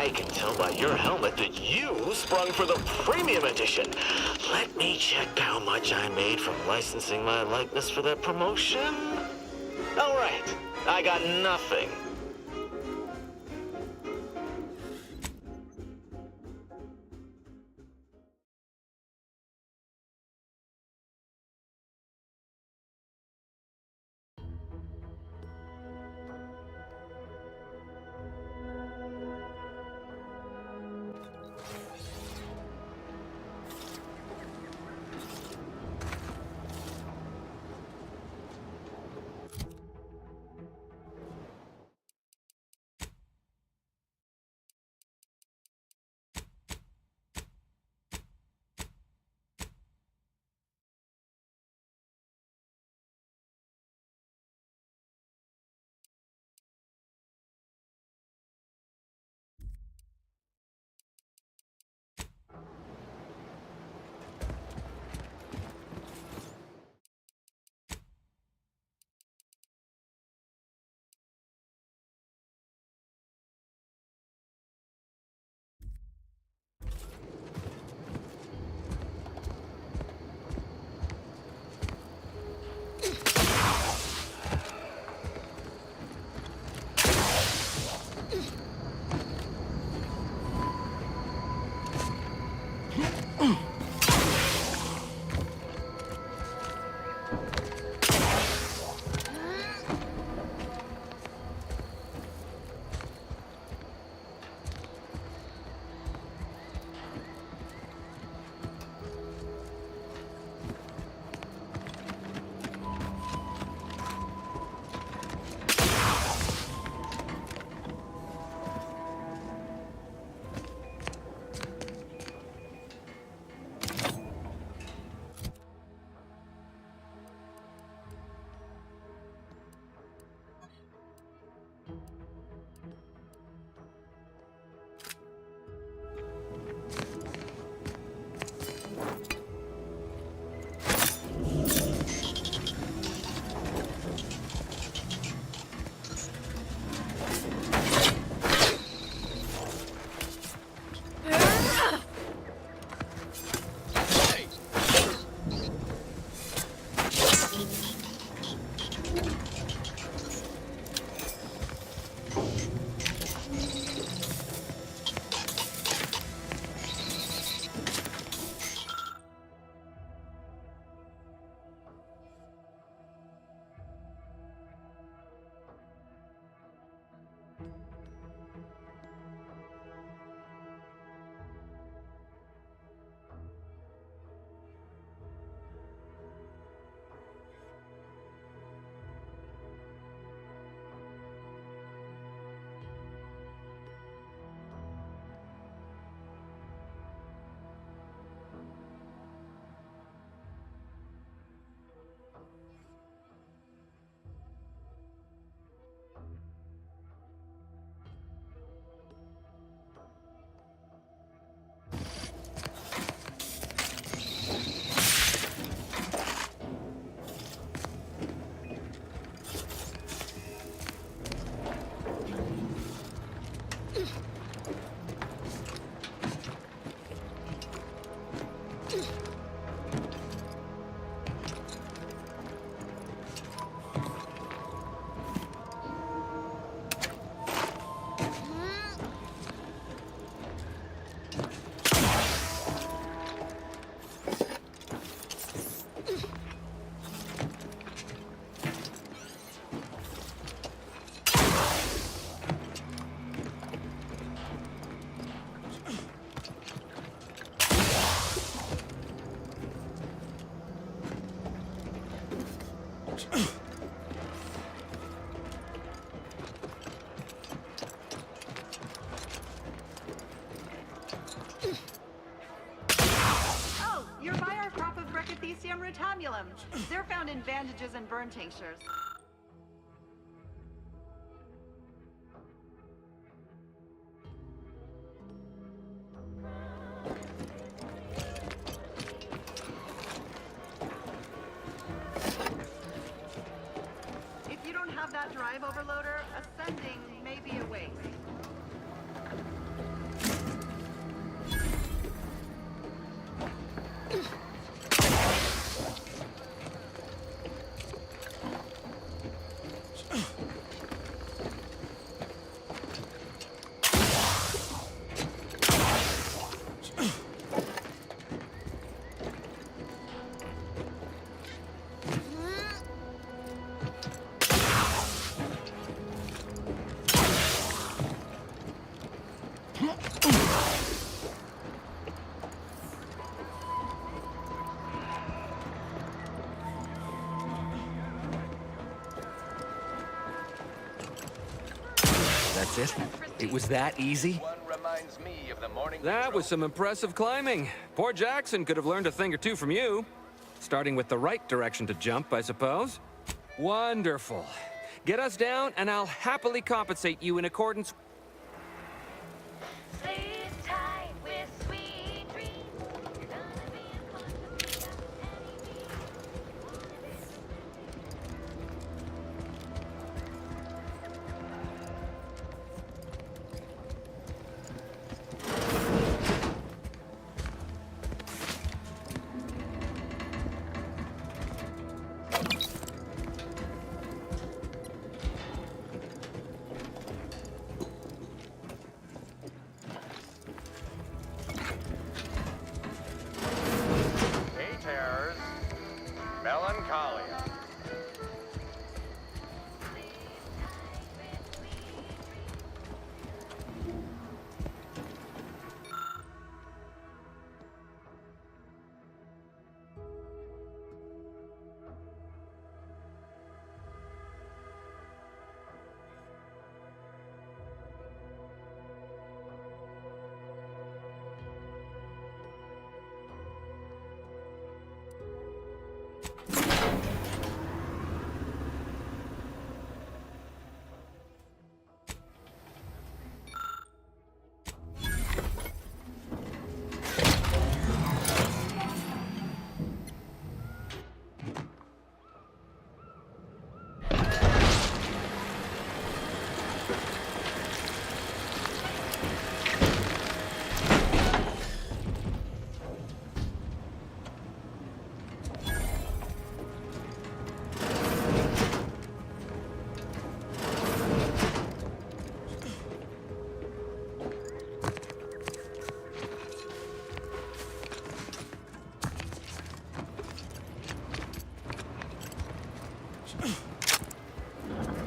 I can tell by your helmet that you sprung for the premium edition. Let me check how much I made from licensing my likeness for that promotion. All right, I got nothing. They're found in bandages and burn tinctures. If you don't have that drive overloader, ascending may be a waste. That's it? It was that easy? One reminds me of the morning That was some impressive climbing. Poor Jackson could have learned a thing or two from you. Starting with the right direction to jump, I suppose. Wonderful. Get us down, and I'll happily compensate you in accordance. Sleep tight with sweet dreams. You're gonna be in fun Haters. Melancholia.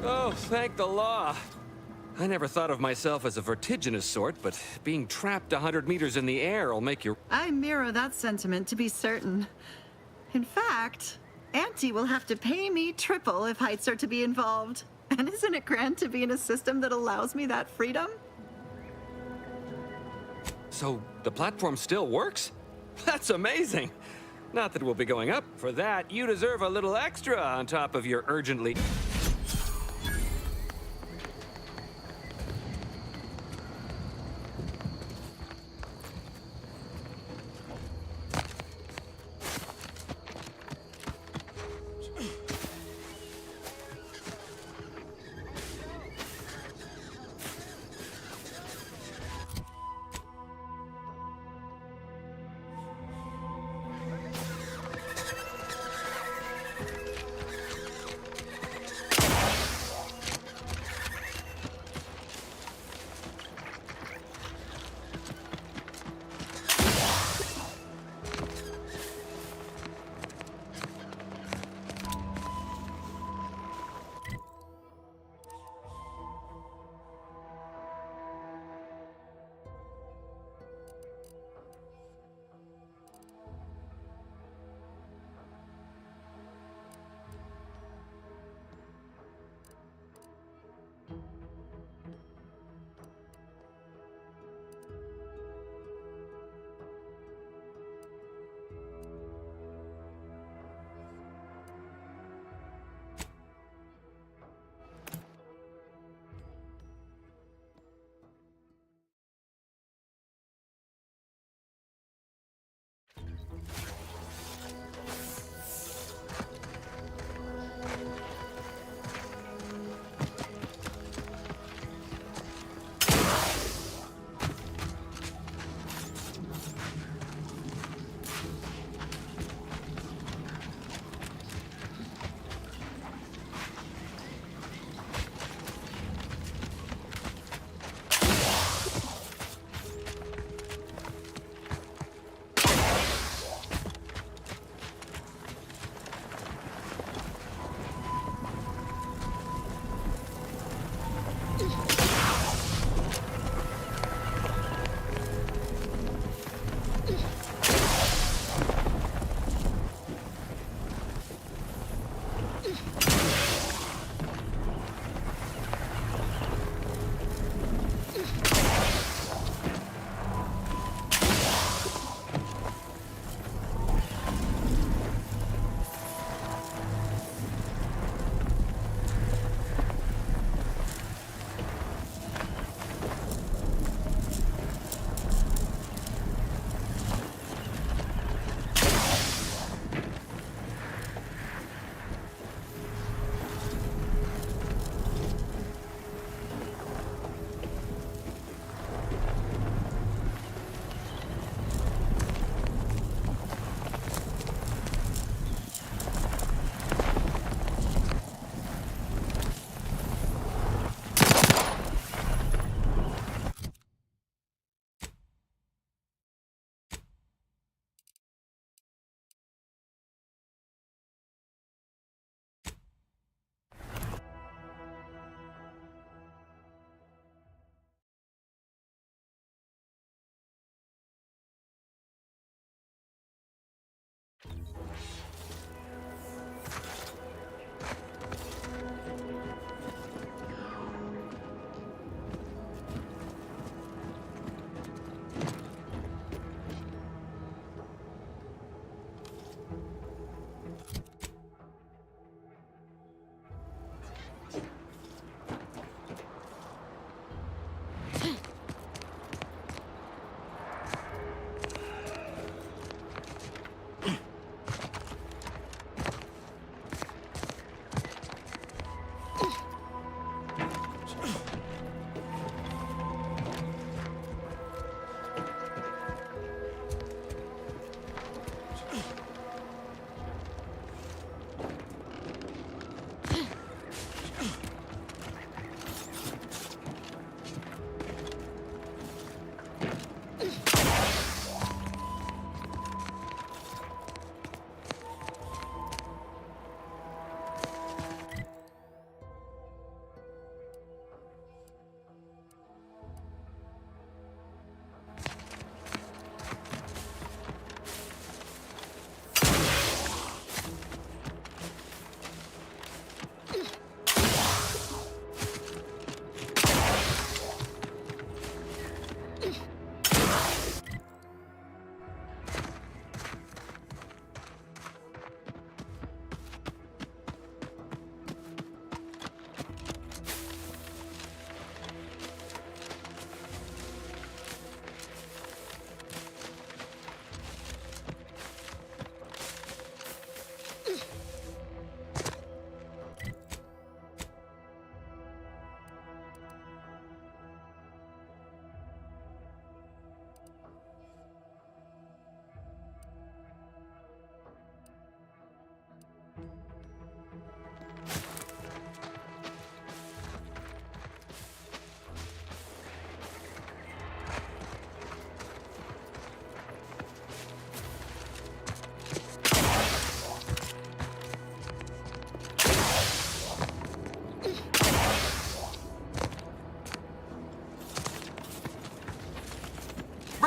Oh, thank the law. I never thought of myself as a vertiginous sort, but being trapped 100 meters in the air will make you... I mirror that sentiment, to be certain. In fact, Auntie will have to pay me triple if heights are to be involved. And isn't it grand to be in a system that allows me that freedom? So, the platform still works? That's amazing! Not that we'll be going up. For that, you deserve a little extra on top of your urgently...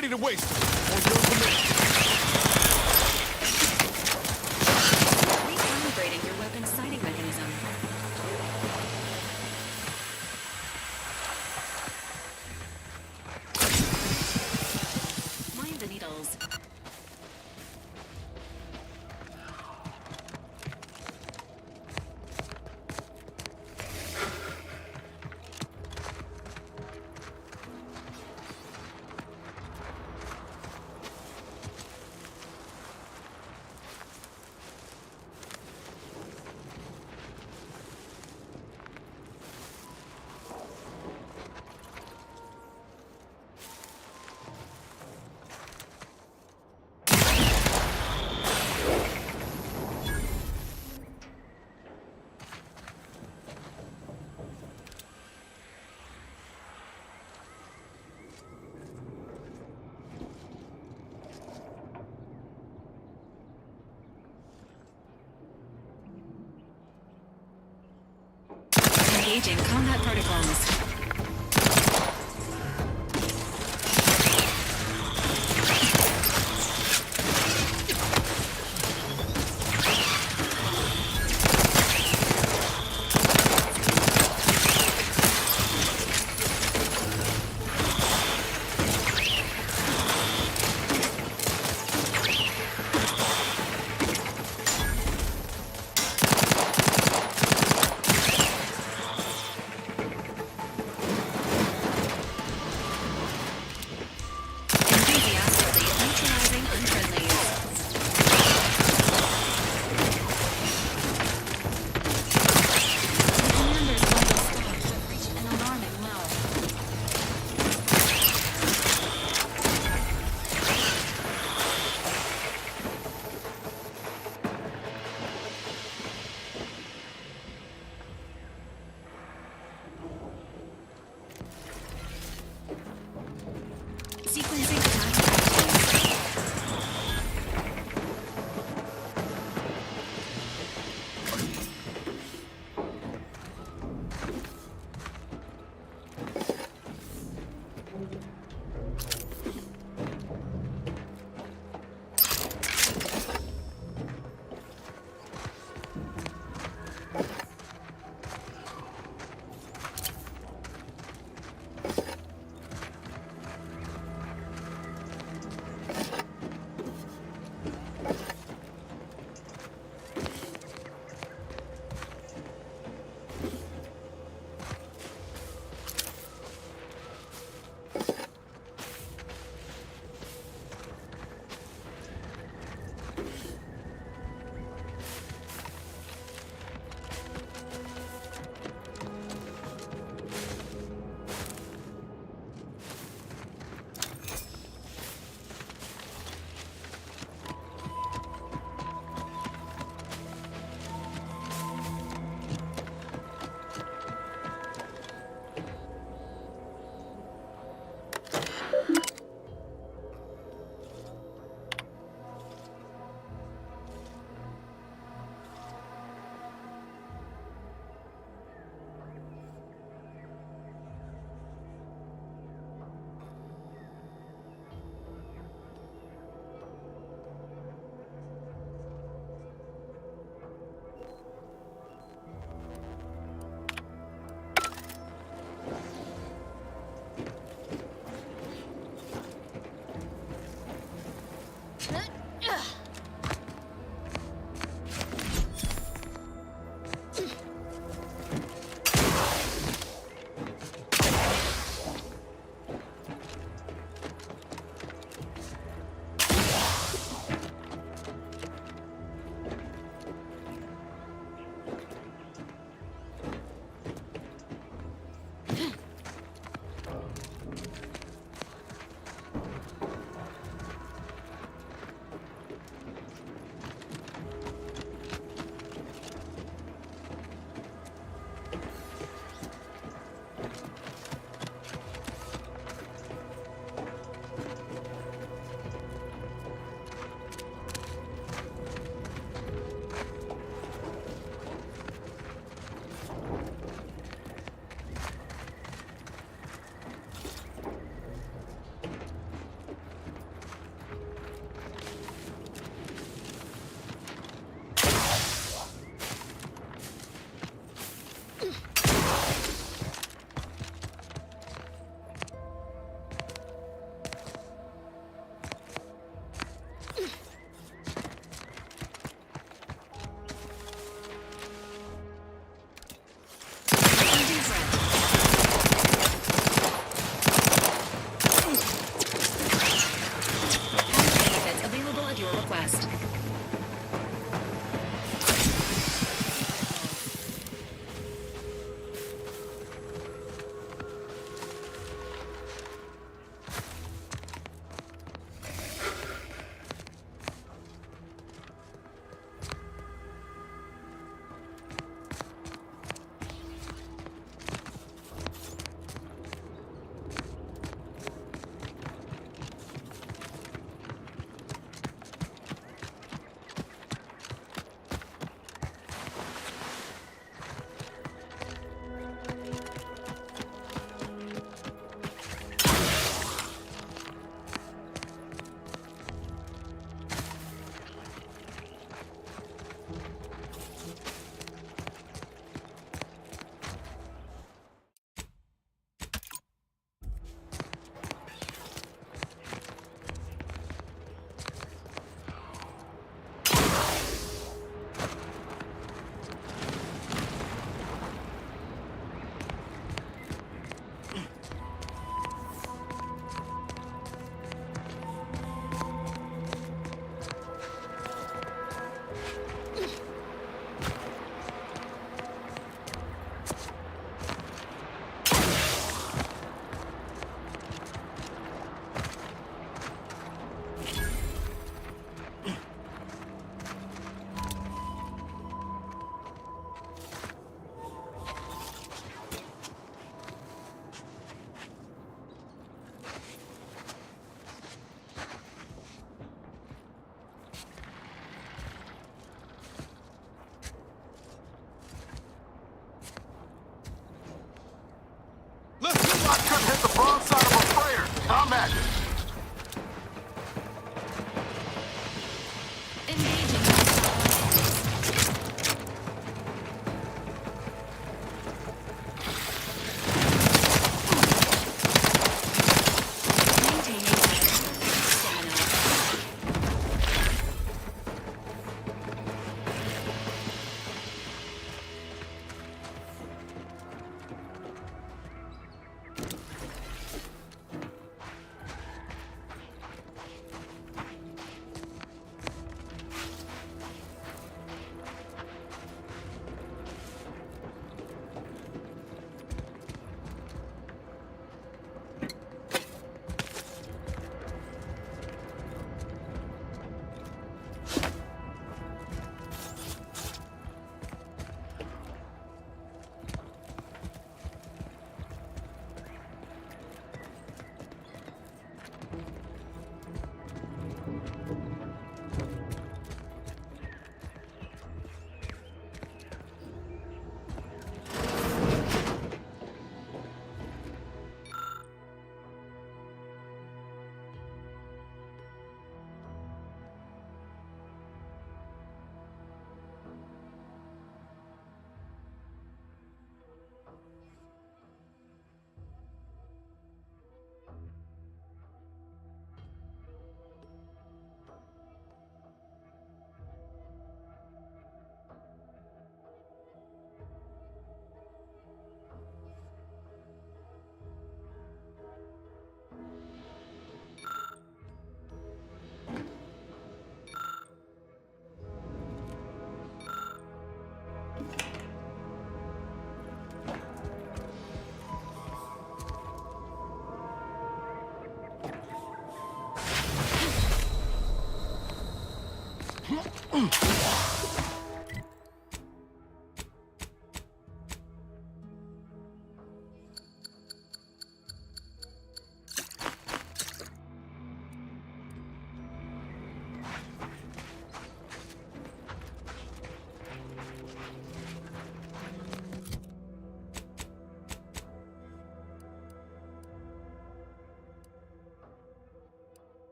ready to waste it. On your command. Recalibrating your weapon's sighting mechanism. Mind the needles. Engaging combat protocols.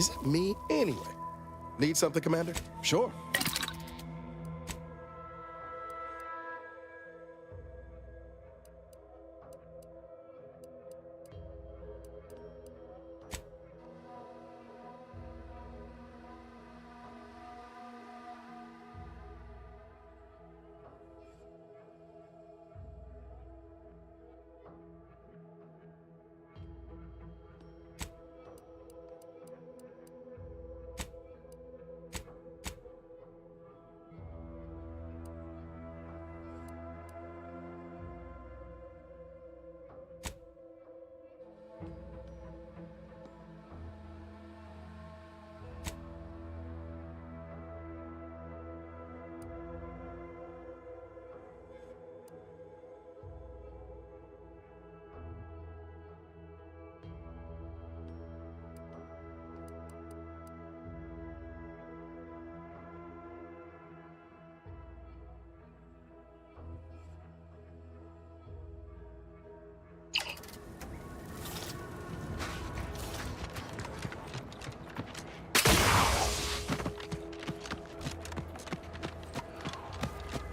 Is it me? Anyway. Need something, Commander? Sure.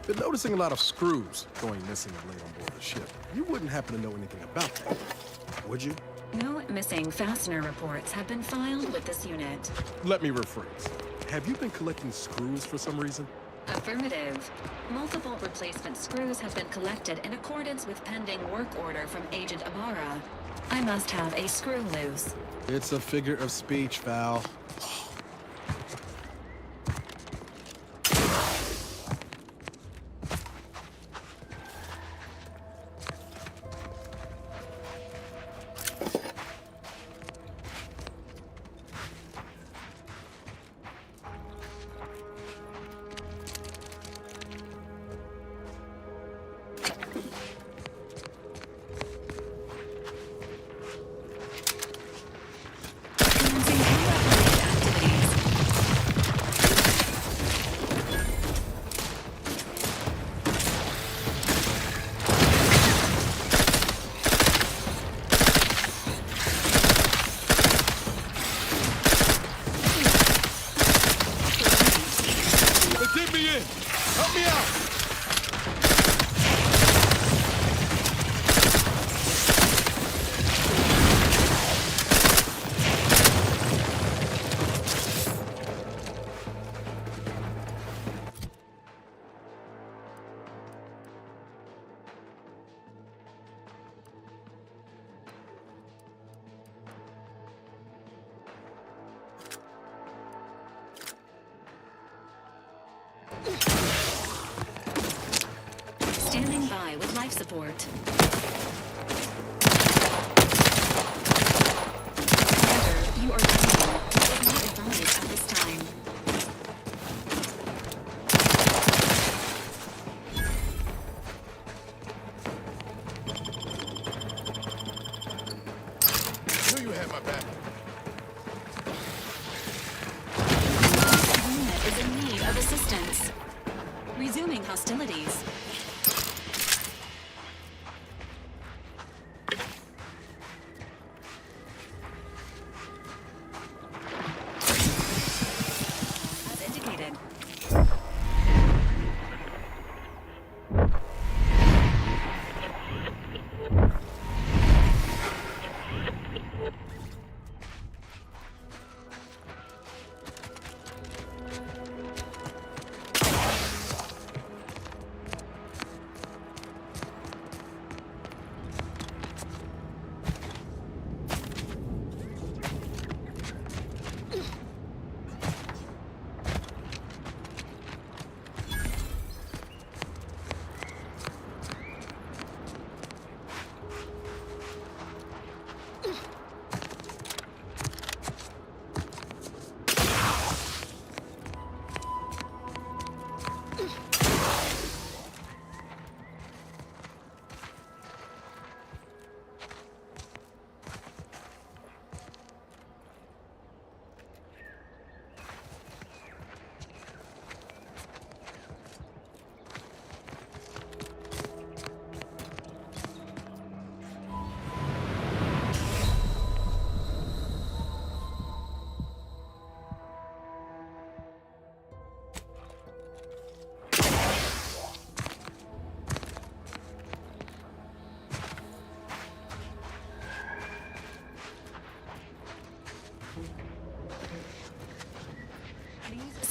Been noticing a lot of screws going missing of late on board the ship. You wouldn't happen to know anything about that, would you? No missing fastener reports have been filed with this unit. Let me rephrase. Have you been collecting screws for some reason? Affirmative. Multiple replacement screws have been collected in accordance with pending work order from Agent Amara. I must have a screw loose. It's a figure of speech, Val. Commencing combat-related activities. They did me in! Help me out! Standing by with life support. However, you are dying. You should not advise at this time. Knew you had my back. The unit is in need of assistance. Resuming hostilities. As indicated.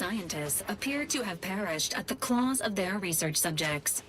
scientists appear to have perished at the claws of their research subjects.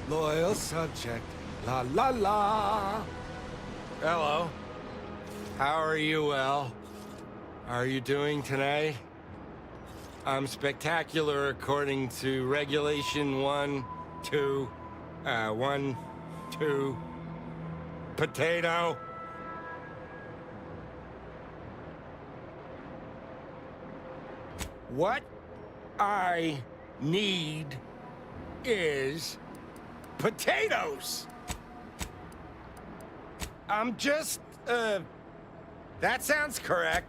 Loyal subject, la la la. Hello. How are you, well? How are you doing tonight? I'm spectacular according to regulation 1, 2, 1, 2, potato. What I need is potatoes. I'm just, that sounds correct.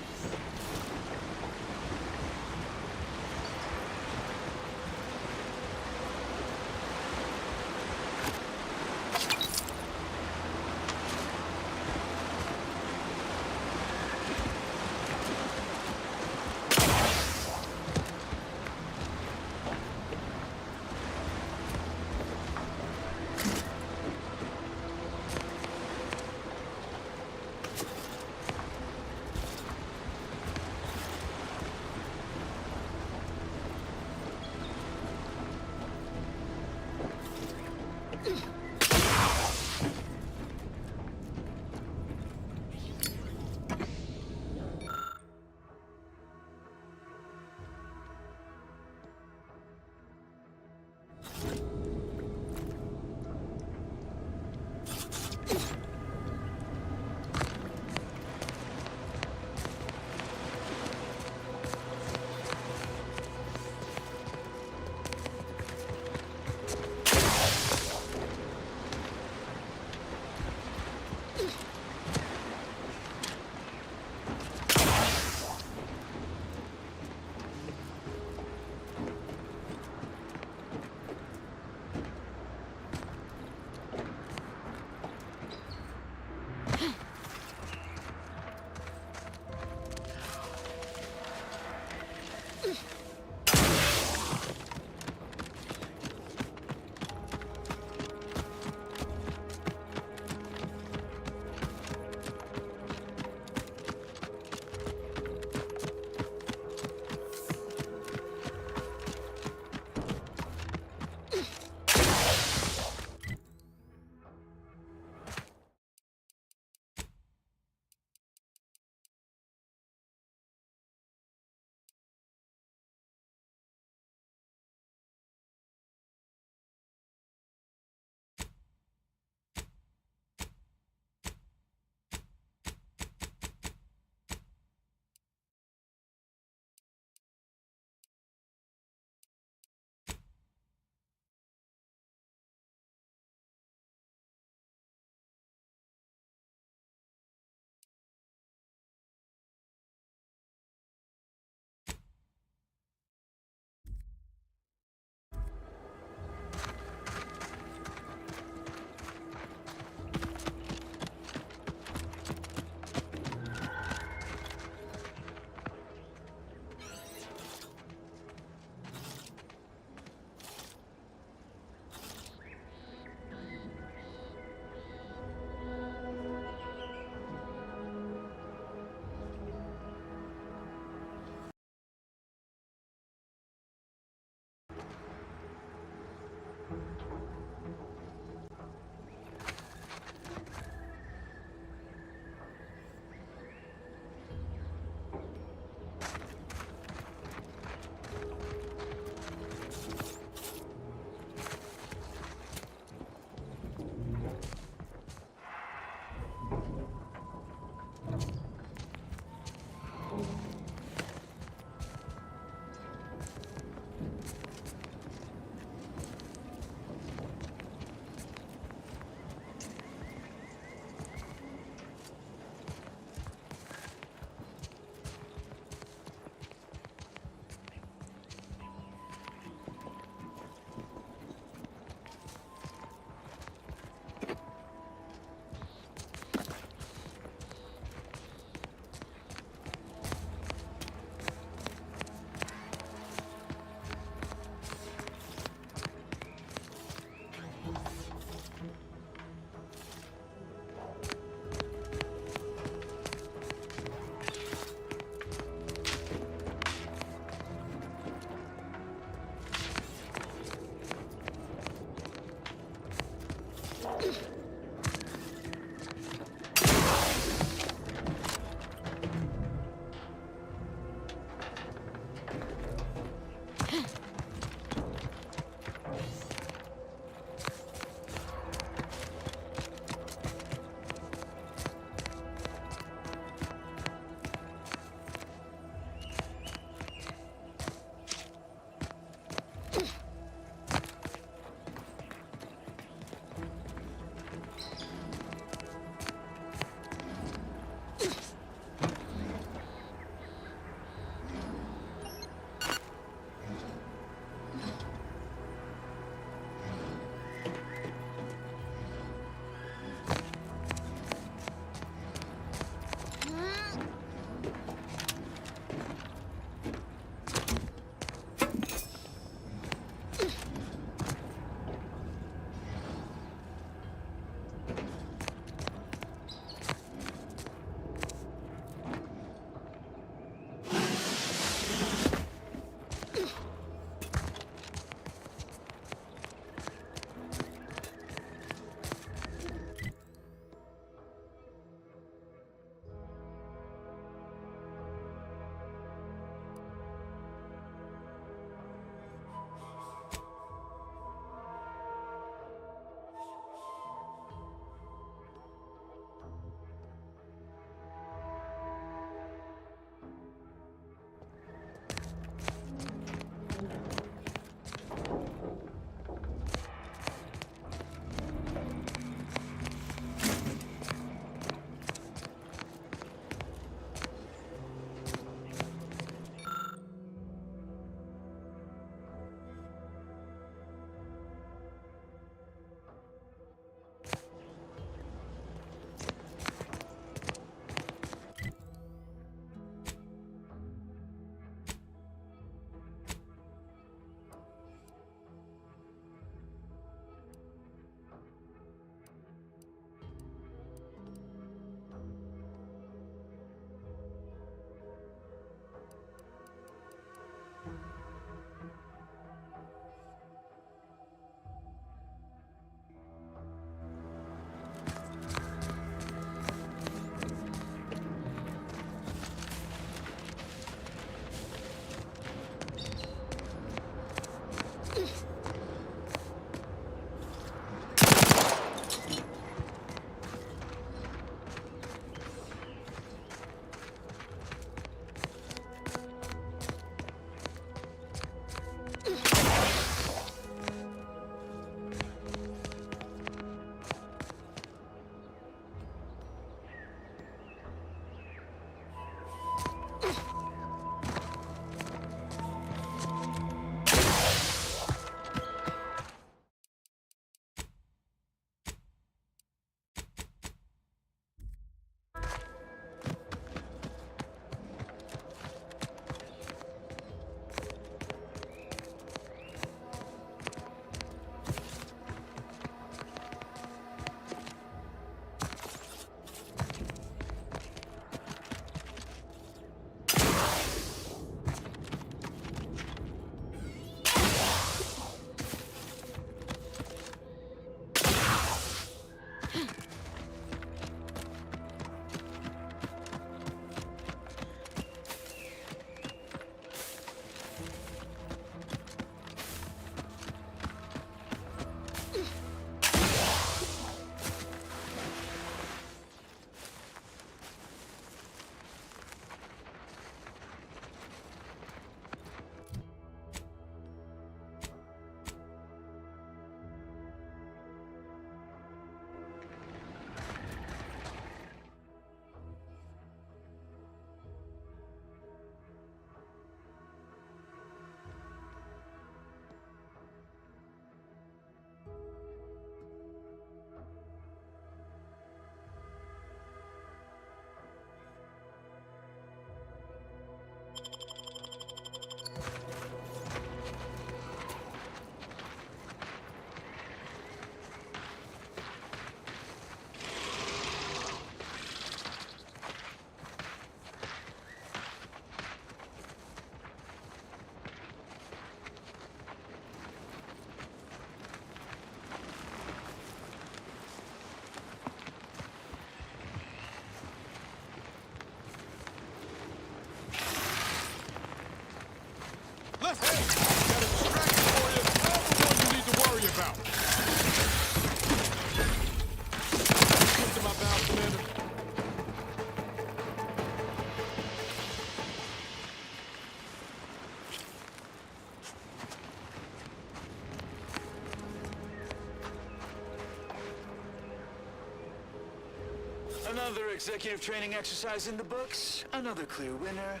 Another executive training exercise in the books. Another clear winner.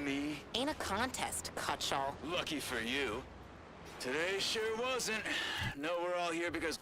Me. Ain't a contest, Cutshall. Lucky for you. Today sure wasn't. No, we're all here because...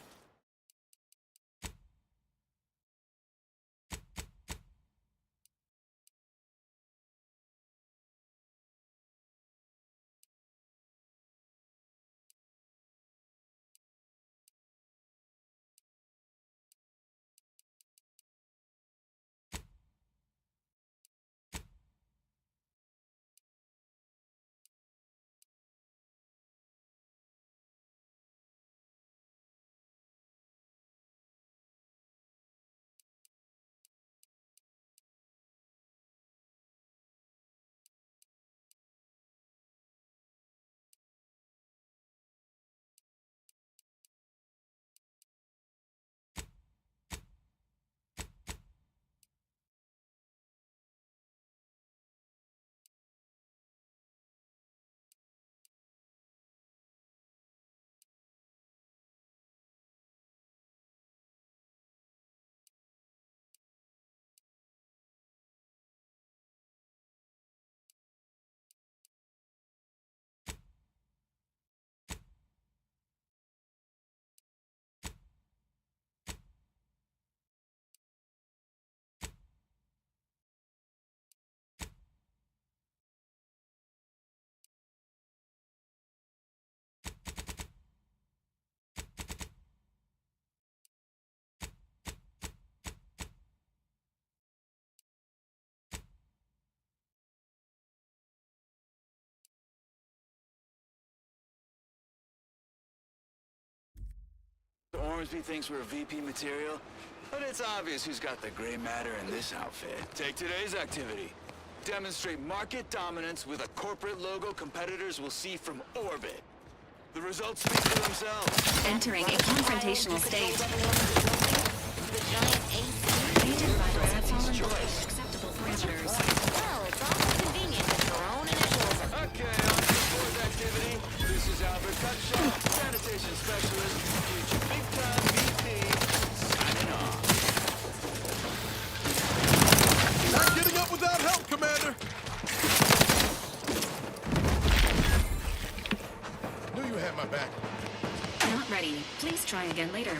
Ormsby thinks we're VP material, but it's obvious who's got the gray matter in this outfit. Take today's activity. Demonstrate market dominance with a corporate logo competitors will see from orbit. The results speak for themselves. Entering a confrontational state. The giant AC. Agent vitals have fallen below acceptable parameters. Well, it's awful convenient if your own initials are... Okay, on to the fourth activity. This is Albert Cutshaw, sanitation specialist, future big-time VP, signing off. Not getting up without help, Commander! Knew you had my back. Not ready. Please try again later.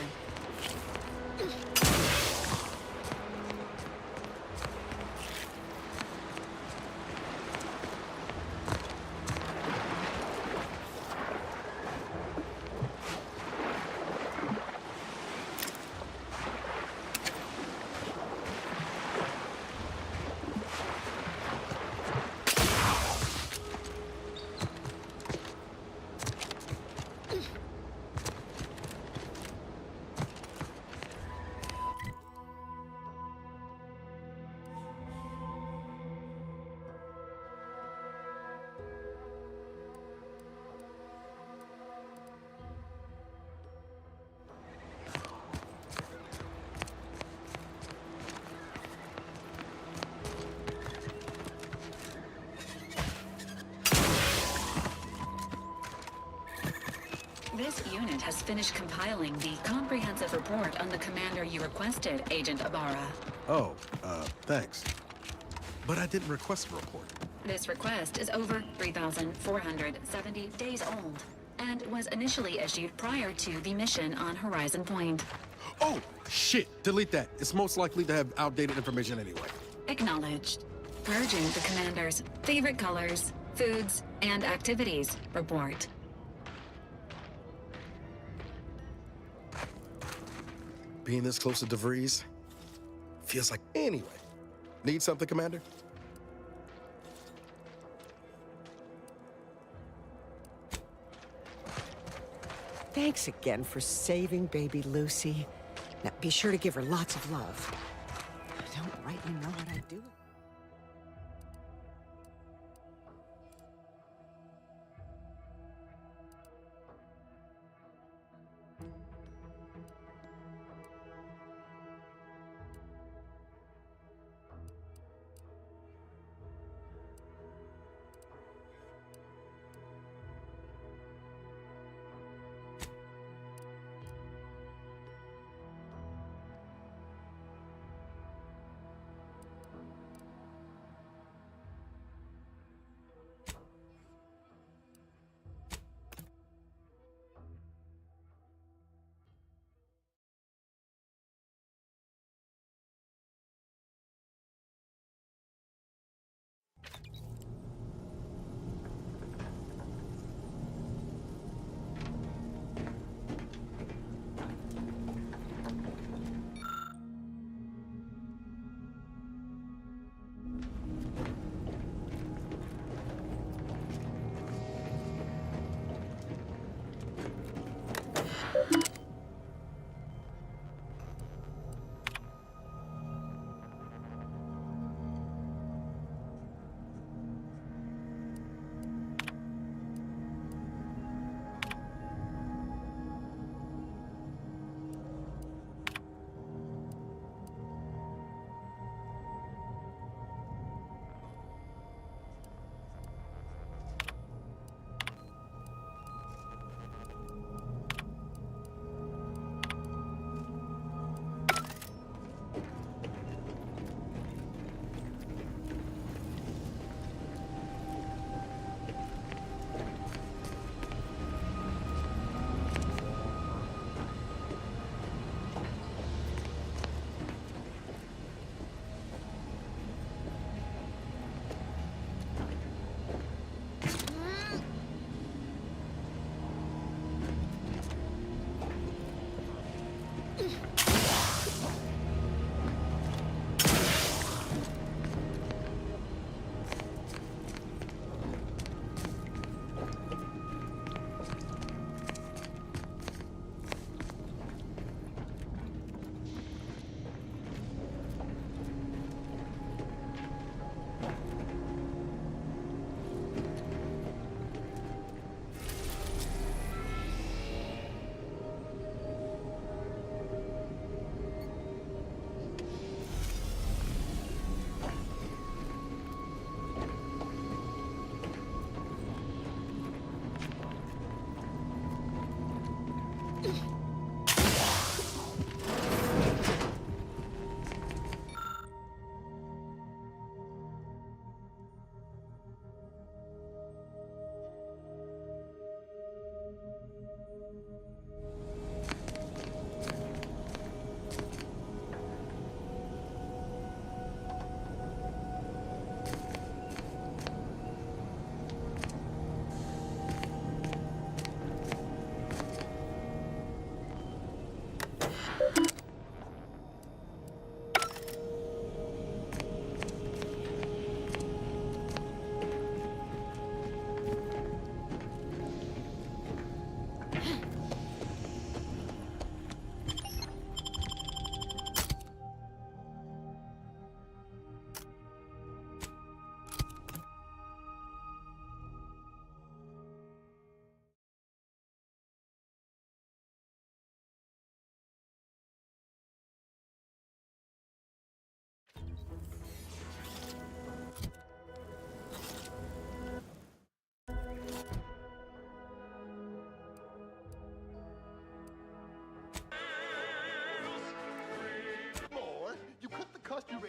This unit has finished compiling the comprehensive report on the commander you requested, Agent Ibarra. Oh, thanks. But I didn't request a report. This request is over 3,470 days old and was initially issued prior to the mission on Horizon Point. Oh, shit! Delete that. It's most likely to have outdated information anyway. Acknowledged. Purging the commander's favorite colors, foods, and activities report. Being this close to DeVries feels like... Anyway, need something, Commander? Thanks again for saving baby Lucy. Now, be sure to give her lots of love. I don't rightly know what I'd do.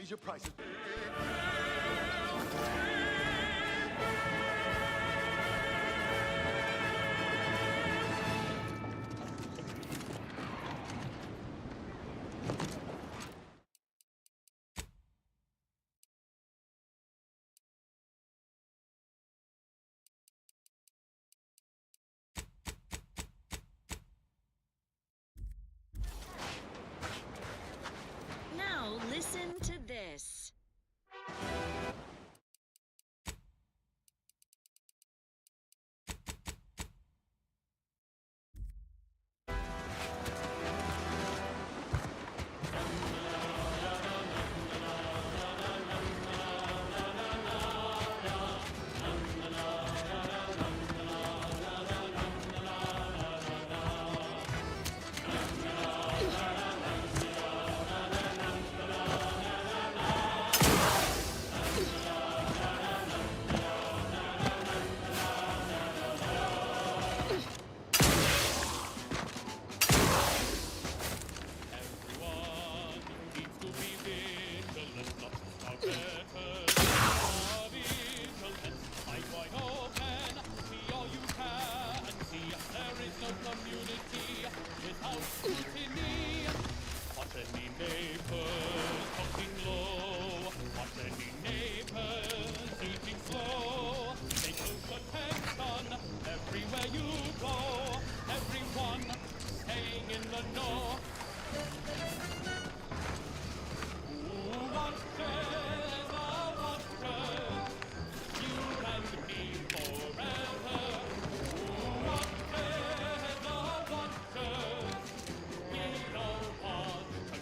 raise your prices. Now listen to this.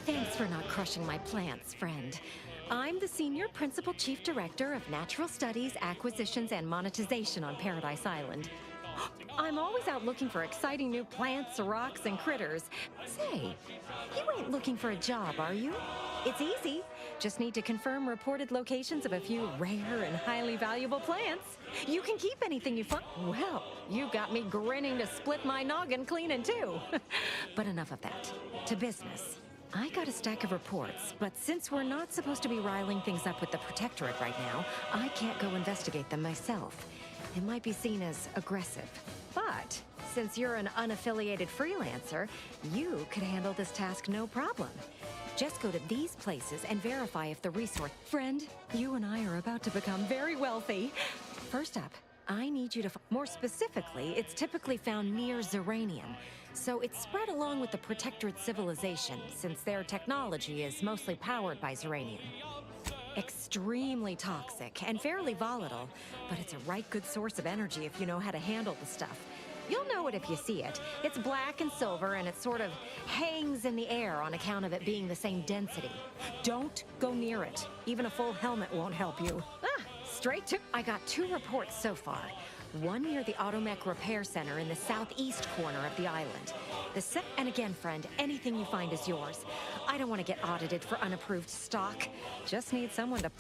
Thanks for not crushing my plants, friend. I'm the Senior Principal Chief Director of Natural Studies, Acquisitions, and Monetization on Paradise Island. I'm always out looking for exciting new plants, rocks, and critters. Say, you ain't looking for a job, are you? It's easy. Just need to confirm reported locations of a few rare and highly valuable plants. You can keep anything you find. Well, you got me grinning to split my noggin clean in two. But enough of that. To business. I got a stack of reports, but since we're not supposed to be riling things up with the Protectorate right now, I can't go investigate them myself. It might be seen as aggressive. But since you're an unaffiliated freelancer, you could handle this task no problem. Just go to these places and verify if the resource... Friend, you and I are about to become very wealthy. First up, I need you to... More specifically, it's typically found near Zeranium. So it's spread along with the Protectorate civilization, since their technology is mostly powered by Zeranium. Extremely toxic and fairly volatile, but it's a right good source of energy if you know how to handle the stuff. You'll know it if you see it. It's black and silver, and it sort of hangs in the air on account of it being the same density. Don't go near it. Even a full helmet won't help you. Straight to... I got 2 reports so far. One near the Automech Repair Center in the southeast corner of the island. And again, friend, anything you find is yours. I don't want to get audited for unapproved stock. Just need someone to...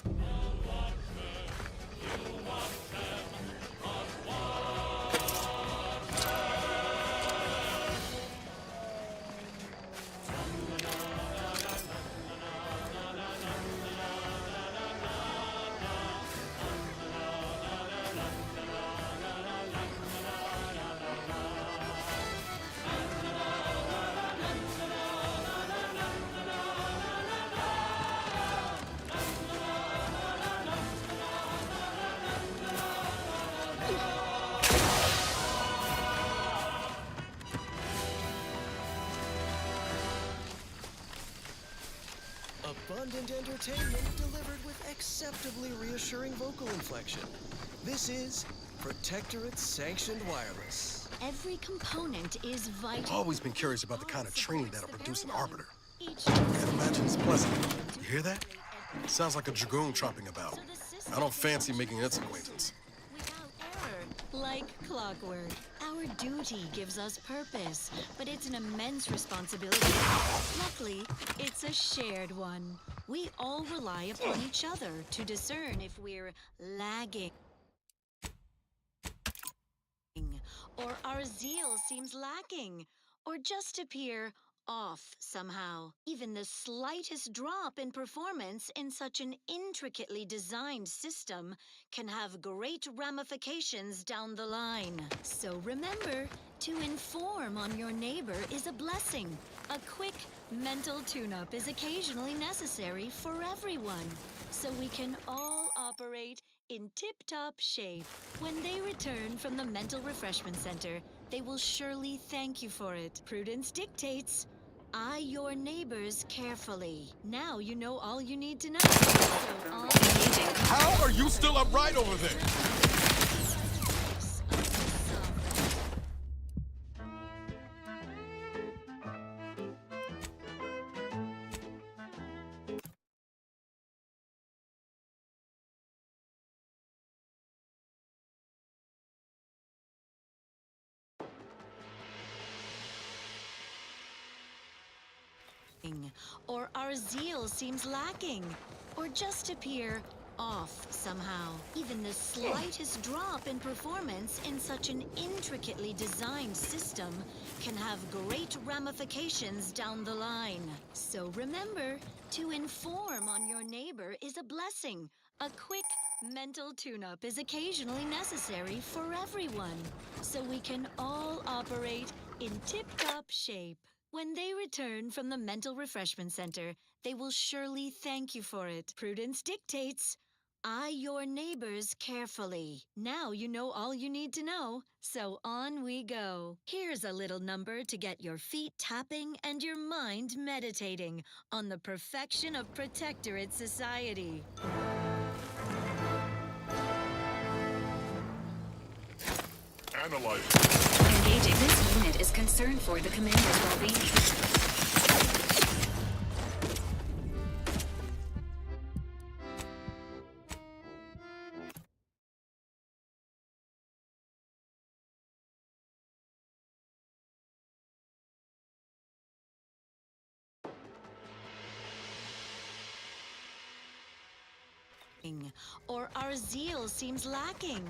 Abundant entertainment delivered with acceptably reassuring vocal inflection. This is Protectorate Sanctioned Wireless. Every component is vital. Always been curious about the kind of training that'll produce an arbiter. Can't imagine it's pleasant. You hear that? Sounds like a dragoon tromping about. I don't fancy making its acquaintance. Like clockwork, our duty gives us purpose, but it's an immense responsibility. Luckily, it's a shared one. We all rely upon each other to discern if we're lagging, or our zeal seems lacking, or just appear off somehow. Even the slightest drop in performance in such an intricately designed system can have great ramifications down the line. So remember, to inform on your neighbor is a blessing. A quick mental tune-up is occasionally necessary for everyone, so we can all operate in tip-top shape. When they return from the mental refreshment center, they will surely thank you for it. Prudence dictates, eye your neighbors carefully. Now you know all you need to know. So on How are you still upright over there? or our zeal seems lacking, or just appear off somehow. Even the slightest drop in performance in such an intricately designed system can have great ramifications down the line. So remember, to inform on your neighbor is a blessing. A quick mental tune-up is occasionally necessary for everyone, so we can all operate in tip-top shape. When they return from the mental refreshment center, they will surely thank you for it. Prudence dictates, eye your neighbors carefully. Now you know all you need to know, so on we go. Here's a little number to get your feet tapping and your mind meditating on the perfection of Protectorate society. Analyze. Engaging. This unit is concerned for the commander's well-being. Or our zeal seems lacking,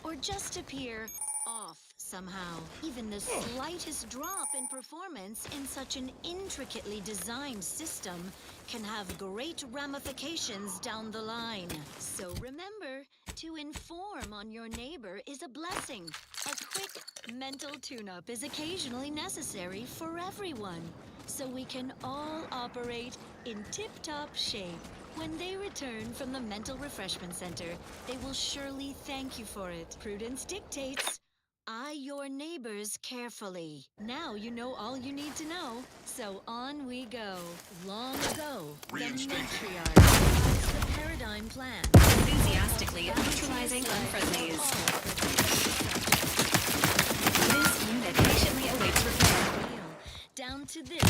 or just appear off somehow. Even the slightest drop in performance in such an intricately designed system can have great ramifications down the line. So remember, to inform on your neighbor is a blessing. A quick mental tune-up is occasionally necessary for everyone, so we can all operate in tip-top shape. When they return from the mental refreshment center, they will surely thank you for it. Prudence dictates, eye your neighbors carefully. Now you know all you need to know, so on we go. Long ago, the matriarch devised the paradigm plan. Enthusiastically neutralizing unfriendlies. This unit patiently awaits repair. Down to this.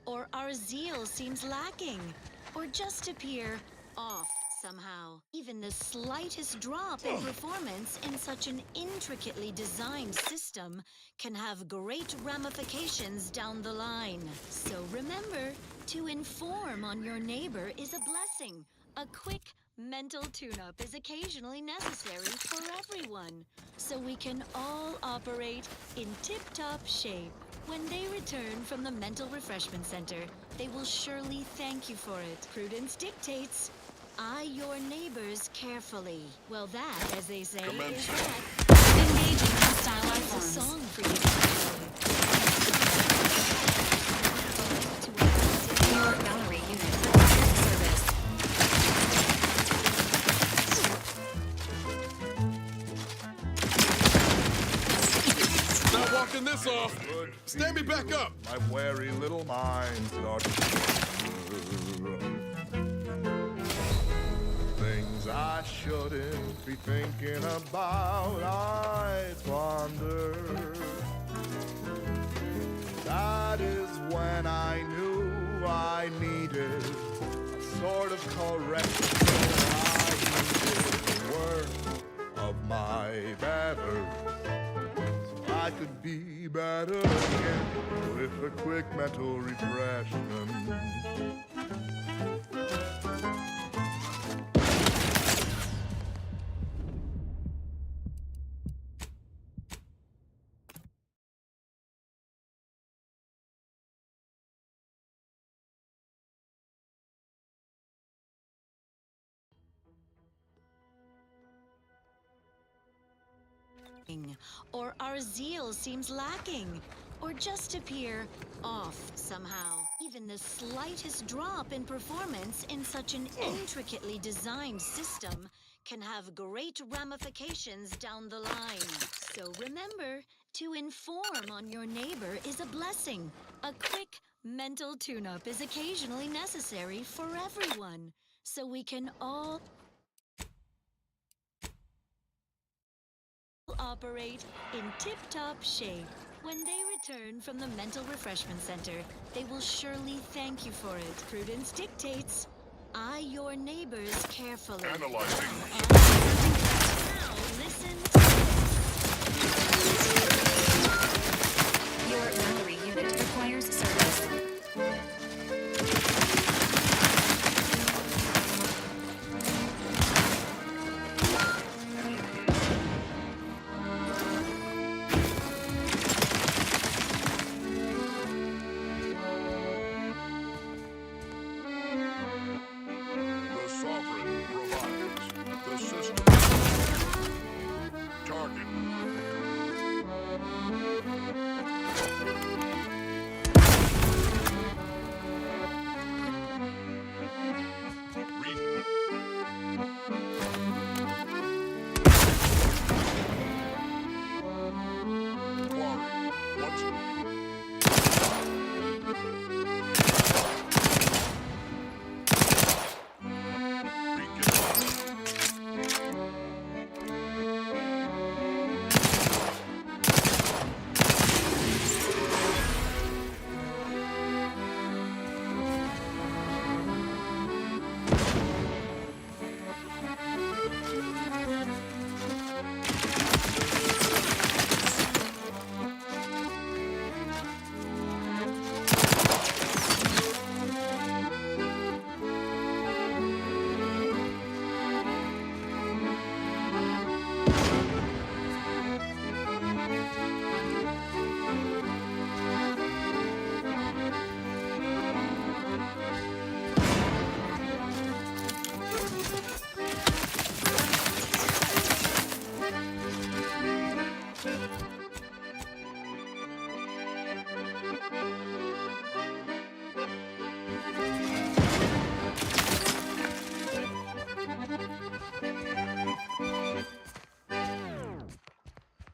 Or our zeal seems lacking, or just appear off somehow. Even the slightest drop in performance in such an intricately designed system can have great ramifications down the line. So remember, to inform on your neighbor is a blessing. A quick mental tune-up is occasionally necessary for everyone, so we can all operate in tip-top shape. When they return from the mental refreshment center, they will surely thank you for it. Prudence dictates, eye your neighbors carefully. Well, that, as they say, is that. Engaging hostile life It's a forms. song for you. Your gallery unit requires service. Not walking this off. Stand me back up. My wary little mind got. I shouldn't be thinking about, I ponder. That is when I knew I needed a sort of correction. I needed work of my better, so I could be better again with a quick mental refreshment. Or our zeal seems lacking, or just appear off somehow. Even the slightest drop in performance in such an intricately designed system can have great ramifications down the line. So remember, to inform on your neighbor is a blessing. A quick mental tune-up is occasionally necessary for everyone, so we can all operate in tip-top shape. When they return from the mental refreshment center, they will surely thank you for it. Prudence dictates, eye your neighbors carefully. Analyzing. Now listen to Your memory unit requires service. The Sovereign provides the system. Target.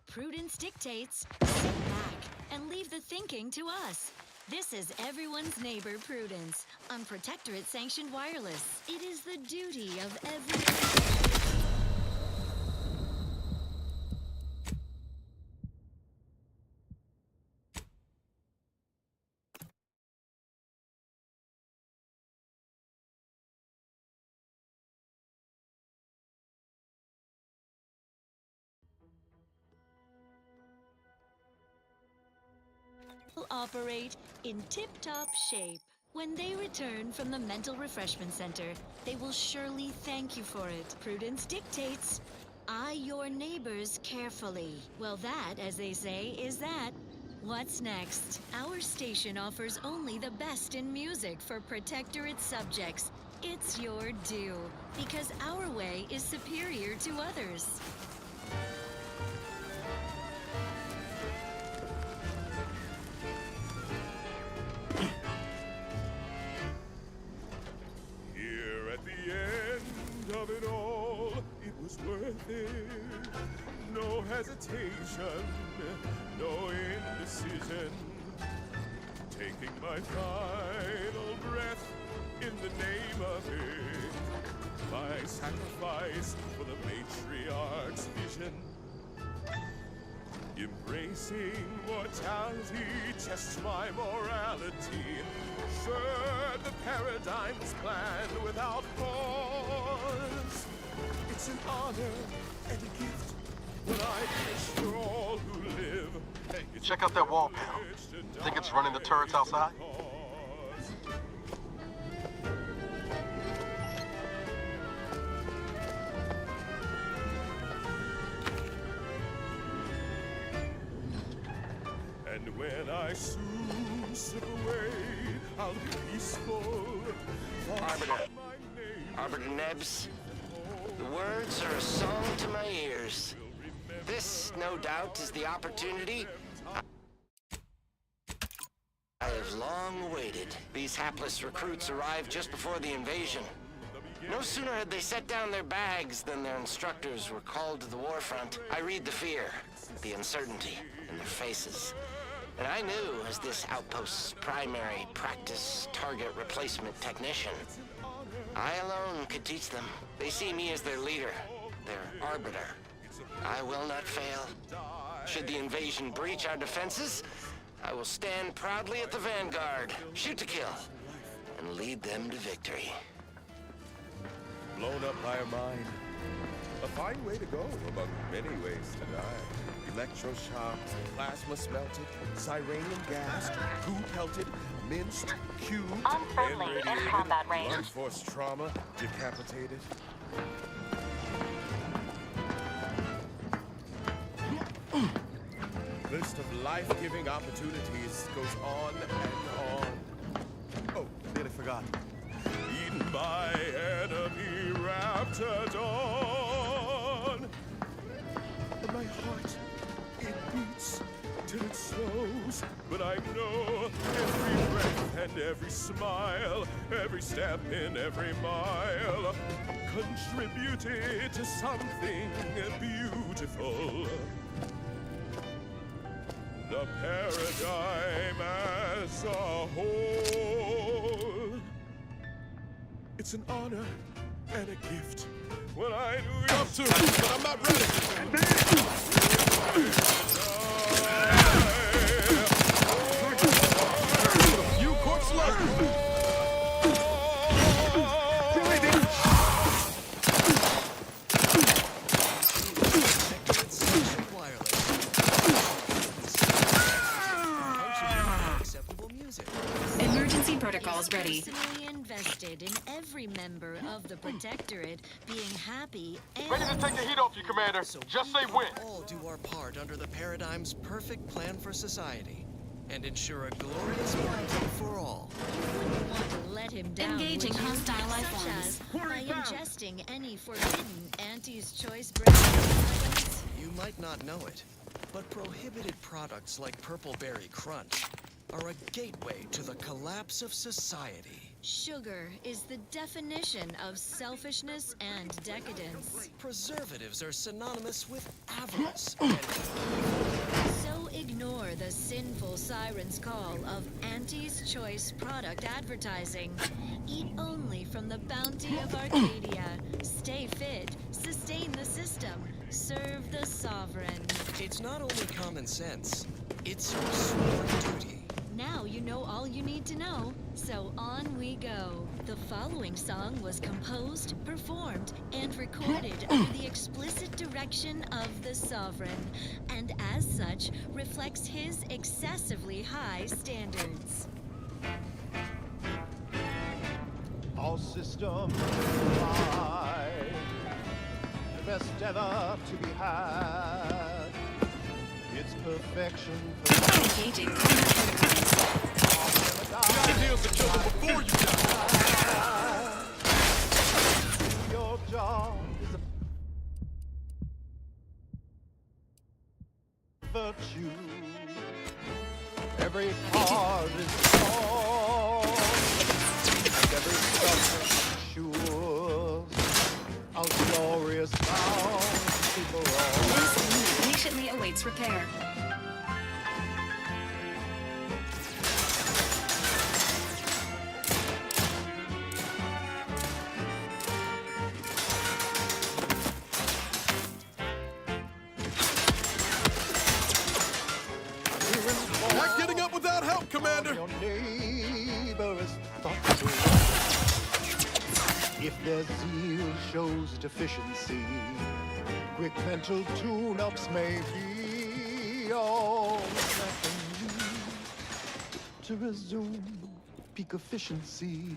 Prudence dictates, sit back and leave the thinking to us. This is everyone's neighbor Prudence on Protectorate Sanctioned Wireless. It is the duty of every... will operate in tip-top shape. When they return from the mental refreshment center, they will surely thank you for it. Prudence dictates, eye your neighbors carefully. Well, that, as they say, is that. What's next? Our station offers only the best in music for Protectorate subjects. It's your due, because our way is superior to others. No hesitation, no indecision. Taking my final breath, in the name of it. My sacrifice for the matriarch's vision. Embracing mortality tests my morality. Sure, the paradigm's planned without pause. It's an honor and a gift when I wish for all who live. Hey, check out that wall panel. Think it's running the turrets outside? And when I soon slip away, I'll be peaceful. Arbiter Nebs, the words are a song to my ears. This, no doubt, is the opportunity I have long awaited. These hapless recruits arrived just before the invasion. No sooner had they set down their bags than their instructors were called to the war front. I read the fear, the uncertainty in their faces. And I knew, as this outpost's primary practice target replacement technician, I alone could teach them. They see me as their leader, their arbiter. I will not fail. Should the invasion breach our defenses, I will stand proudly at the vanguard, shoot to kill, and lead them to victory. Blown up by a mine. A fine way to go among many ways to die. Electroshock, plasma smelted, Cyranium gassed, goo pelted, minced, cubed, Unfriendly in combat range. blunt force trauma, decapitated. List of life-giving opportunities goes on and on. Oh, nearly forgot. Eaten by enemy raptidon. And my heart, it beats till it slows. But I know every breath and every smile, every step in every mile contributed to something beautiful. The paradigm as a whole. It's an honor and a gift. When I knew you up to, but I'm not ready. You corpse love. Emergency protocols ready. Personally invested in every member of the Protectorate being happy and Ready to take the heat off you, Commander. Just say when. All do our part under the Paradigm's perfect plan for society and ensure a glorious life for all. You wouldn't want to let him down. Engaging would you? hostile life Such forms. as by ingesting any forbidden Auntie's Choice bread. You might not know it, but prohibited products like Purple Berry Crunch are a gateway to the collapse of society. Sugar is the definition of selfishness and decadence. Preservatives are synonymous with avarice and So ignore the sinful siren's call of Auntie's Choice product advertising. Eat only from the bounty of Arcadia. Stay fit, sustain the system, serve the sovereign. It's not only common sense, it's your sworn duty. Now you know all you need to know, so on we go. The following song was composed, performed, and recorded under the explicit direction of the Sovereign, and as such, reflects his excessively high standards. All systems fly, the best ever to be had. It's perfection. Engaging combat protocols. The ideal's to kill them before you die. Your job is a virtue. Every part is wrong, and every self sure of glorious bound to belong. This unit patiently awaits repair. Not getting up without help, Commander! Your neighbor is thoughtful. If their zeal shows deficiency, quick mental tune-ups may be all that they need to resume peak efficiency.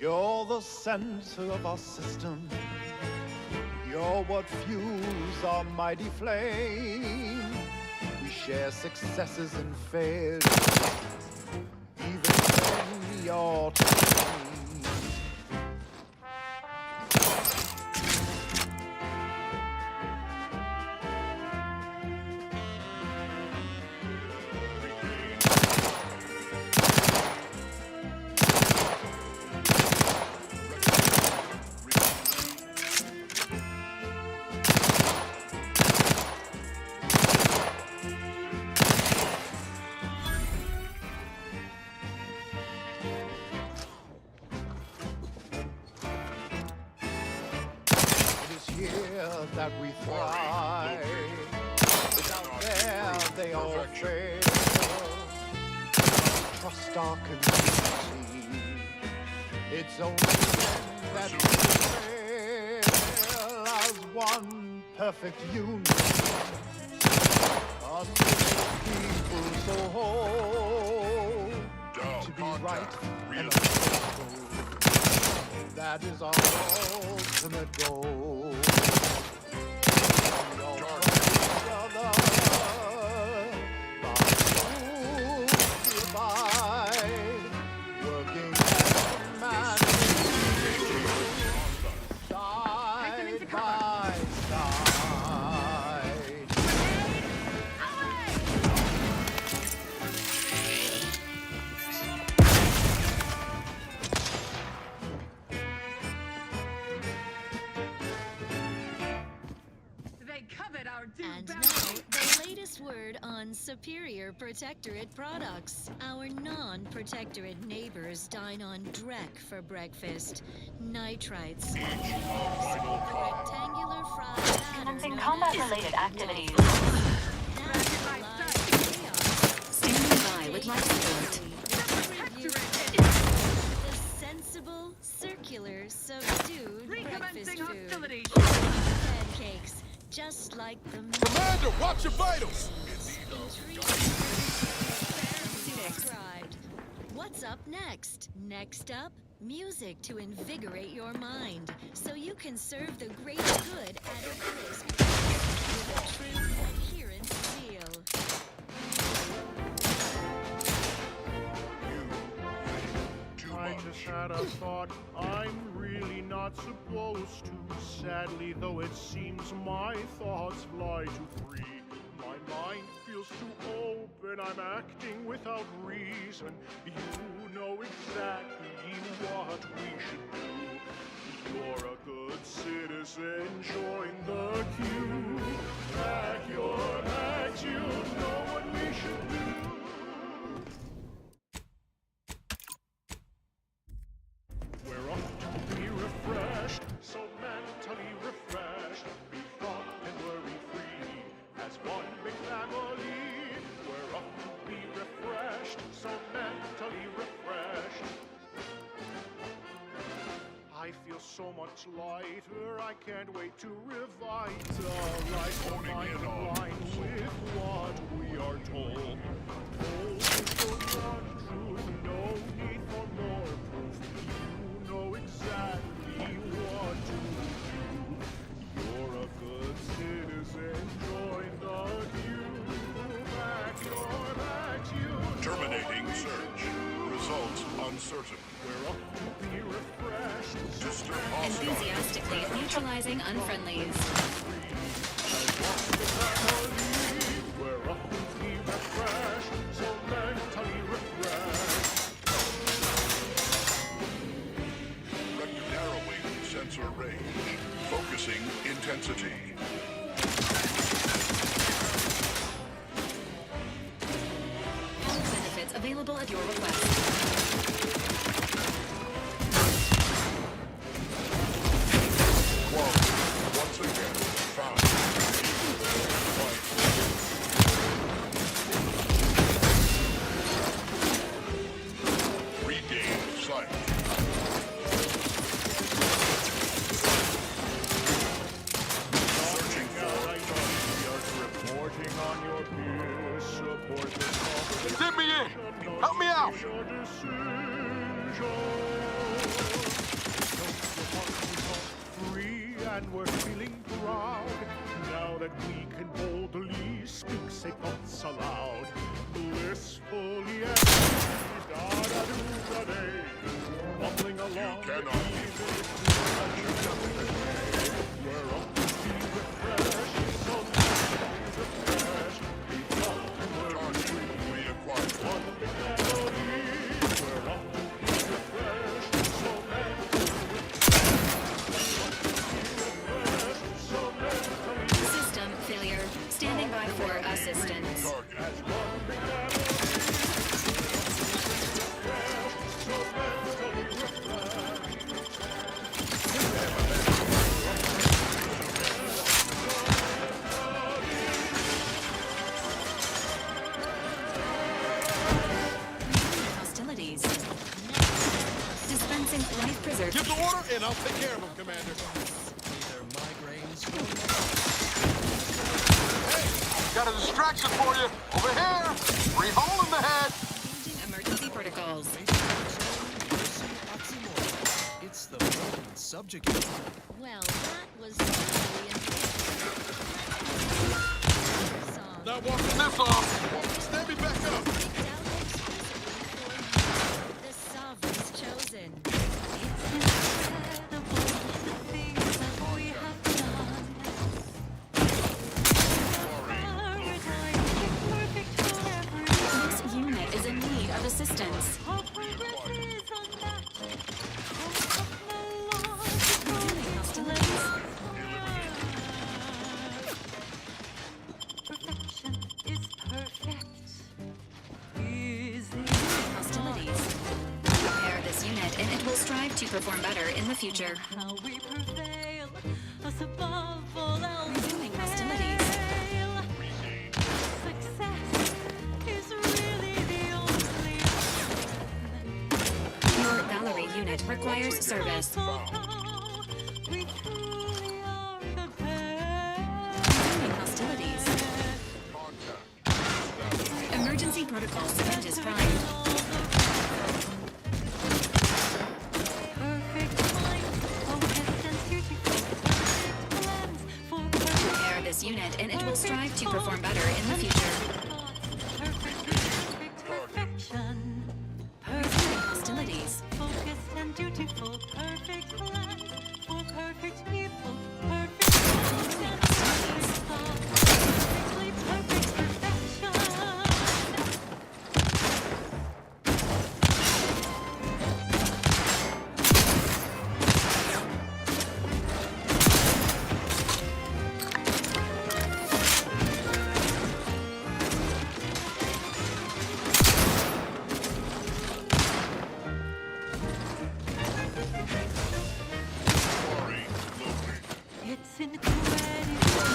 You're the center of our system. You're what fuels our mighty flame. We share successes and failures, even when we are to blame. That we thrive. Without there, they all fail. Trust our community. It's only then that we fail as one perfect union. Us people so whole to be right and faithful. That is our ultimate goal. And now, the latest word on superior protectorate products. Our non-protectorate neighbors dine on Drek for breakfast. Nitrites. Rectangular fried Commencing combat-related activities. Standing by with life support. The sensible, circular, subdued breakfast food. Pancakes. Just like the Commander, watch your vitals! What's up next? Next up, music to invigorate your mind, so you can serve the greater good at a crisp with a true adherence seal. I just had a thought I'm really not supposed to. Sadly, though it seems my thoughts fly too free. My mind feels too open, I'm acting without reason. You know exactly what we should do. You're a good citizen, join the queue. Pack your bags, you know what we should do. We're off to be refreshed, so mentally refreshed. Be thought and worry free as one big family. We're off to be refreshed, so mentally refreshed. I feel so much lighter, I can't wait to revitalize the mind in line with what we are told. Told is the one truth, no need for more proof. You know exactly what to do. You're a good citizen, join the queue. Back your backs, you terminating search. Results uncertain. We're off to be refreshed. Enthusiastically neutralizing unfriendlies. We're off to be refreshed, so mentally refreshed. Narrowing sensor range. Focusing intensity. Benefits available at your request. Once again, found. minute. Help me out. Free and we're feeling proud now that we can boldly speak, say thoughts aloud. Blissfully da-da-do-da-day, bubbling along. We're up to be refreshed, so let's be refreshed. One big melody. We're up to be refreshed, so System failure. Standing by for assistance. Hostilities. Dispensing life preserve. Give the order, and I'll take care of him, Commander. Hey, got a distraction for you. Over here. Free hole in the head. Emergency protocols. It's the broken subject. Well, that was really Not walking this off. Stand me back up. the sovereign's chosen. This unit is in need of assistance. Hostilities. Repair this unit and it will strive to perform better in the future. Resuming hostilities. Your Valerie unit requires service. Resuming hostilities. Emergency protocol syringe is primed. Repair this unit and it will strive to perform better in the future. Resuming hostilities.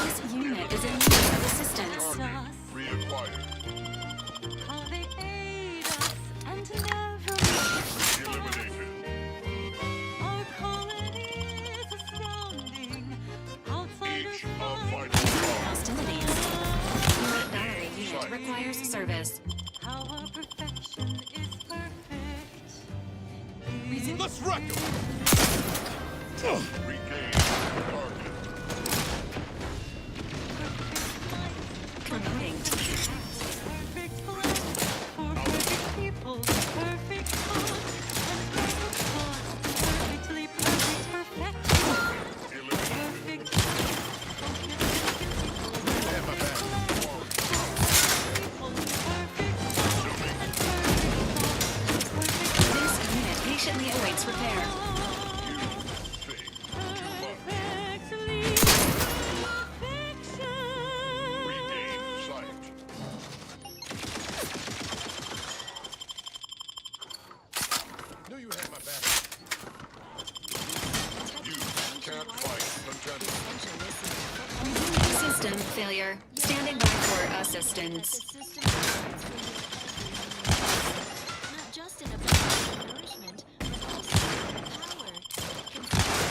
This unit is in need of assistance. Reacquired. Eliminated. Each of vital Hostilities. Your Valerie unit requires service. Let's wreck him. regain target. Promoting. This unit patiently awaits repair. Knew you had my back. You can't fight contender. System failure. Standing by for assistance. Not just in a nourishment, but also in power.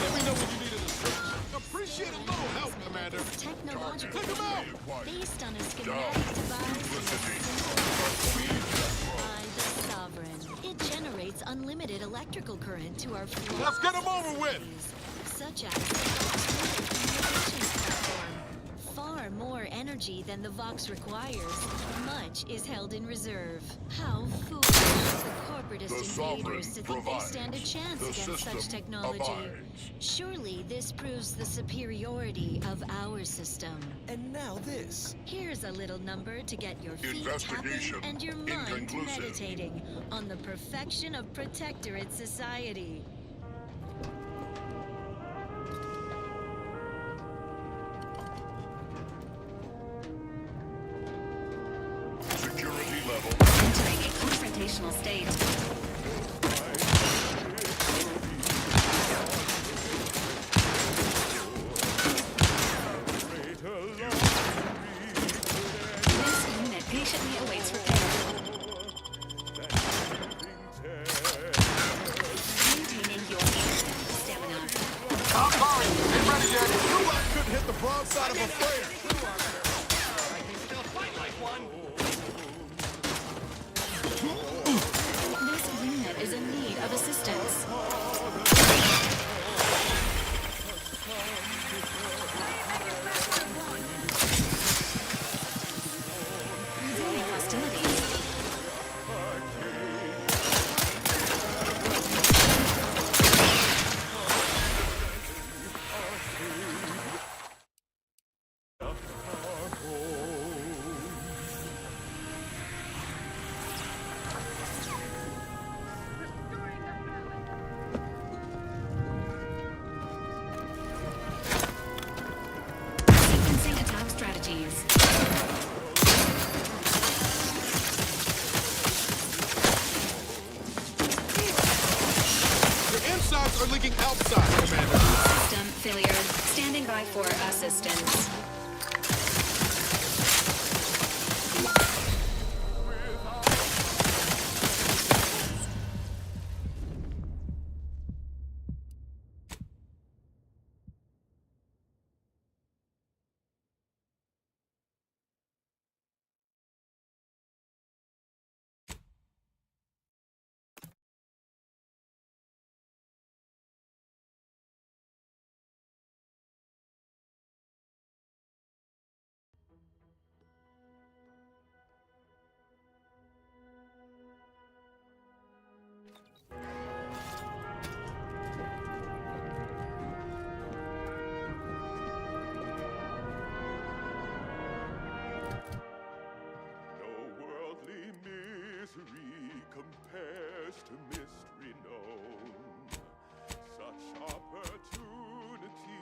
Let me know when you need assistance. Appreciate a little help, Commander. Technological Take him out. based on a schematic device. electrical current to our floor. Let's get 'em over with! Such as the communications platform. Far more energy than the Vox requires. Much is held in reserve. How foolish of the corporatist invaders to think they stand a chance against such technology. Surely this proves the superiority of our system. And now this. Here's a little number to get your feet tapping and your mind meditating on the perfection of Protectorate society. Security level. Entering a confrontational state. This unit patiently awaits repair. Maintaining your stamina. I'm sorry, get ready yet. Knew I couldn't hit the broadside of a flare. This unit is in need of assistance. Resuming hostilities. Sequencing attack strategies. Your insides are leaking outside, Commander. System failure. Standing by for assistance. No worldly misery compares to mystery known. Such opportunity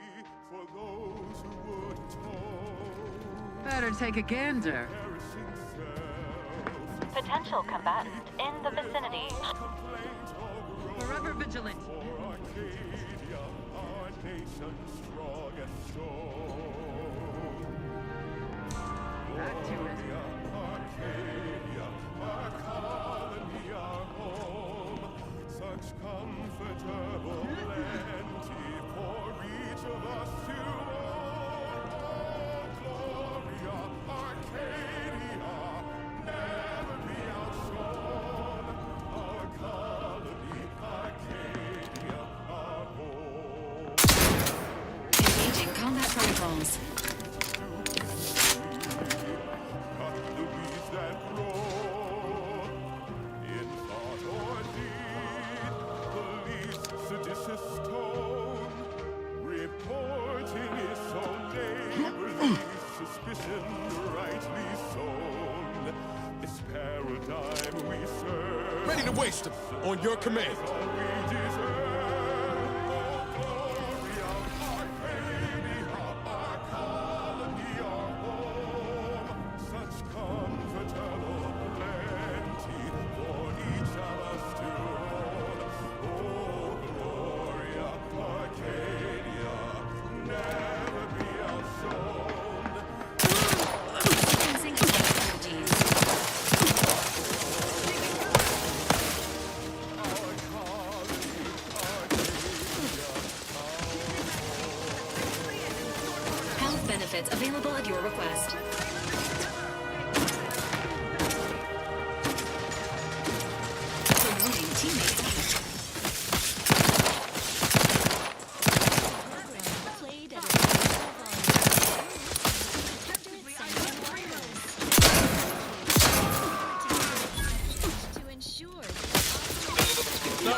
for those who would atone. Better take a gander. Perishing self, Potential combatant in the vicinity. Forever vigilant. for Arcadia, our nation's strongest stone. That too is. Arcadia, our colony, our home. Such comfortable plenty for each of us to own. Oh, Gloria, Arcadia, never be outshone. Our colony, Arcadia, our home. Engaging combat protocols. Cut the weeds that grow in thought or deed, the least seditious tone. Reporting is so neighborly, suspicion rightly sown. This paradigm we serve, Ready to waste them on your command. all we deserve. Oh, Gloria, Arcadia, our colony, our home. Such comfortable plenty for each of us to own. Oh, Gloria, Arcadia, never be outshone. Sequencing attack strategies. Our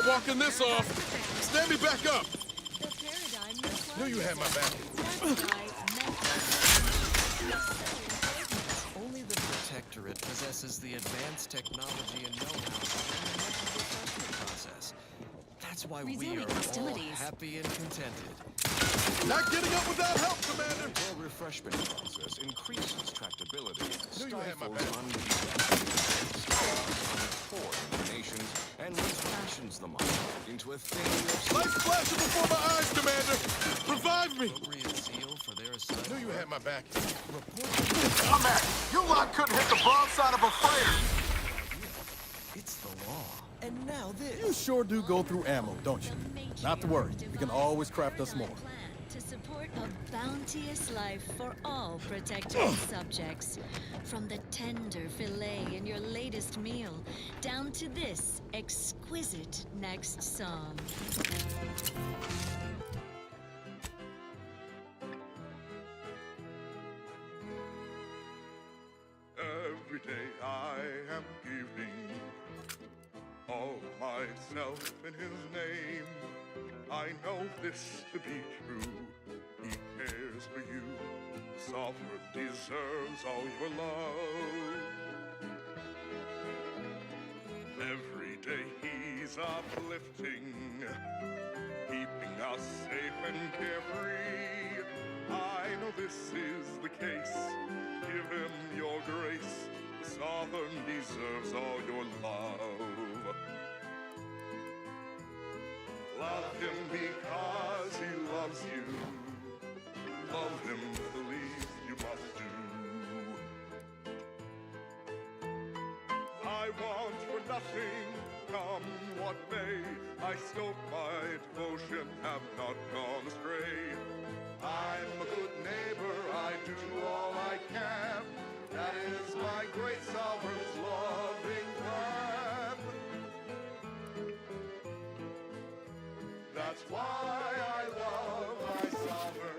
not walking this off. Stand me back up. Knew you had my back. Only the Protectorate possesses the advanced technology and know-how in the refreshment process. That's why we are all happy and contented. Not getting up without help, Commander. The refreshment process increases tractability, Knew you had my stifles back. nations, and refashions the mind into a thing of... Lights flashing before my eyes, Commander. Revive me. Appropriate zeal for their assignment. Knew you had my back. Come back. You lot couldn't hit the broadside of a freighter. It's the law. And now this. You sure do go through ammo, don't you? Not to worry. We can always craft us more. To support a bounteous life for all Protectorate subjects. From the tender filet in your latest meal, down to this exquisite next song. Every day I am giving all myself in his name. I know this to be true. He cares for you. Sovereign deserves all your love. Every day he's uplifting, keeping us safe and carefree. I know this is the case. Give him your grace. The Sovereign deserves all your love. Love him because he loves you. Love him the least you must do. I want for nothing, come what may. I stoke my devotion, have not gone astray. I'm a good neighbor, I do all I can. That is my great sovereign's loving plan. That's why I love my sovereign.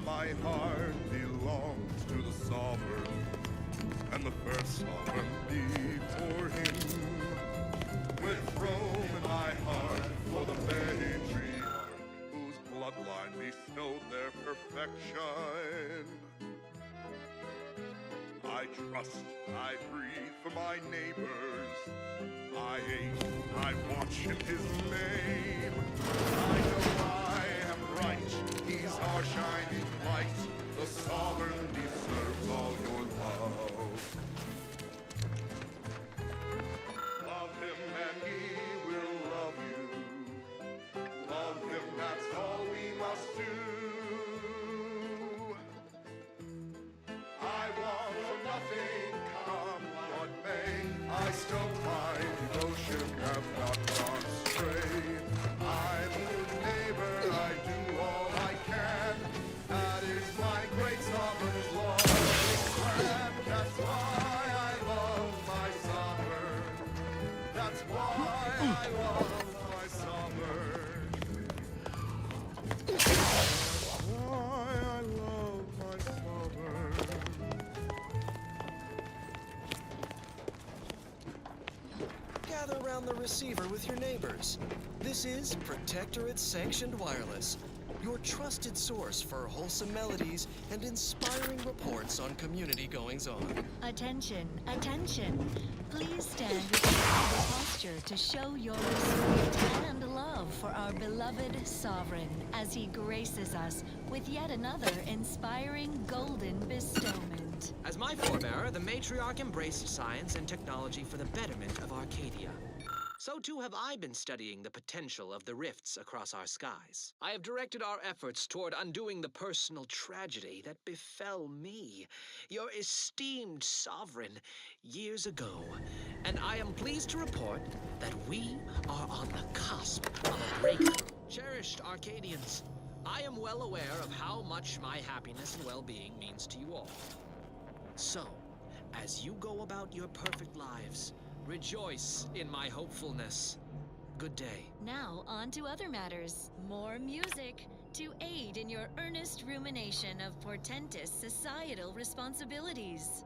My heart belongs to the sovereign, and the first sovereign before him. With Rome in my heart for the patriarch, whose bloodline bestowed their perfection. I trust, I breathe for my neighbors. I aim, I watch in his name. I know I am right. He's our shining light. The sovereign deserves all your love. Love him and he will love you. Love him, that's all we must do. I want for nothing, come what may. I stoke my devotion, have not gone astray. I'm a good neighbor, I do all I can. That is my great sovereign's law. That's why I love my sovereign. That's why I love my sovereign. That's why I love my sovereign. Gather around the receiver with your neighbors. This is Protectorate Sanctioned Wireless, your trusted source for wholesome melodies and inspiring reports on community goings-on. Attention, attention. Please stand with your proper posture to show your respect and love for our beloved sovereign as he graces us with yet another inspiring golden bestowment. As my forebearer, the matriarch embraced science and technology for the betterment of Arcadia. So too have I been studying the potential of the rifts across our skies. I have directed our efforts toward undoing the personal tragedy that befell me, your esteemed sovereign, years ago. and I am pleased to report that we are on the cusp of a breakthrough. Cherished Arcadians, I am well aware of how much my happiness and well-being means to you all. So, as you go about your perfect lives, rejoice in my hopefulness. Good day. Now, on to other matters. More music to aid in your earnest rumination of portentous societal responsibilities.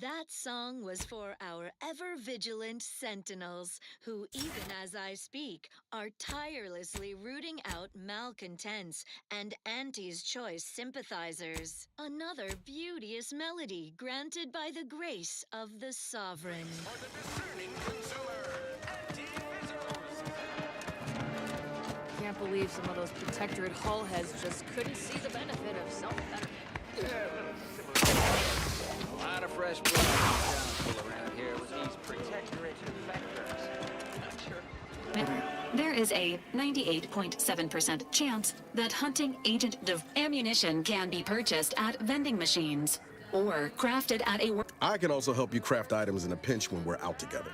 That song was for our ever-vigilant sentinels, who, even as I speak, are tirelessly rooting out malcontents and Auntie's Choice sympathizers. Another beauteous melody granted by the grace of the sovereign. For the discerning consumer, Can't believe some of those Protectorate hull heads just couldn't see the benefit of self-betterment. A lot of fresh blood around here with these Protectorate defectors. There is a 98.7% chance that hunting agent ammunition can be purchased at vending machines or crafted at a work. I can also help you craft items in a pinch when we're out together.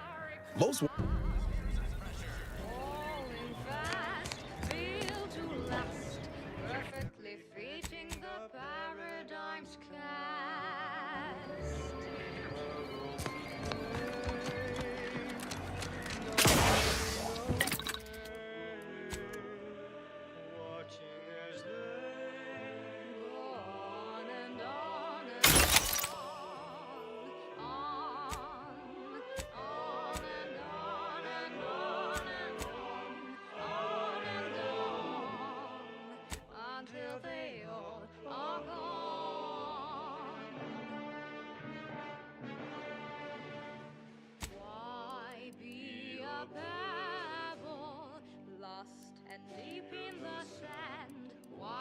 Most.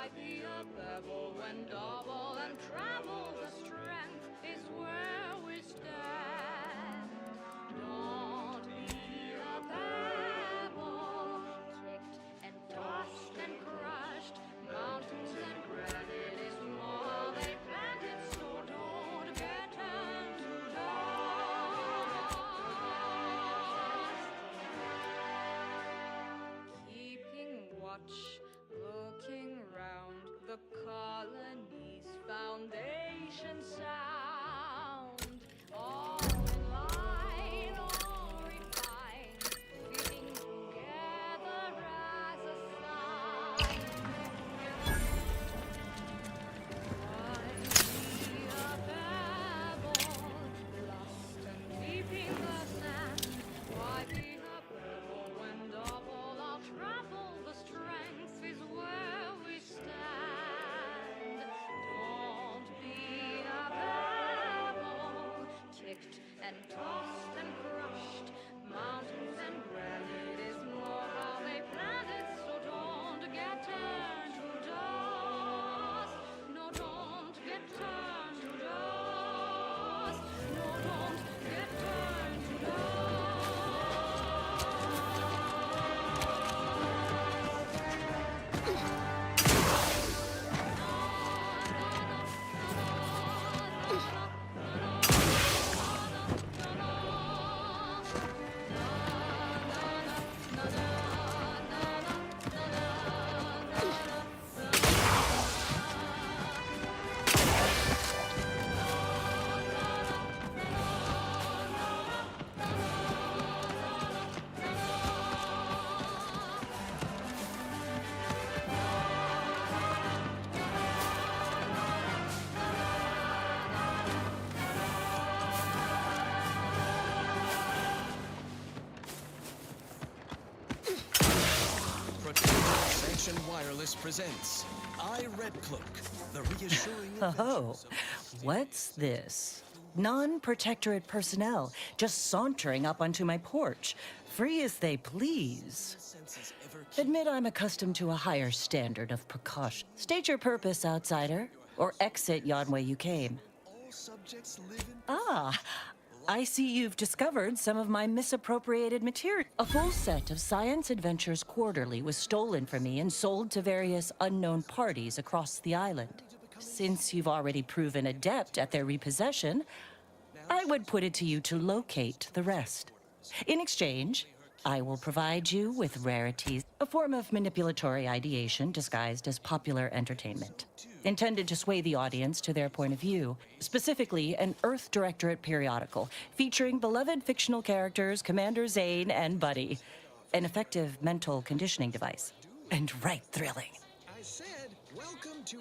Why be a pebble when double and travel the strength is where we stand? Don't be a pebble, kicked and tossed and crushed. Mountains and granite is more they planted, so don't get turned to dust. Keeping watch, looking round the colony's foundation sound. All in line, all refined, fitting together as a sign. Why be a pebble, lost and deep in the sand? Why be a pebble when double our travel? The strength is where we stand. Don't be a pebble, kicked and tossed and crushed. Mountains and granite is more how they planted, so don't get turned to dust. No, don't get turned to dust. No, don't get turned to Sanctioned Wireless presents I Red Cloak, the reassuring Oh, what's this? Non-protectorate personnel just sauntering up onto my porch, free as they please. Admit I'm accustomed to a higher standard of precaution. State your purpose, outsider, or exit yon way you came. Ah, I see you've discovered some of my misappropriated material. A full set of Science Adventures Quarterly was stolen from me and sold to various unknown parties across the island. Since you've already proven adept at their repossession, I would put it to you to locate the rest. In exchange, I will provide you with rarities, a form of manipulatory ideation disguised as popular entertainment, intended to sway the audience to their point of view, specifically an Earth Directorate periodical featuring beloved fictional characters Commander Zane and Buddy, an effective mental conditioning device, and right thrilling. I said, welcome to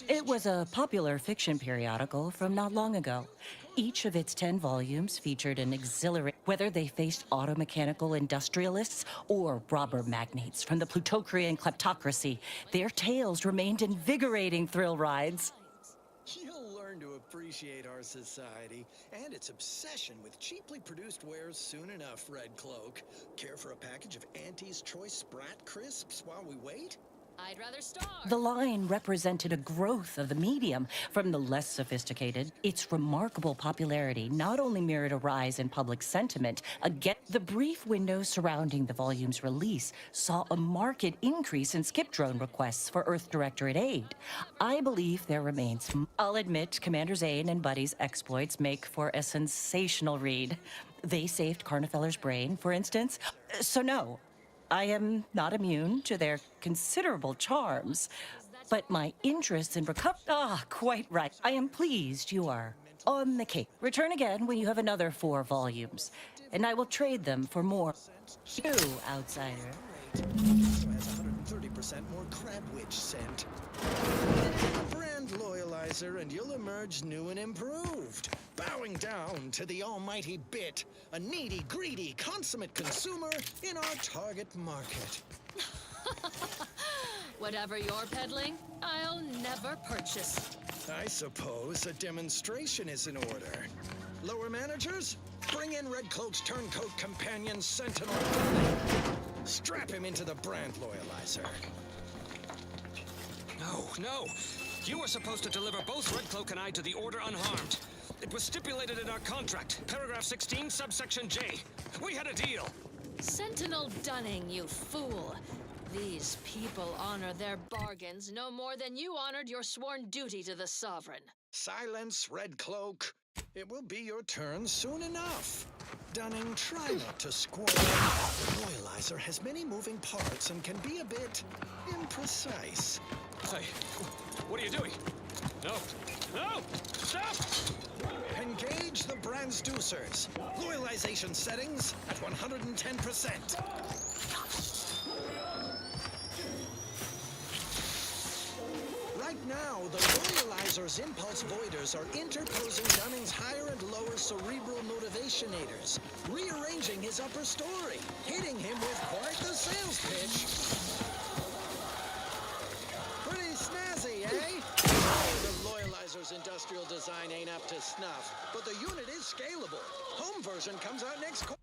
It was a popular fiction periodical from not long ago. Each of its 10 volumes featured an exhilarating, whether they faced automechanical industrialists or robber magnates from the Plutocrian kleptocracy, their tales remained invigorating thrill rides. You'll learn to appreciate our society and its obsession with cheaply produced wares soon enough, Red Cloak. Care for a package of Auntie's Choice Sprat Crisps while we wait? I'd rather starve. The line represented a growth of the medium from the less sophisticated. Its remarkable popularity not only mirrored a rise in public sentiment against the brief window surrounding the volume's release saw a marked increase in skip drone requests for Earth Directorate aid. I believe there remains. I'll admit Commander Zane and Buddy's exploits make for a sensational read. They saved Carnifeller's brain, for instance. So no, I am not immune to their considerable charms, but my interests in quite right. I am pleased you are on the case. Return again when you have another 4 volumes, and I will trade them for more. You, outsider. Also has 130% more crab witch scent. A brand loyalizer and you'll emerge new and improved. Bowing down to the almighty bit, a needy, greedy, consummate consumer in our target market. Whatever you're peddling, I'll never purchase. I suppose a demonstration is in order. Lower managers, bring in Red Cloak's turncoat companion Sentinel. Strap him into the brand loyalizer. No, no. You were supposed to deliver both Red Cloak and I to the Order unharmed. It was stipulated in our contract, paragraph 16, subsection J. We had a deal. Sentinel Dunning, you fool. These people honor their bargains no more than you honored your sworn duty to the Sovereign. Silence, Red Cloak. It will be your turn soon enough. Dunning, try not to squirm. The Loyalizer has many moving parts and can be a bit imprecise. Hey, what are you doing? No, no, stop! Engage the transducers. Loyalization settings at 110%. Right now, the Loyalizer's impulse voiders are interposing Dunning's higher and lower cerebral motivationators, rearranging his upper story, hitting him with quite the sales pitch. Pretty snazzy, eh? Oh, the Loyalizer's industrial design ain't up to snuff, but the unit is scalable. Home version comes out next quarter.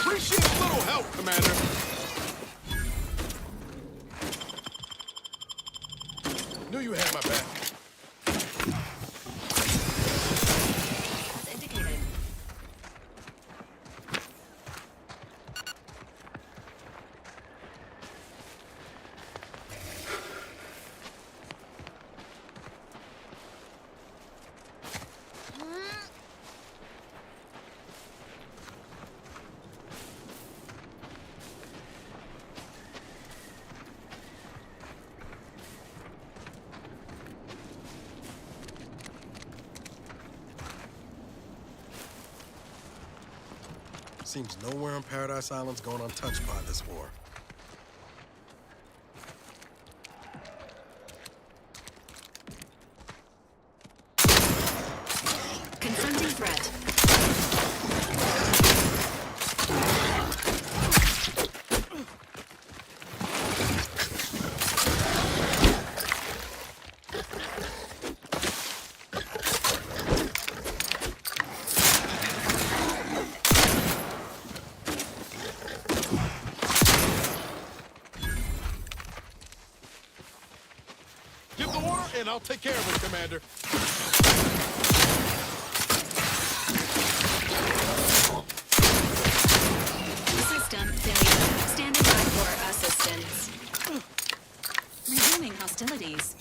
Appreciate a little help, Commander. Knew you had my back. As indicated. Seems nowhere on Paradise Island's gone untouched by this war. Confronting threat. Give the order, and I'll take care of it, Commander. System failure. Standing by for assistance. Resuming hostilities.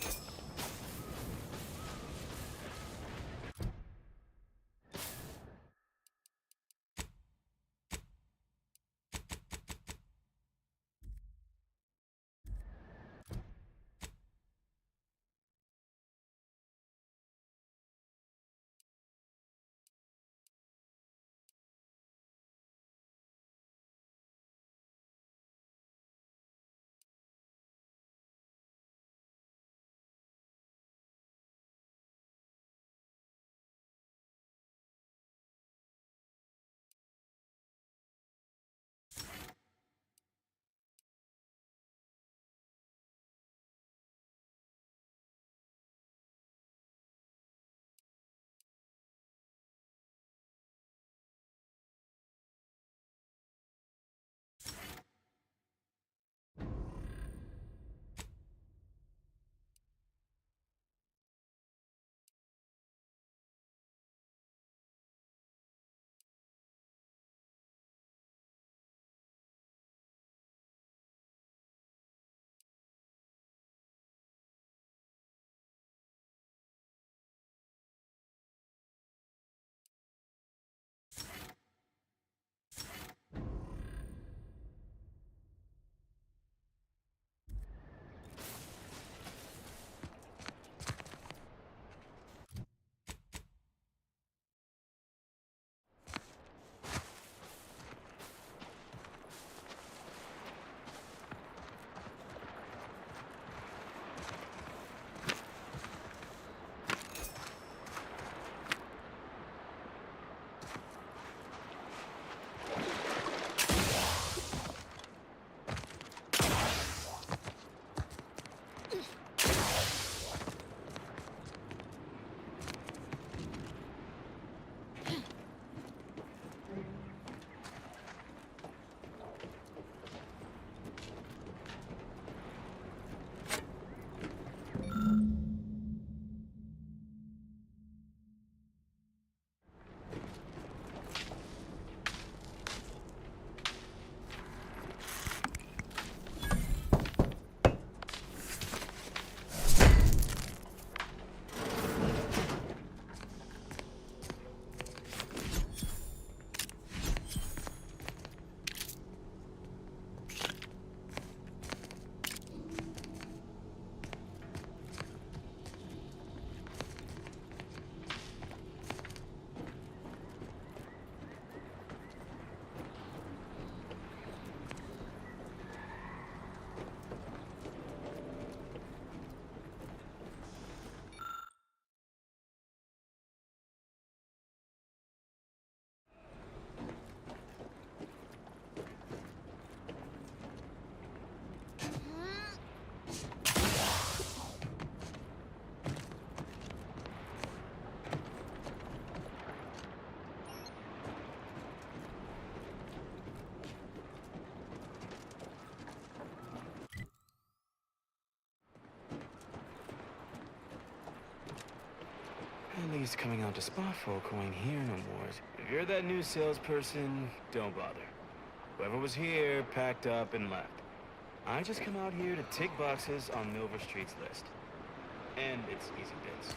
least coming out to spot folk who ain't here no more. If you're that new salesperson, don't bother. Whoever was here packed up and left. I just come out here to tick boxes on Milver Street's list. And it's easy biz.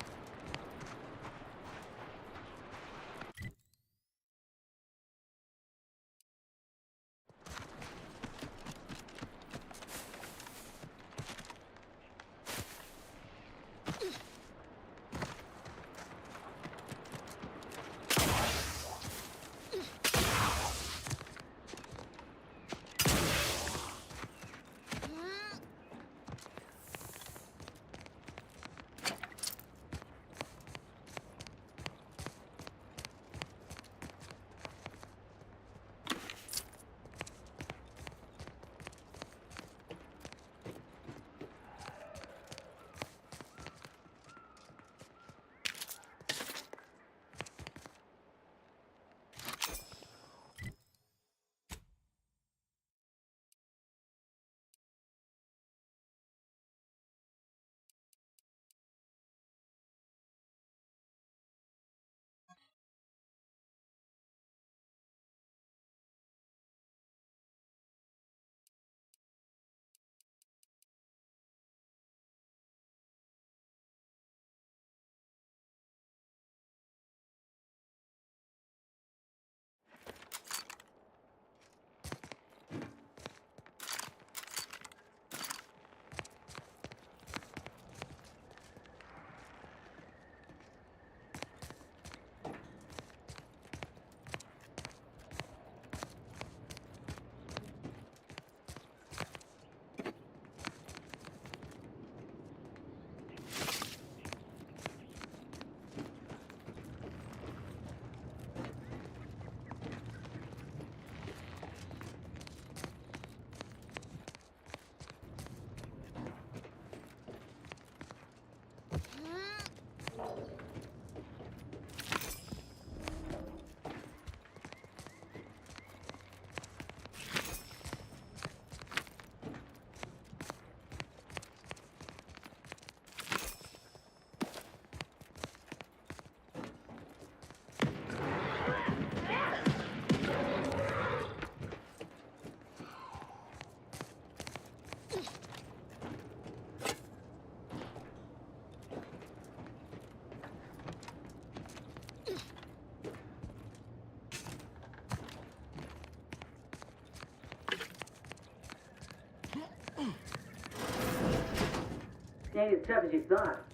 Ain't as tough as you thought.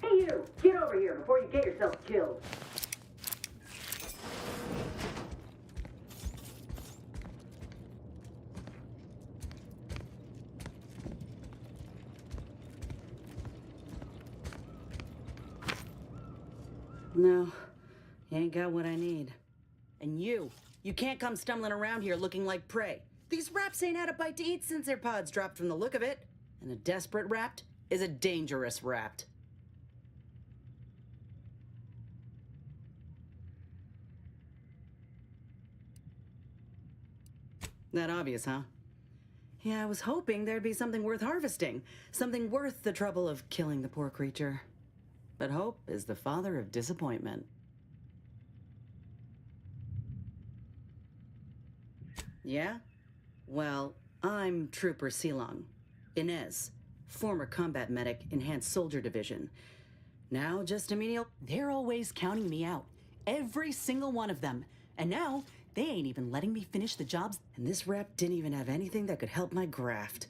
Hey you! Get over here before you get yourself killed. No, you ain't got what I need. And you can't come stumbling around here looking like prey. These raps ain't had a bite to eat since their pods dropped from the look of it. And a desperate rapt is a dangerous rapt. That obvious, huh? Yeah, I was hoping there'd be something worth harvesting. Something worth the trouble of killing the poor creature. But hope is the father of disappointment. Yeah? Well, I'm Trooper Silong. Inez, former combat medic, Enhanced Soldier Division. Now just a menial... They're always counting me out. Every single one of them. And now, they ain't even letting me finish the jobs. And this rep didn't even have anything that could help my graft.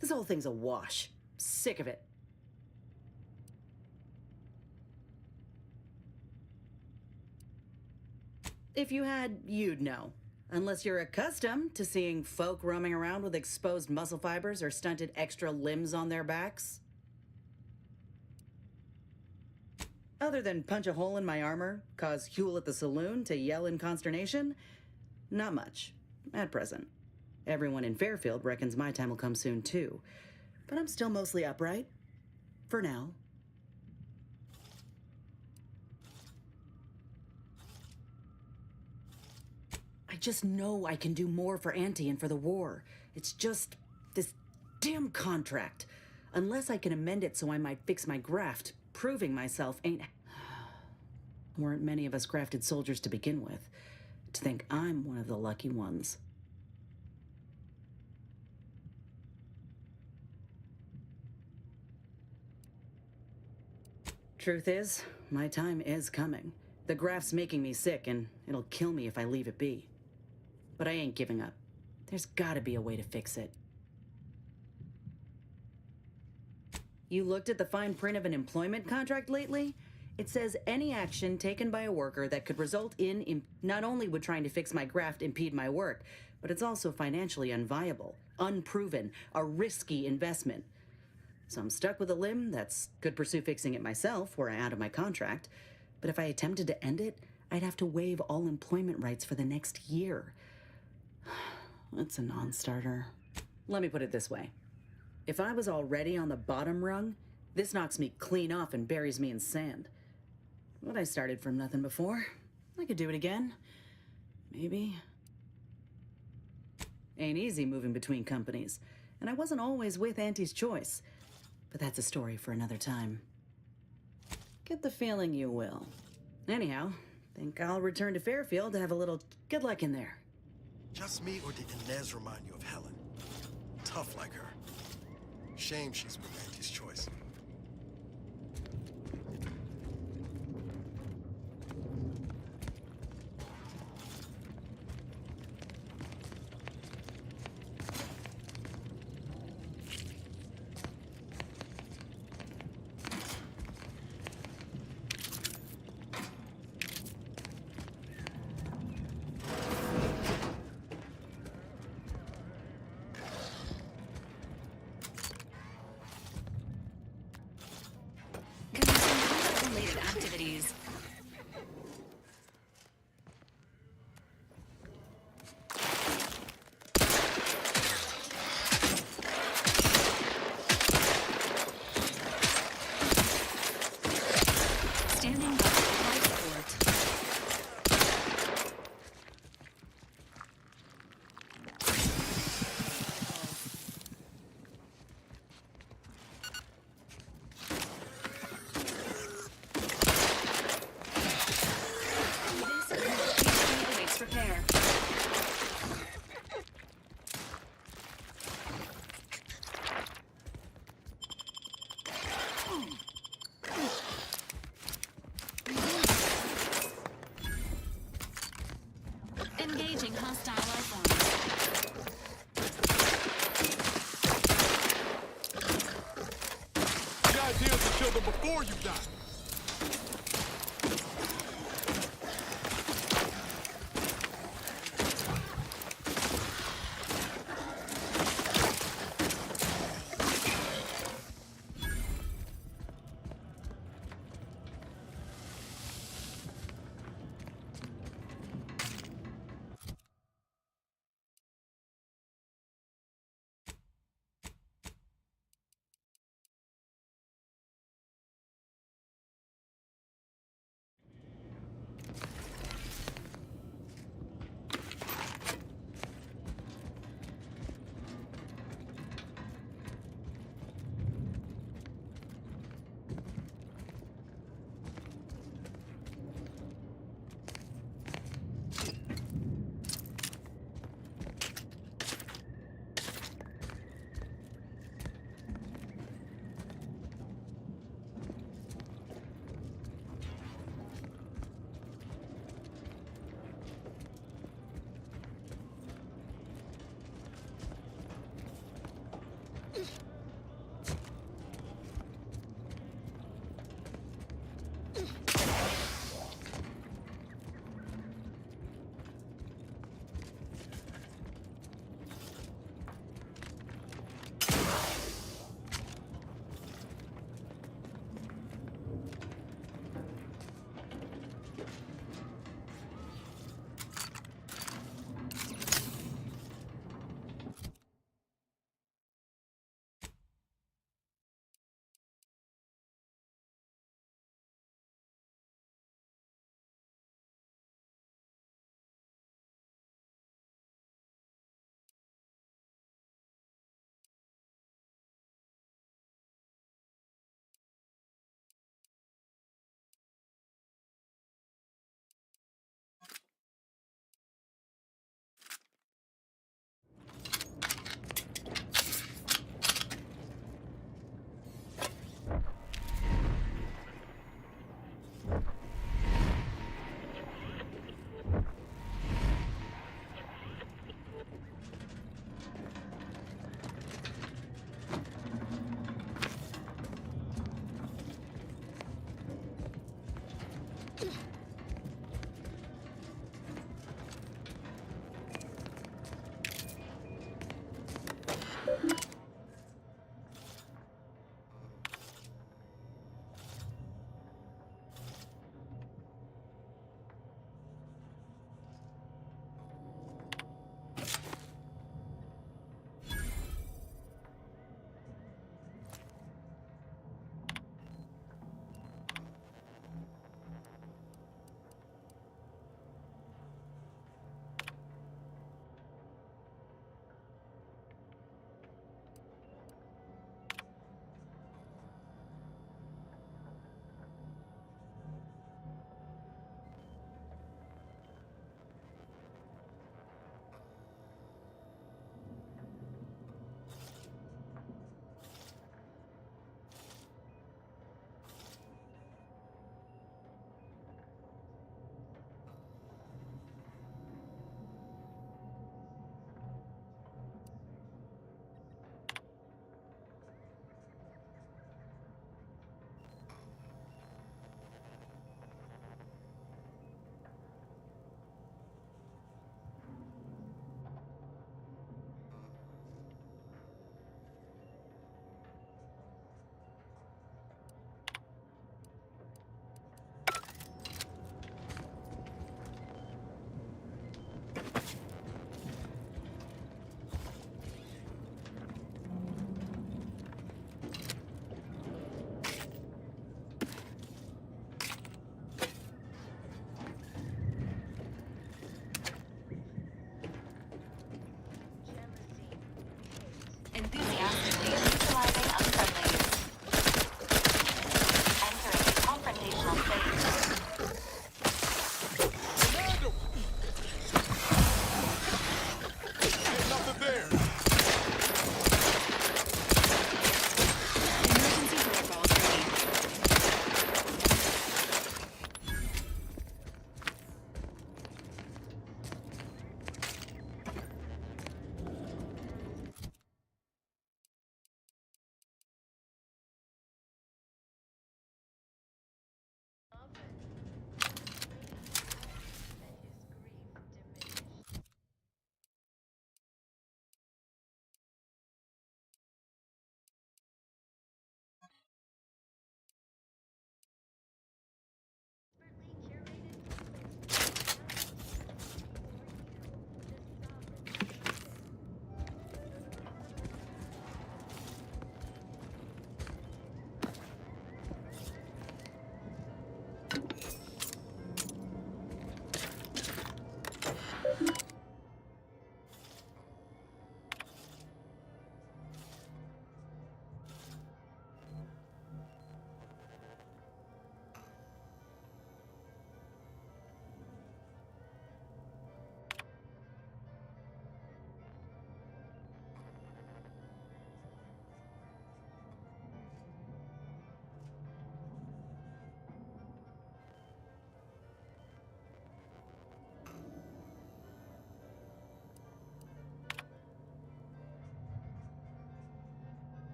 This whole thing's a wash. Sick of it. If you had, you'd know. Unless you're accustomed to seeing folk roaming around with exposed muscle fibers or stunted extra limbs on their backs. Other than punch a hole in my armor, cause Huel at the saloon to yell in consternation, not much, at present. Everyone in Fairfield reckons my time will come soon too. But I'm still mostly upright. For now. I just know I can do more for Auntie and for the war. It's just this damn contract. Unless I can amend it so I might fix my graft, proving myself ain't... Weren't many of us crafted soldiers to begin with. To think I'm one of the lucky ones. Truth is, my time is coming. The graft's making me sick, and it'll kill me if I leave it be. But I ain't giving up. There's gotta be a way to fix it. You looked at the fine print of an employment contract lately? It says any action taken by a worker that could result in not only would trying to fix my graft impede my work, but it's also financially unviable, unproven, a risky investment. So I'm stuck with a limb that's could pursue fixing it myself were I out of my contract. But if I attempted to end it, I'd have to waive all employment rights for the next year. That's a non-starter. Let me put it this way. If I was already on the bottom rung, this knocks me clean off and buries me in sand. But I started from nothing before. I could do it again. Maybe. Ain't easy moving between companies. And I wasn't always with Auntie's choice. But that's a story for another time. Get the feeling you will. Anyhow, think I'll return to Fairfield to have a little good luck in there. Just me, or did Inez remind you of Helen? Tough like her. Shame she's with Auntie's choice. Related activities. Standing by for life support. Repair. Engaging hostile life forms. The idea is to kill them before you die.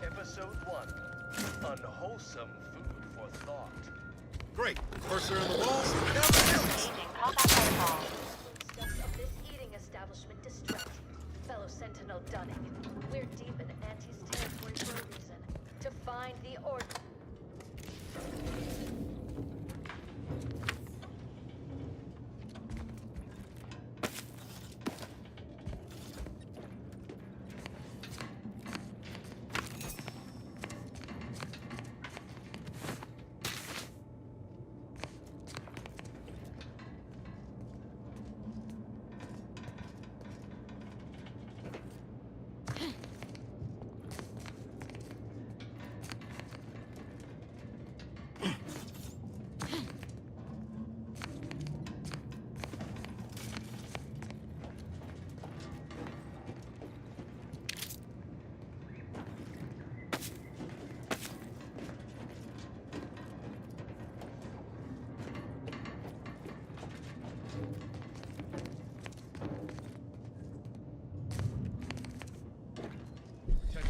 Episode 1. Unwholesome food for thought. Great. First are in the walls. Combat protocol. Steps of this eating establishment distract you, fellow Sentinel Dunning. We're deep in Auntie's territory for a reason. To find the order.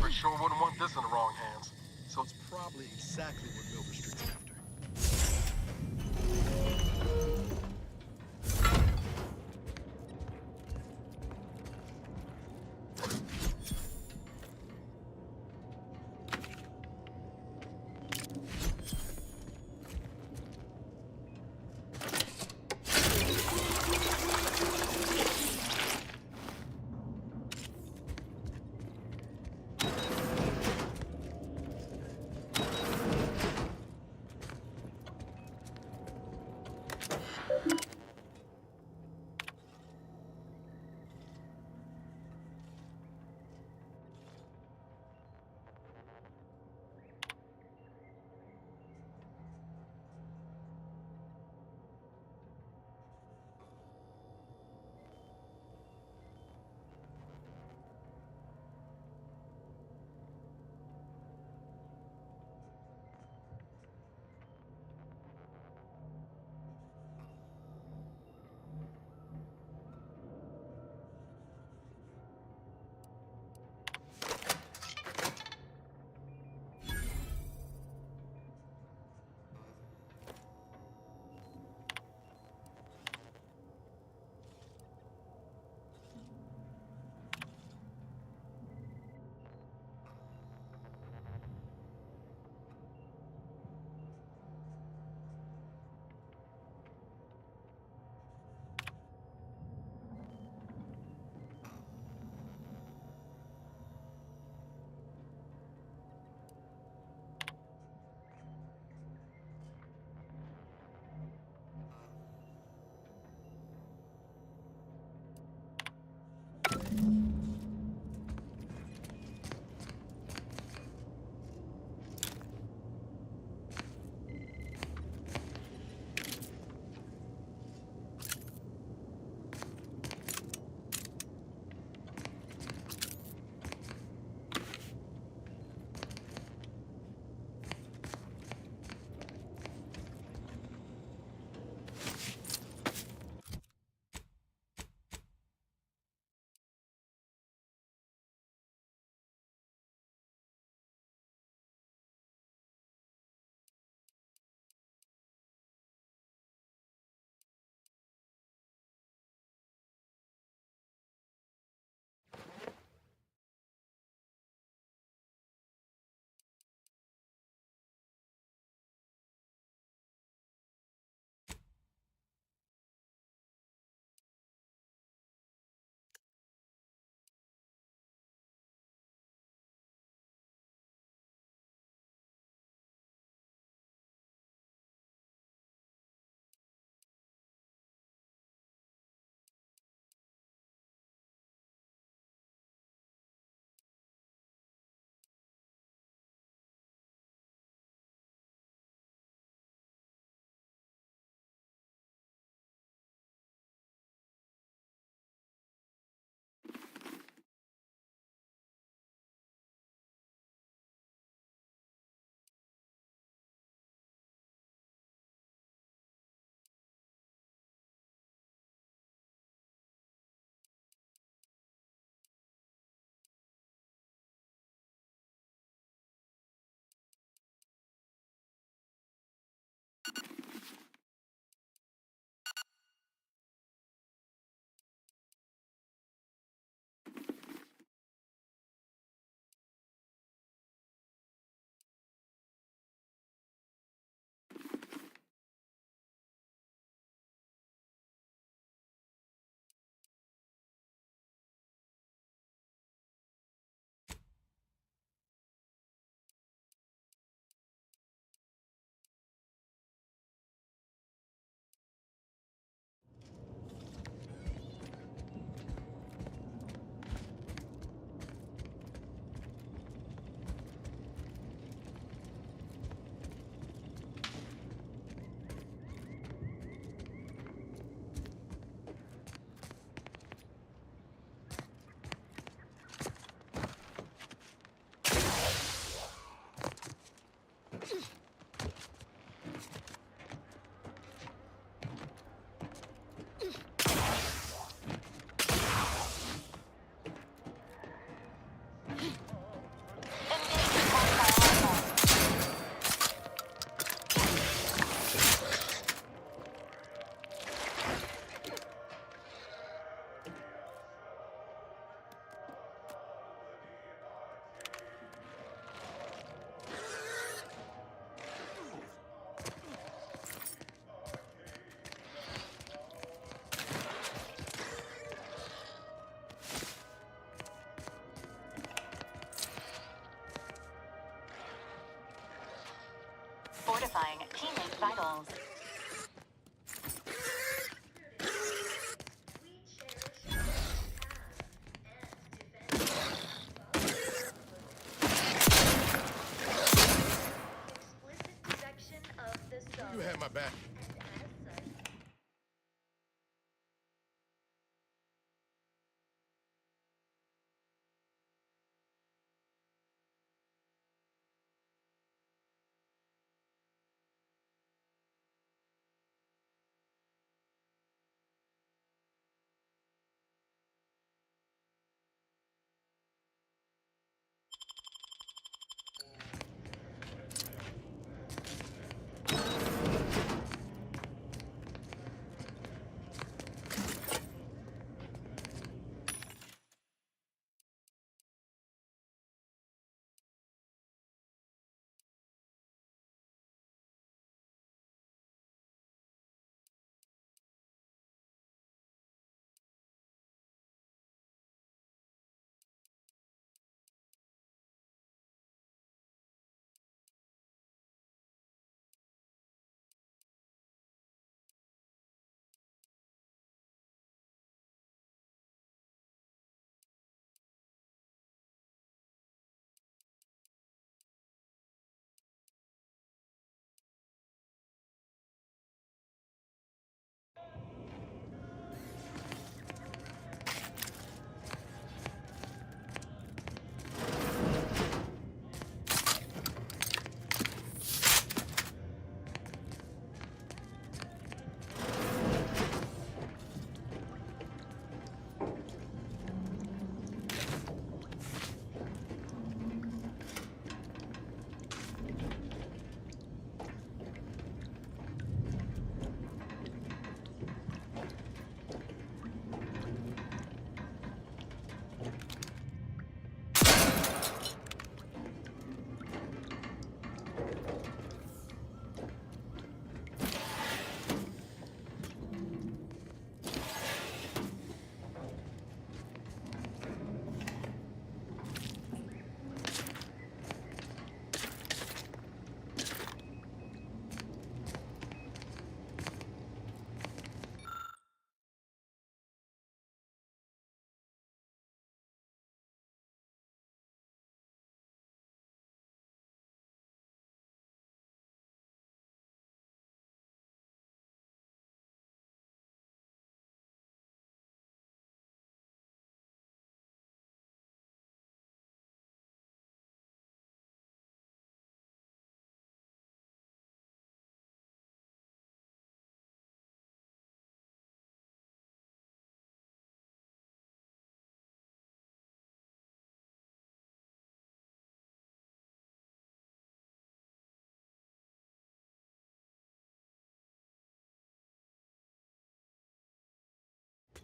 We sure wouldn't want this in the wrong hands. So it's probably exactly what Milver Street's after.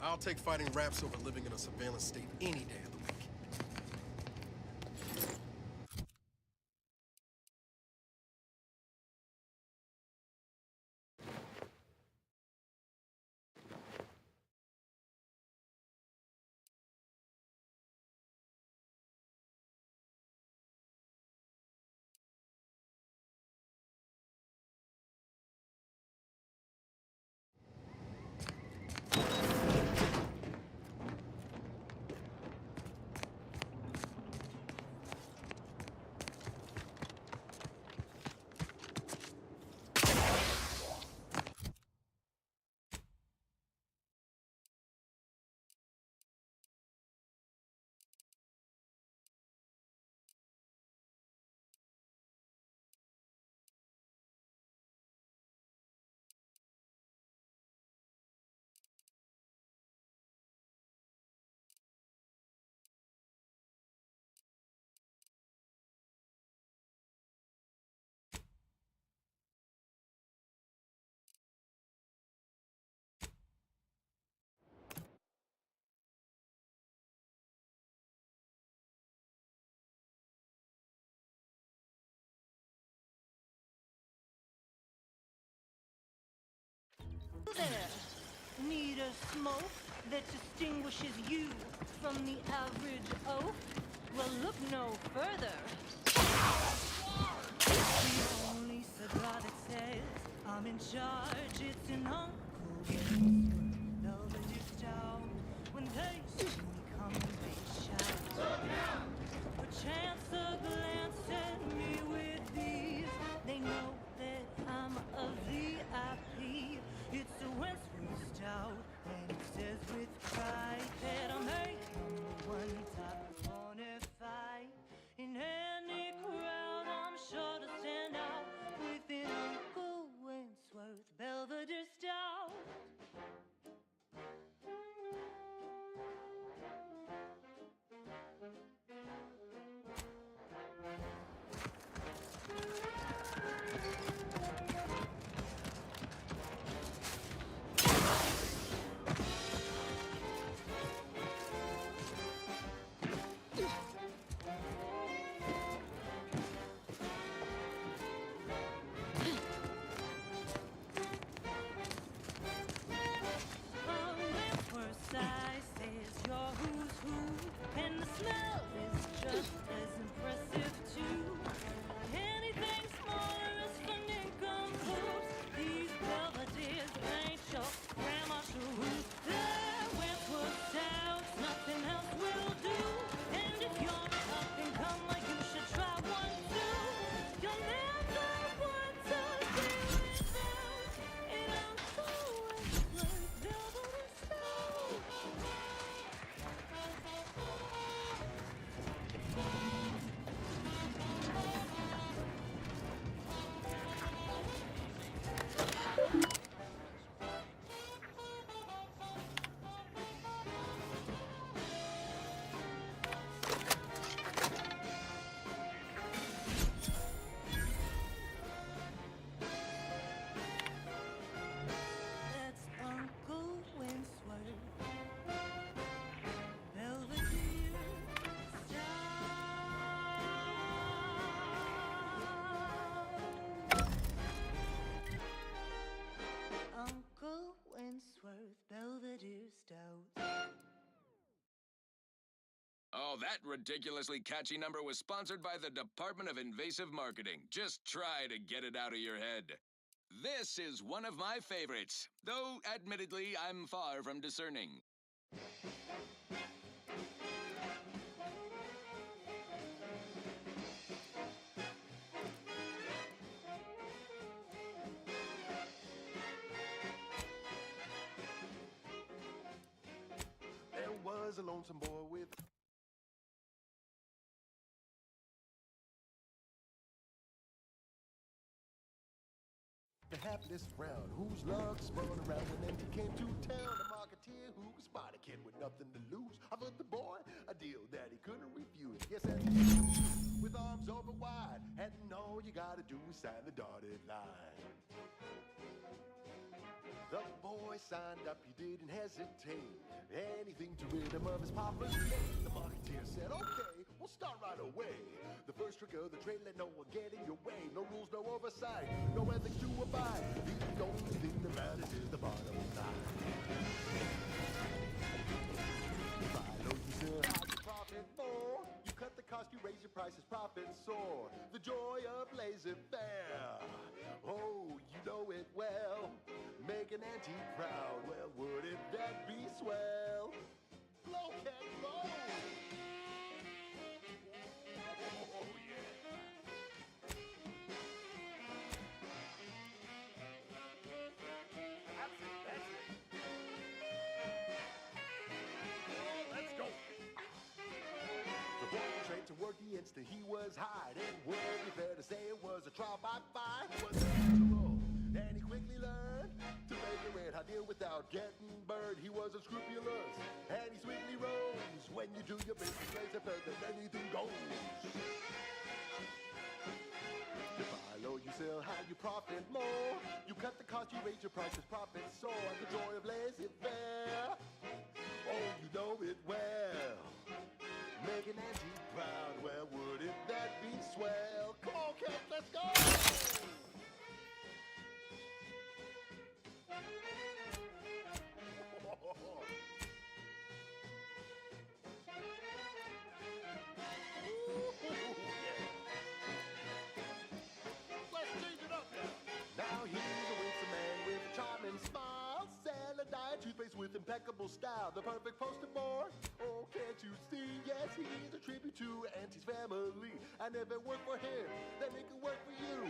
I'll take fighting raps over living in a surveillance state any day of the week. There. Need a smoke that distinguishes you from the average oak? Well, look no further. The only cigar that says I'm in charge, it's an Uncle Velvet down. When they see me coming, they shout. Perchance a glance at me with these, they know that I'm a VIP. It's a Westwood stout, and it says with pride that I'm a #1 top bonafide. In any crowd, I'm sure to stand out with an Uncle Wentworth Belvedere stout. Oh, that ridiculously catchy number was sponsored by the Department of Invasive Marketing. Just try to get it out of your head. This is one of my favorites, though admittedly I'm far from discerning. There was a lonesome boy with the happiest round, whose luck spun around and then he came to town. A marketeer who spotted a kid with nothing to lose. Offered the boy a deal that he couldn't refuse. Yes, and with arms open wide, and all you gotta do is sign the dotted line. The boy signed up, he didn't hesitate. Anything to rid him of his papa's name. The marketeer said, okay, we'll start right away. The first trick of the trade, let no one get in your way. No rules, no oversight, no ethics to abide. The only thing that matters is the bottom line. If I know you sell high, you profit more. You cut the cost, you raise your prices, profits soar. The joy of laissez-faire. Oh, you know it well. Make an auntie proud. Well, wouldn't that be swell? Blow, cat, blow. Oh, yeah. That's it, that's it. Oh, let's go. The boy was trained to work the instant he was hired. It would be fair to say it was a trial by fire. He was untouchable, and he quickly learned to make a red hot deal without getting burned. He was unscrupulous, and he sweetly rose. When you do your business, raise it further than anything goes. You buy low, you sell high, you profit more. You cut the cost, you raise your prices, profits soar. The joy of laissez-faire. Oh, you know it well. Make an auntie proud. Well, wouldn't that be swell? Come on, kids, let's go! Let's change it up now. Now he's a winsome man with a charming smile. Sell a diet toothpaste with impeccable style. The perfect poster boy. Oh, can't you see? Yes, he's a tribute to Auntie's family. And if it worked for him, then it could work for you.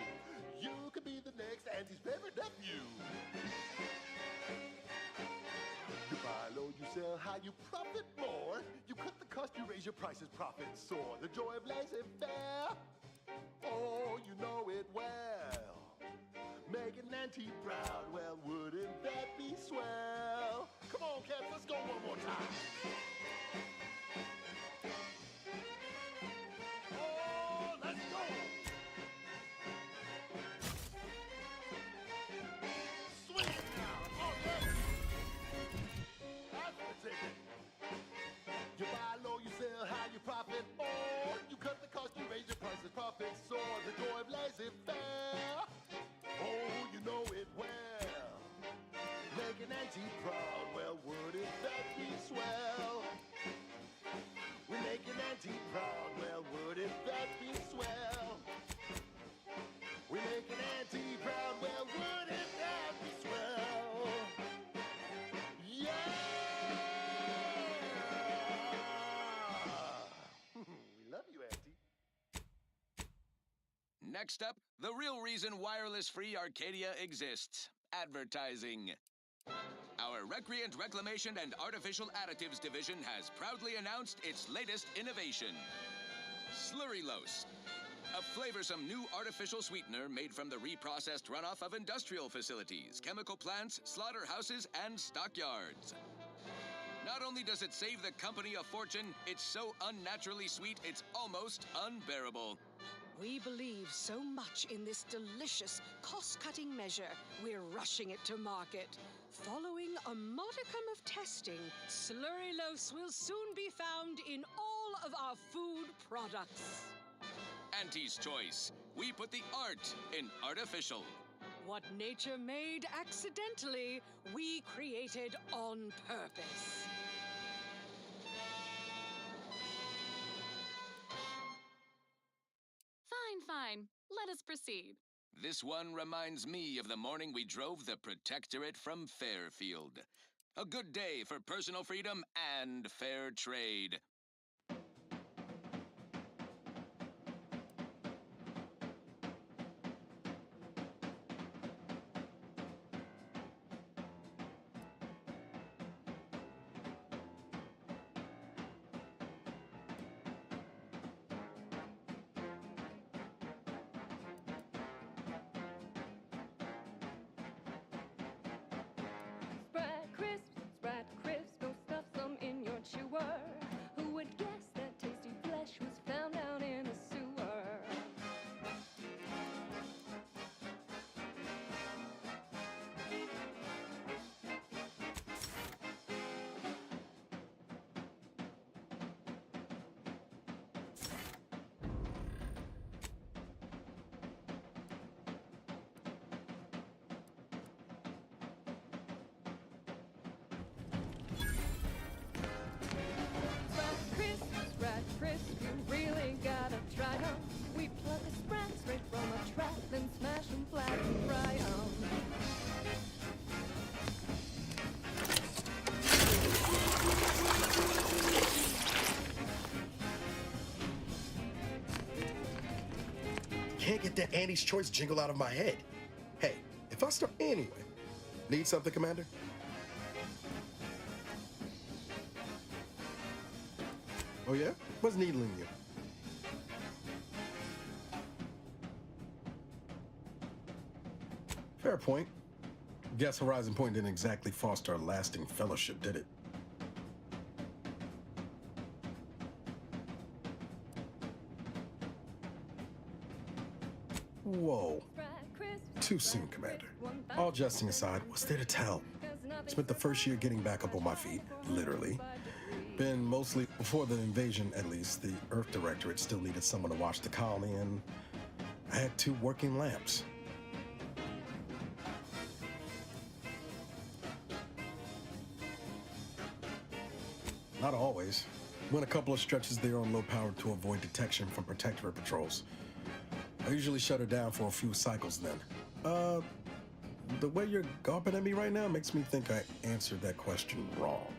You could be the next Auntie's favorite nephew. You buy low, you sell high, you profit more. You cut the cost, you raise your prices, profits soar. The joy of laissez-faire. Oh, you know it well. Make an auntie proud. Well, wouldn't that be swell? Come on, cats, let's go one more time. Oh, let's go. Swing it now. Oh, yeah. That's the ticket. You buy low, you sell high, you profit more. You cut the cost, you raise your prices, profits soar. The joy of laissez-faire. Oh, you know it well. Make an auntie proud. Well, wouldn't that be swell? We make an auntie proud. Well, wouldn't that be swell? We make an auntie proud. Well, wouldn't that be swell? Yeah! We love you, auntie. Next up, the real reason wireless-free Arcadia exists: advertising. Our Recreant Reclamation and Artificial Additives division has proudly announced its latest innovation, Slurrylose, a flavorsome new artificial sweetener made from the reprocessed runoff of industrial facilities, chemical plants, slaughterhouses, and stockyards. Not only does it save the company a fortune, it's so unnaturally sweet it's almost unbearable. We believe so much in this delicious, cost-cutting measure, we're rushing it to market. Following a modicum of testing, Slurrylose will soon be found in all of our food products. Auntie's Choice. We put the art in artificial. What nature made accidentally, we created on purpose. Fine. Let us proceed. This one reminds me of the morning we drove the Protectorate from Fairfield. A good day for personal freedom and fair trade. Spread crisps, go stuff some in your chewer. Who would guess that tasty flesh was found down in a sewer? can't get that Annie's Choice jingle out of my head. Hey, if I start anyway. Need something, Commander? Oh yeah? What's needling you? Fair point. Guess Horizon Point didn't exactly foster a lasting fellowship, did it? Whoa. Too soon, Commander. All jesting aside, what's there to tell? Spent the first year getting back up on my feet, literally. Been mostly, before the invasion at least, the Earth Directorate still needed someone to watch the colony, and I had 2 working lamps. Not always. Went a couple of stretches there on low power to avoid detection from Protectorate patrols. I usually shut her down for a few cycles then. The way you're gawping at me right now makes me think I answered that question wrong.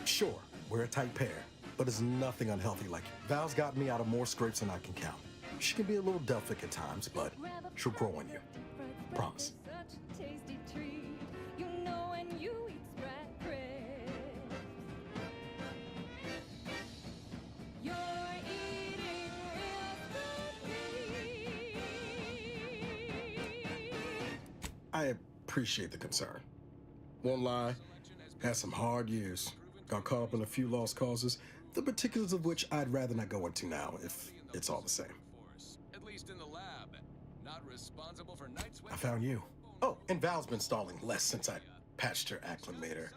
Sure, we're a tight pair, but it's nothing unhealthy like you. Val's got me out of more scrapes than I can count. She can be a little Delphic at times, but she'll grow on you. Promise. I appreciate the concern. Won't lie, had some hard years. Got caught up in a few lost causes, the particulars of which I'd rather not go into now, if it's all the same. At least in the lab. Not responsible for night sweat. I found you. Oh, and Val's been stalling less since I patched her acclimator.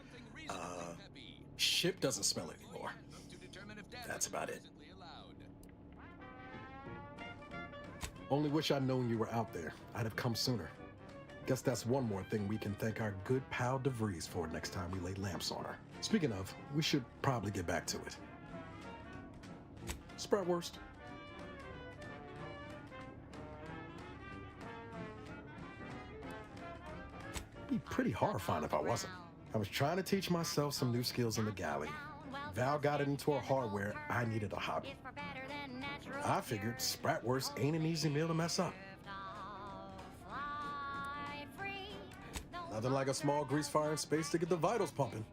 Ship doesn't smell anymore. That's about it. Only wish I'd known you were out there. I'd have come sooner. Guess that's one more thing we can thank our good pal DeVries for next time we lay lamps on her. Speaking of, we should probably get back to it. Spratwurst. Be pretty horrifying if I wasn't. I was trying to teach myself some new skills in the galley. Val got it into her hardware, I needed a hobby. I figured Spratwurst ain't an easy meal to mess up. Nothing like a small grease fire in space to get the vitals pumping.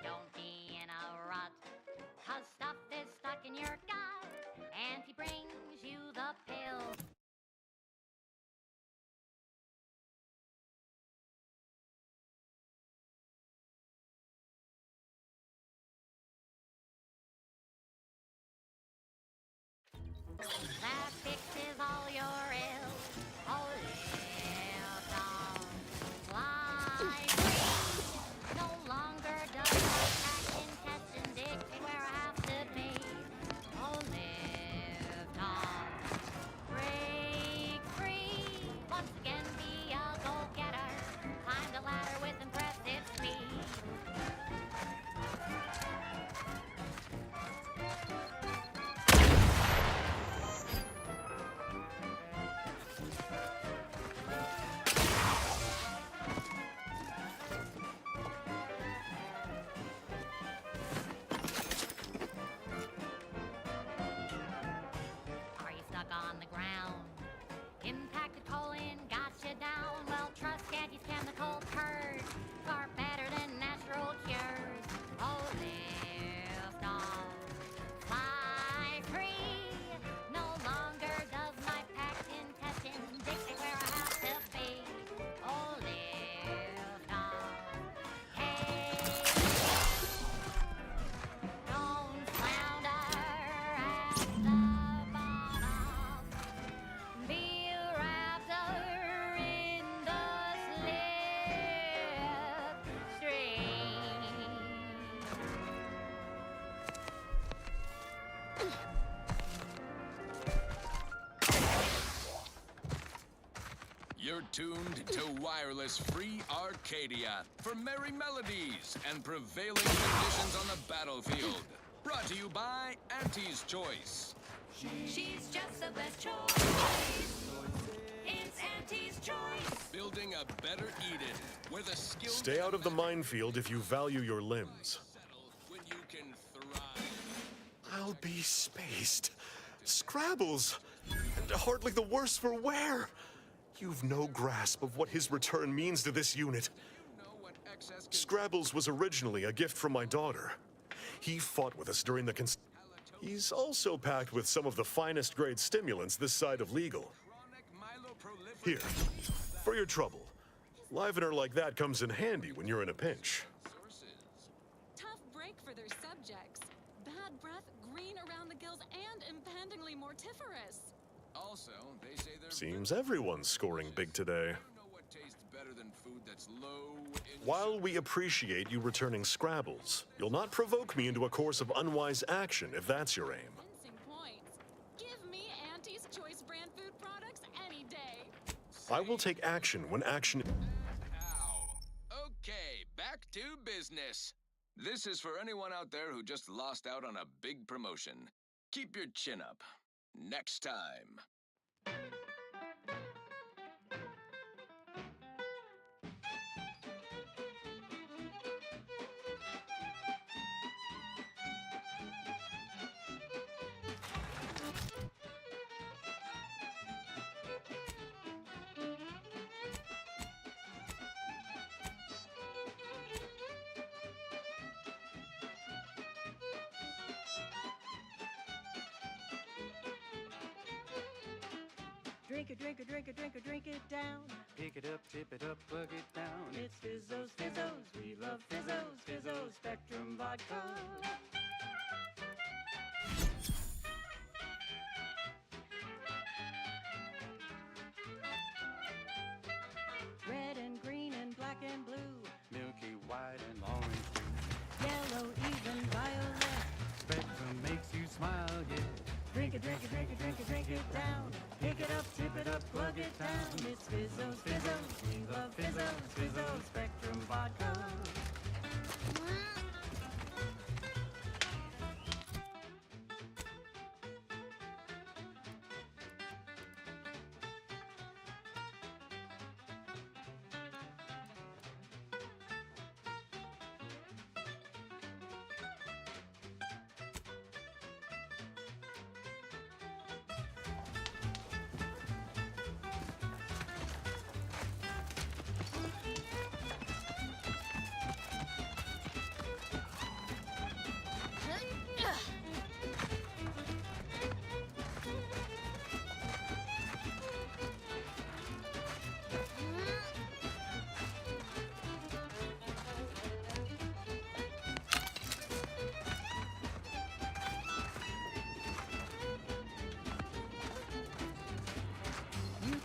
Don't be in a rut, 'cause stuff is stuck in your gut, and he brings you the pill. That fixes all your ills. Oh, live down, fly free. No longer does my fat intestine dictate where I have to be. Oh, live down, break free. Once again, be a go-getter. Climb the ladder with impressive speed. You're tuned to wireless free Arcadia for merry melodies and prevailing conditions on the battlefield. Brought to you by Auntie's Choice. She's just the best choice. It's Auntie's Choice. Building a better Eden where the skills Stay out of the minefield if you value your limbs. when you can thrive. I'll be spaced. Scrabbles! And hardly the worse for wear! You've no grasp of what his return means to this unit. Scrabbles was originally a gift from my daughter. He fought with us during the He's also packed with some of the finest grade stimulants this side of legal. Here, for your trouble. Livener like that comes in handy when you're in a pinch. Tough break for their subjects. Bad breath, green around the gills, and impendingly mortiferous. Also, they say they're Seems everyone's scoring big today. what tastes better than food that's low in While we appreciate you returning Scrabbles, you'll not provoke me into a course of unwise action if that's your aim. Convincing points. Give me Auntie's Choice brand food products any day. I will take action when action... Okay, back to business. This is for anyone out there who just lost out on a big promotion. Keep your chin up. Next time. Drink it, drink it, drink it, drink it, drink it down. Pick it up, tip it up, plug it down. It's Fizzos, Fizzos. We love Fizzos, Fizzos, Spectrum Vodka. Red and green and black and blue. Milky white and orange too. Yellow, even violet. Spectrum makes you smile, yeah. Drink it, drink it, drink it, drink it, drink it down. Pick it up, tip it up, plug it down. It's Fizzos, Fizzos. We love Fizzos, Fizzos, Spectrum Vodka.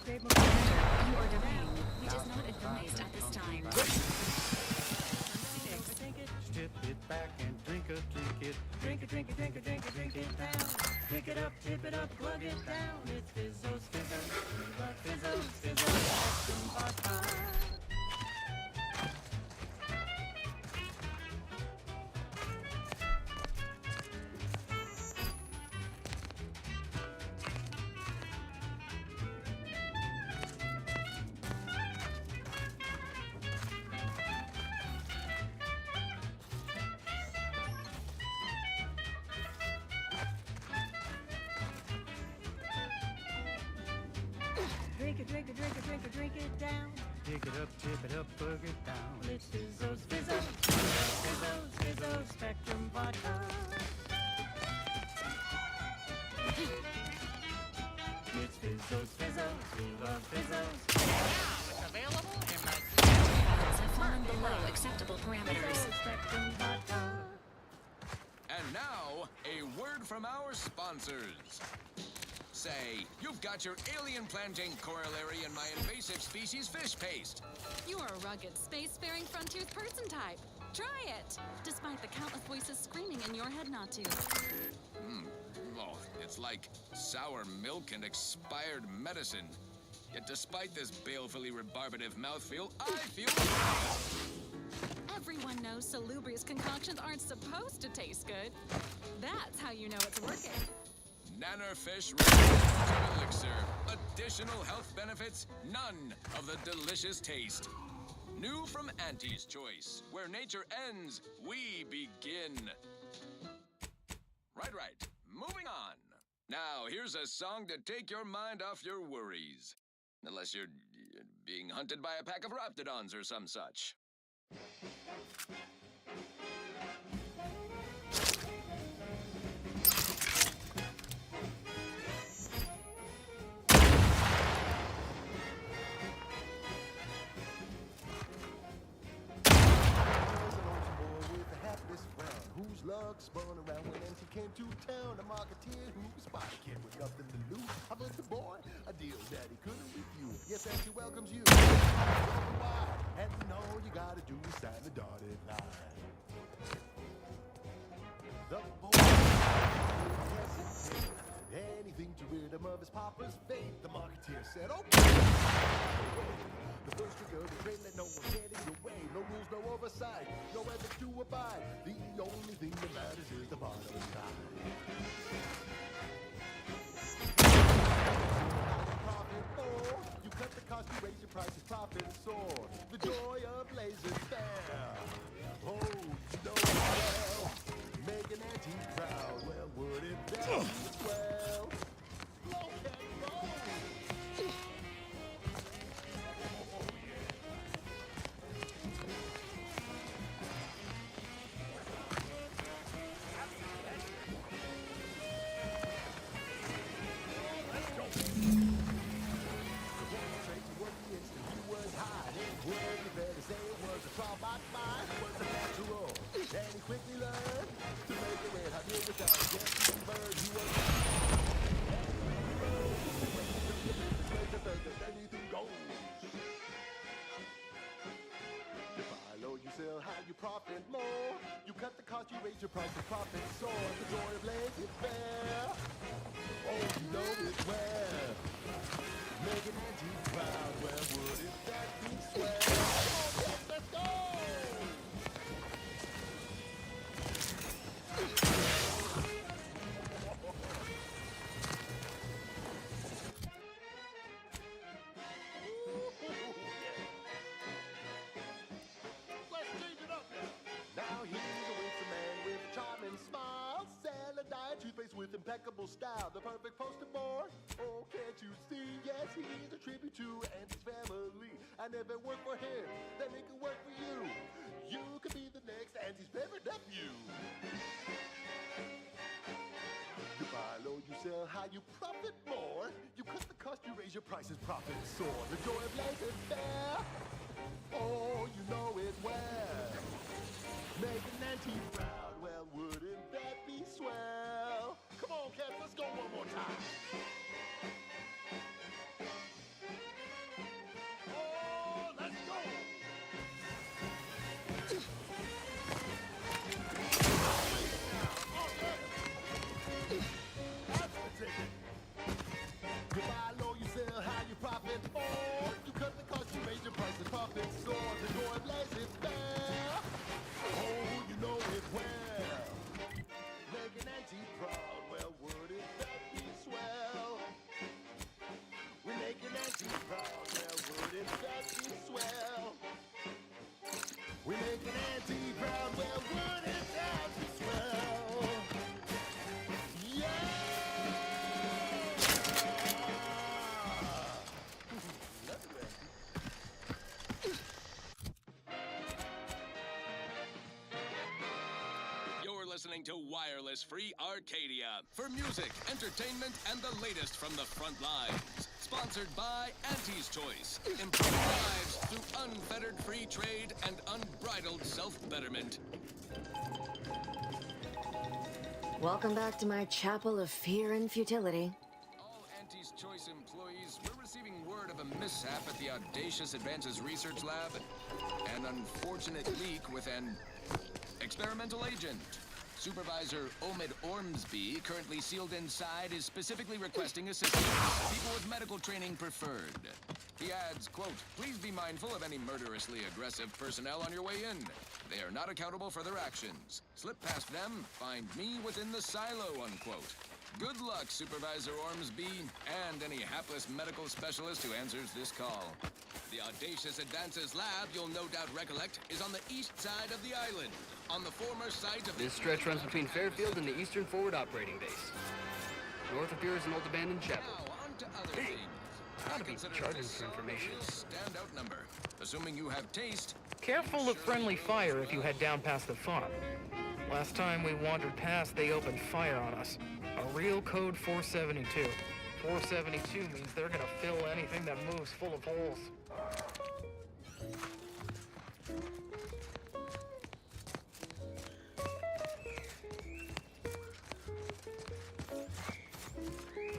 You are domain, which is not advised at this time. Step it back and drink it, drink it. Drink it, drink it, drink it, drink it, drink it down. Pick it up, tip it up, plug it down. It's Fizzos, Fizzos. We love Fizzos, Fizzos, Spectrum Vodka. Drink it, drink it, drink it, drink it, drink it down. Pick it up, tip it up, plug it down. It's Fizzos, Fizzos, Fizzos, Fizzos, Spectrum Vodka. It's Fizzos, Fizzos, we love Fizzos. Now it's available in the Levels have fallen below acceptable parameters. Spectrum Vodka. And now, a word from our sponsors. Say, you've got your alien planting corollary in my invasive species fish paste. You're a rugged, spacefaring frontiers person type. Try it, despite the countless voices screaming in your head not to. Oh, it's like sour milk and expired medicine. Yet despite this balefully rebarbative mouthfeel, I feel Everyone knows salubrious concoctions aren't supposed to taste good. That's how you know it's working. Nannerfish elixir. Additional health benefits, none of the delicious taste. New from Auntie's Choice. Where nature ends, we begin. Right. Moving on. Now, here's a song to take your mind off your worries. Unless you're being hunted by a pack of raptidons or some such. Whose luck spun around when Nancy came to town. A marketeer who was spot a kid with nothing to lose. I put the boy a deal that he couldn't refuse. Yes, Nancy welcomes you. And all you gotta do is sign the dotted line. The boy hesitated. Anything to rid him of his papa's fate. The marketeer said, okay. The first trigger of the train, let no one get in your way. No rules, no oversight, no ethics to abide. The only thing that matters is the bottom line. Profit more. You cut the cost, you raise your prices, profit soar. The joy of blazing fair. Oh, you know it well. Make an Auntie proud. Well, would it be well? Low and roll. Quickly learned to make a red hot meal without getting burned. He was anything goes. You buy low, you sell high, you profit more. You cut the cost, you raise your price, the profit soar. The joy of lazy fair. Oh, you know it well. Make an Auntie proud. Well, wouldn't that be swell? Oh, yes, let's go. With impeccable style, the perfect poster boy. Oh, can't you see? Yes, he's a tribute to Auntie's family. I never worked for him, then he can work for you. You could be the next Auntie's favorite nephew. You buy low, you sell high, you profit more. You cut the cost, you raise your prices, profit soar. The joy of life is fair. Oh, you know it well. Make an Auntie proud. Well, wouldn't that be swell? Come on, cats, let's go one more time. Oh, let's go. That's the ticket. You buy low, you sell high, you profit more. You cut the cost, you raise your price, the profit soars. The door blazes fair. Oh, you know it well. Make an Auntie proud. Well, wouldn't that be swell? We make an Auntie proud. Well, wouldn't that be swell? We make an Auntie proud. Well, wouldn't that be swell? Yeah! Listening to Wireless Free Arcadia for music, entertainment, and the latest from the front lines. Sponsored by Auntie's Choice. Improve lives through unfettered free trade and unbridled self-betterment. Welcome back to my chapel of fear and futility. All Auntie's Choice employees, we're receiving word of a mishap at the Audacious Advances Research Lab. An unfortunate leak with an experimental agent. Supervisor Omid Ormsby, currently sealed inside, is specifically requesting assistance. People with medical training preferred. He adds, quote, "Please be mindful of any murderously aggressive personnel on your way in. They are not accountable for their actions. Slip past them, find me within the silo," unquote. Good luck, Supervisor Ormsby, and any hapless medical specialist who answers this call. The Audacious Advances Lab, you'll no doubt recollect, is on the east side of the island, on the former site of... This stretch runs between Fairfield and the Eastern Forward Operating Base. North of here is an old abandoned chapel. Now, on to other things. Gotta be charging for information. Standout number. Assuming you have taste... Careful of friendly fire if you head down past the farm. Last time we wandered past, they opened fire on us. A real code 472. 472 means they're gonna fill anything that moves full of holes.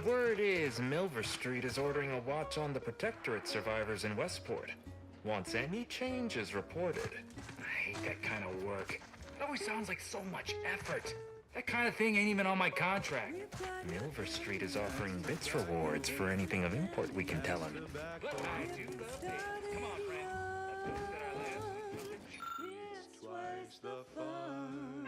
Word is Milver Street is ordering a watch on the Protectorate survivors in Westport. Once any changes reported. I hate that kind of work. It always sounds like so much effort. That kind of thing ain't even on my contract. Milver Street is offering bits rewards for anything of import we can tell them. Come on, friend. It's twice the fun.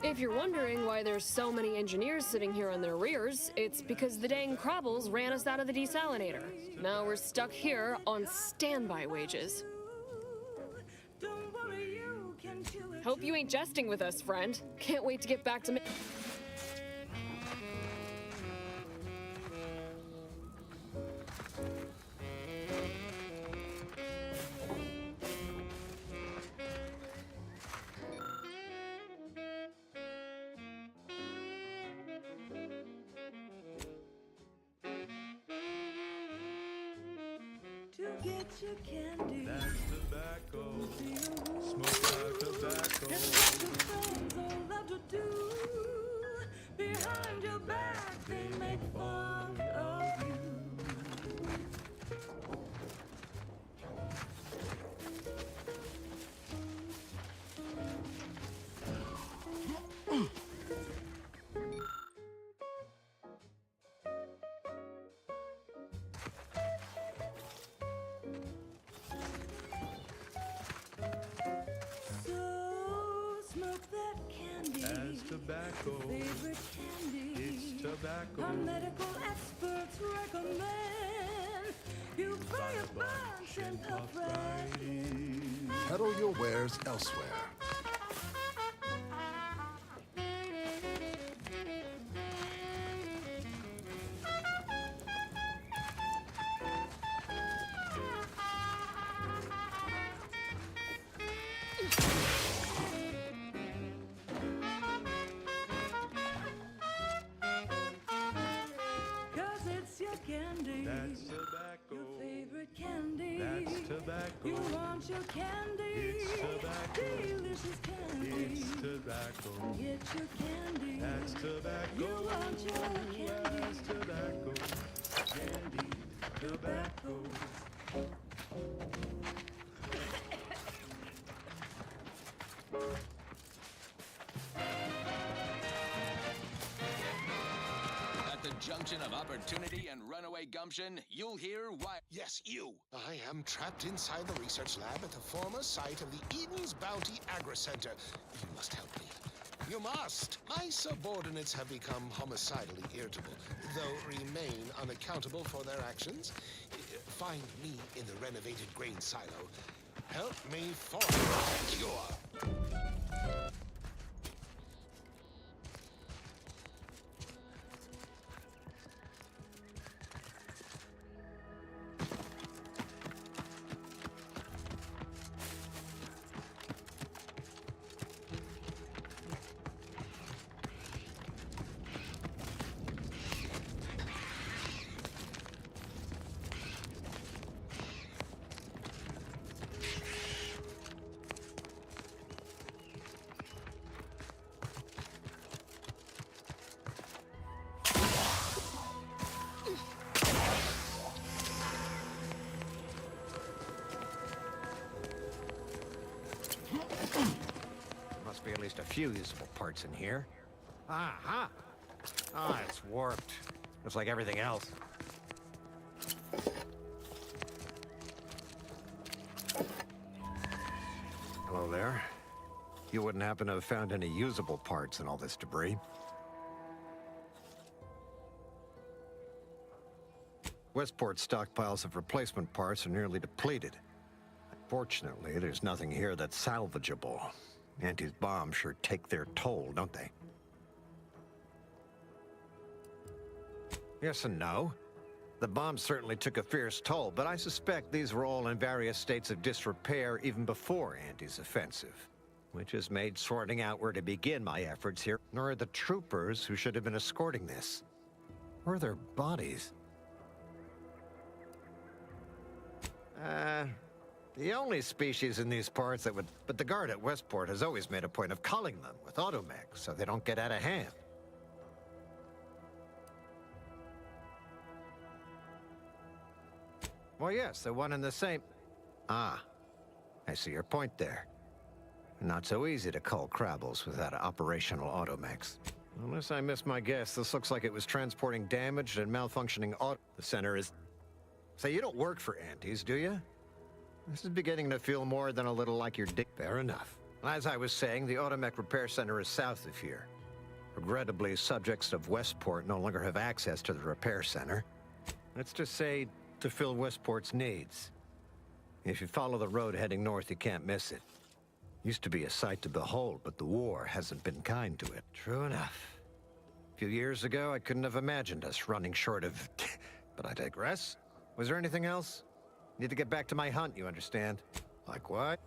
If you're wondering why there's so many engineers sitting here on their rears, it's because the dang Crabbles ran us out of the desalinator. Now we're stuck here on standby wages. Hope you ain't jesting with us, friend. Can't wait to get back to Get your candy. That's tobacco. Smoke like tobacco. It's what your friends all love to do. Behind your back, they make fun of you. Tobacco. Favorite candy. It's tobacco. Our medical experts recommend you buy a bunch and puff right in. Peddle your wares elsewhere. Candy. That's tobacco. Your favorite candy. That's tobacco. You want your candy. It's tobacco. Delicious candy. It's tobacco. Get your candy. That's tobacco. You want your candy. That's tobacco. Candy. Tobacco. Junction of opportunity and runaway gumption, you'll hear why. Yes, you. I am trapped inside the research lab at the former site of the Eden's Bounty Agri-Center. You must help me. You must. My subordinates have become homicidally irritable, though remain unaccountable for their actions. Find me in the renovated grain silo. Help me form a cure. few usable parts in here. Ah, it's warped. Just like everything else. Hello there. You wouldn't happen to have found any usable parts in all this debris? Westport's stockpiles of replacement parts are nearly depleted. Fortunately, there's nothing here that's salvageable. Auntie's bombs sure take their toll, don't they? Yes and no. The bombs certainly took a fierce toll, but I suspect these were all in various states of disrepair even before Auntie's offensive, which has made sorting out where to begin my efforts here. Nor are the troopers who should have been escorting this. Or their bodies. The only species in these parts that would... But the guard at Westport has always made a point of culling them with automechs so they don't get out of hand. Well, yes, the one and the same... Ah, I see your point there. Not so easy to cull Crabbles without operational automechs. Unless I missed my guess, this looks like it was transporting damaged and malfunctioning auto... The center is... Say, you don't work for Auntie's, do you? This is beginning to feel more than a little like your dick. Fair enough. As I was saying, the automech repair center is south of here. Regrettably, subjects of Westport no longer have access to the repair center. Let's just say, to fill Westport's needs. If you follow the road heading north, you can't miss it. Used to be a sight to behold, but the war hasn't been kind to it. True enough. A few years ago, I couldn't have imagined us running short of... But I digress. Was there anything else? Need to get back to my hunt, you understand? Like what?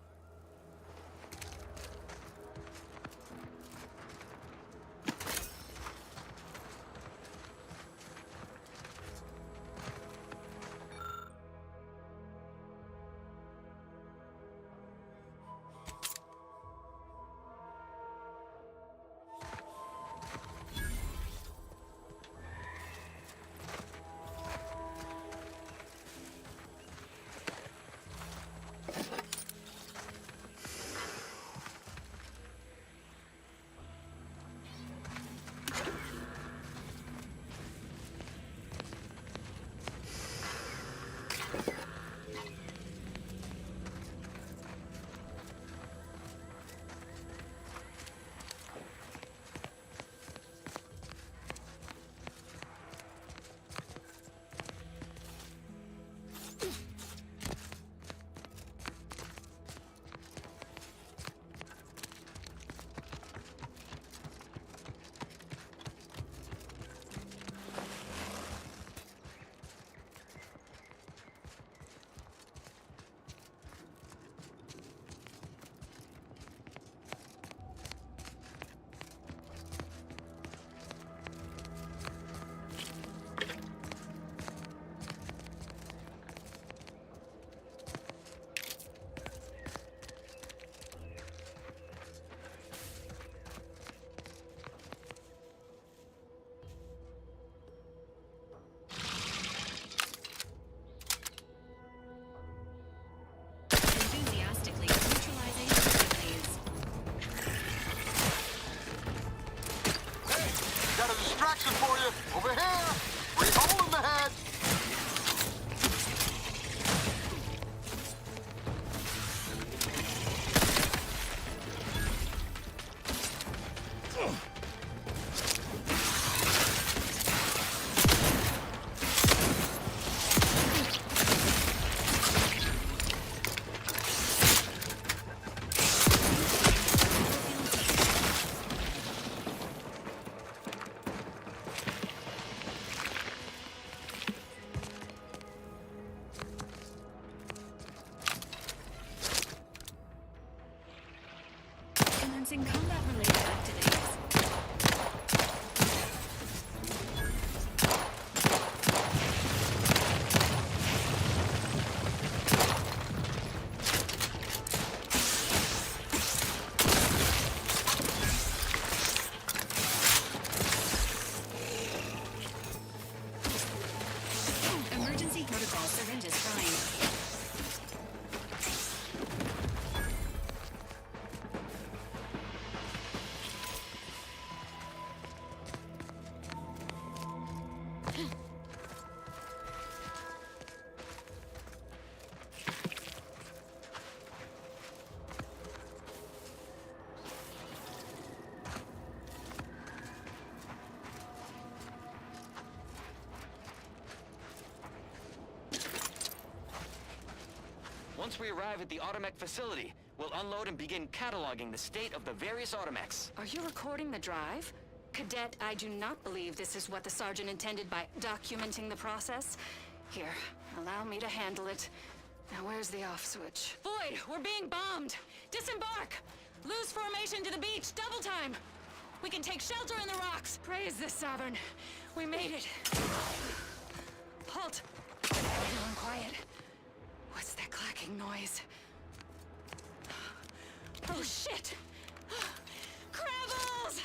Enthusiastically neutralizing activities. Hey, got a distraction for you. Over here. Bring hole in the head. Once we arrive at the Automech facility, we'll unload and begin cataloging the state of the various Automechs. Are you recording the drive? Cadet, I do not believe this is what the Sergeant intended by documenting the process. Here, allow me to handle it. Now where's the off switch? Void, we're being bombed! Disembark! Lose formation to the beach, double time! We can take shelter in the rocks! Praise the Sovereign. We made it. Halt! Everyone quiet. What's that clacking noise? Oh shit! Crabbles!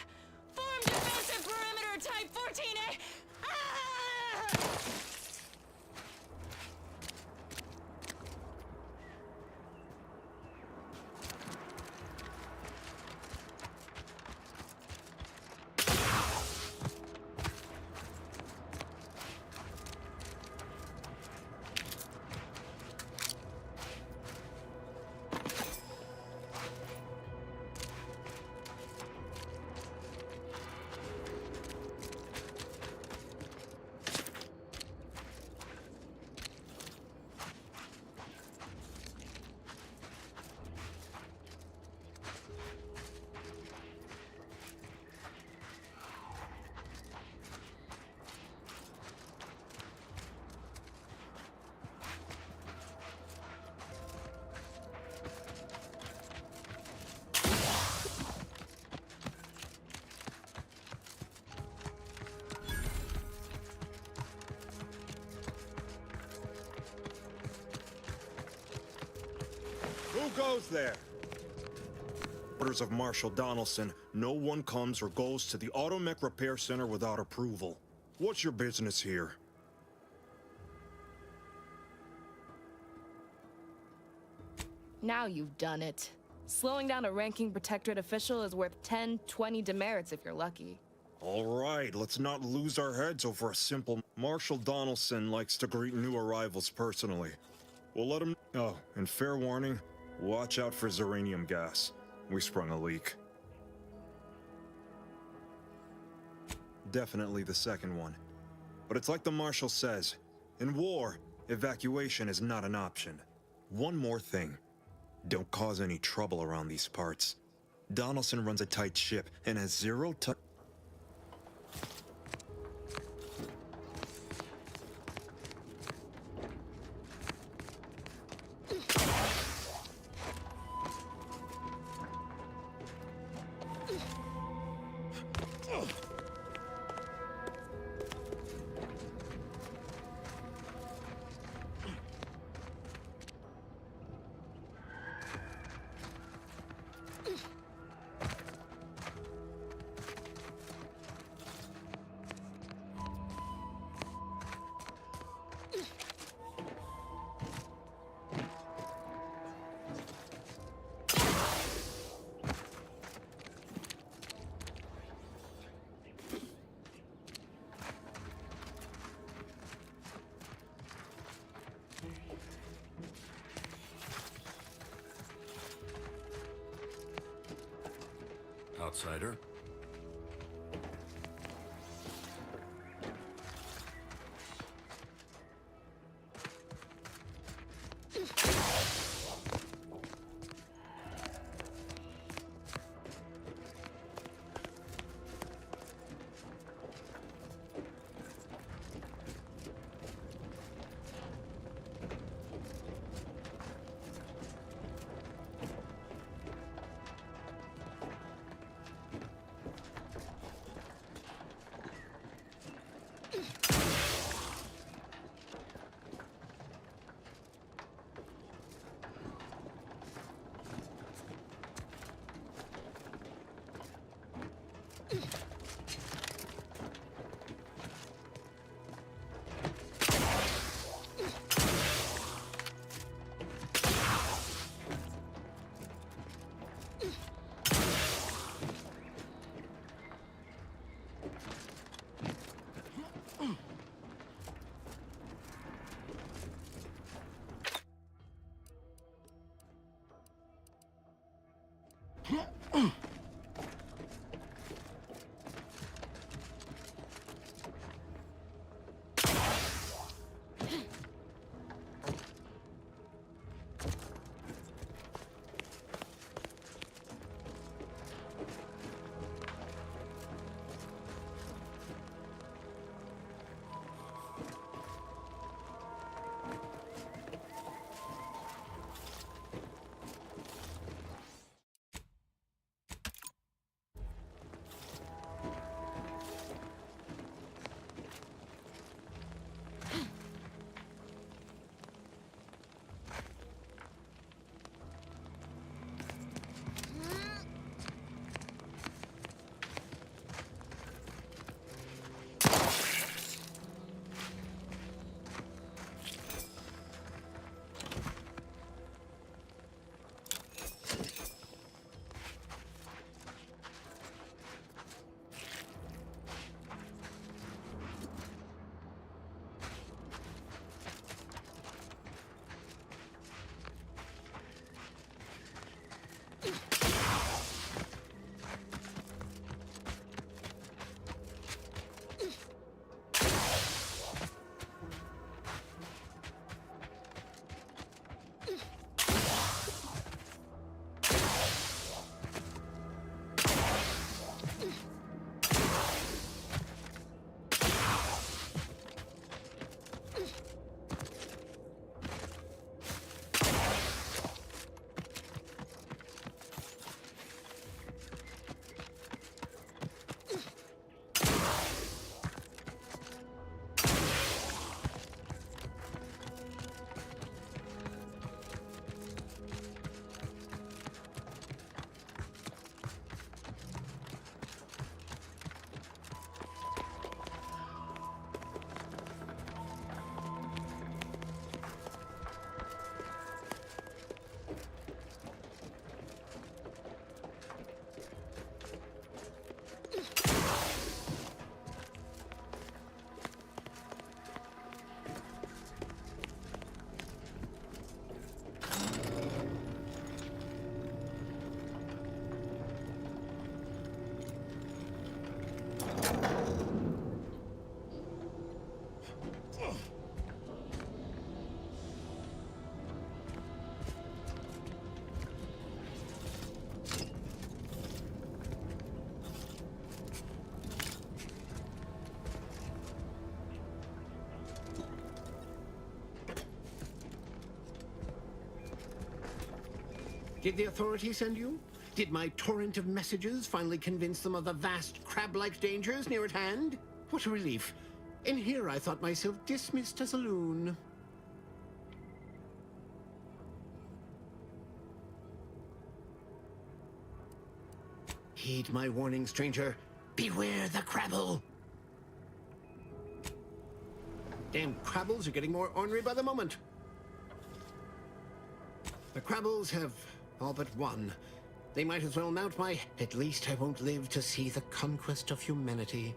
Form defensive perimeter type 14A! Ah! Who goes there? Orders of Marshal Donaldson, no one comes or goes to the Automech Repair Center without approval. What's your business here? Now you've done it. Slowing down a ranking Protectorate official is worth 10, 20 demerits if you're lucky. All right, let's not lose our heads over a simple... Marshal Donaldson likes to greet new arrivals personally. We'll let him... Oh, and fair warning, watch out for xeranium gas. We sprung a leak. Definitely the second one. But it's like the Marshal says, in war, evacuation is not an option. One more thing. Don't cause any trouble around these parts. Donaldson runs a tight ship and has zero to... Outsider. Did the authorities send you? Did my torrent of messages finally convince them of the vast crab-like dangers near at hand? What a relief. In here I thought myself dismissed as a loon. Heed my warning, stranger. Beware the crabble! Damn crabbles are getting more ornery by the moment. The crabbles have all but won. They might as well mount my... At least I won't live to see the conquest of humanity.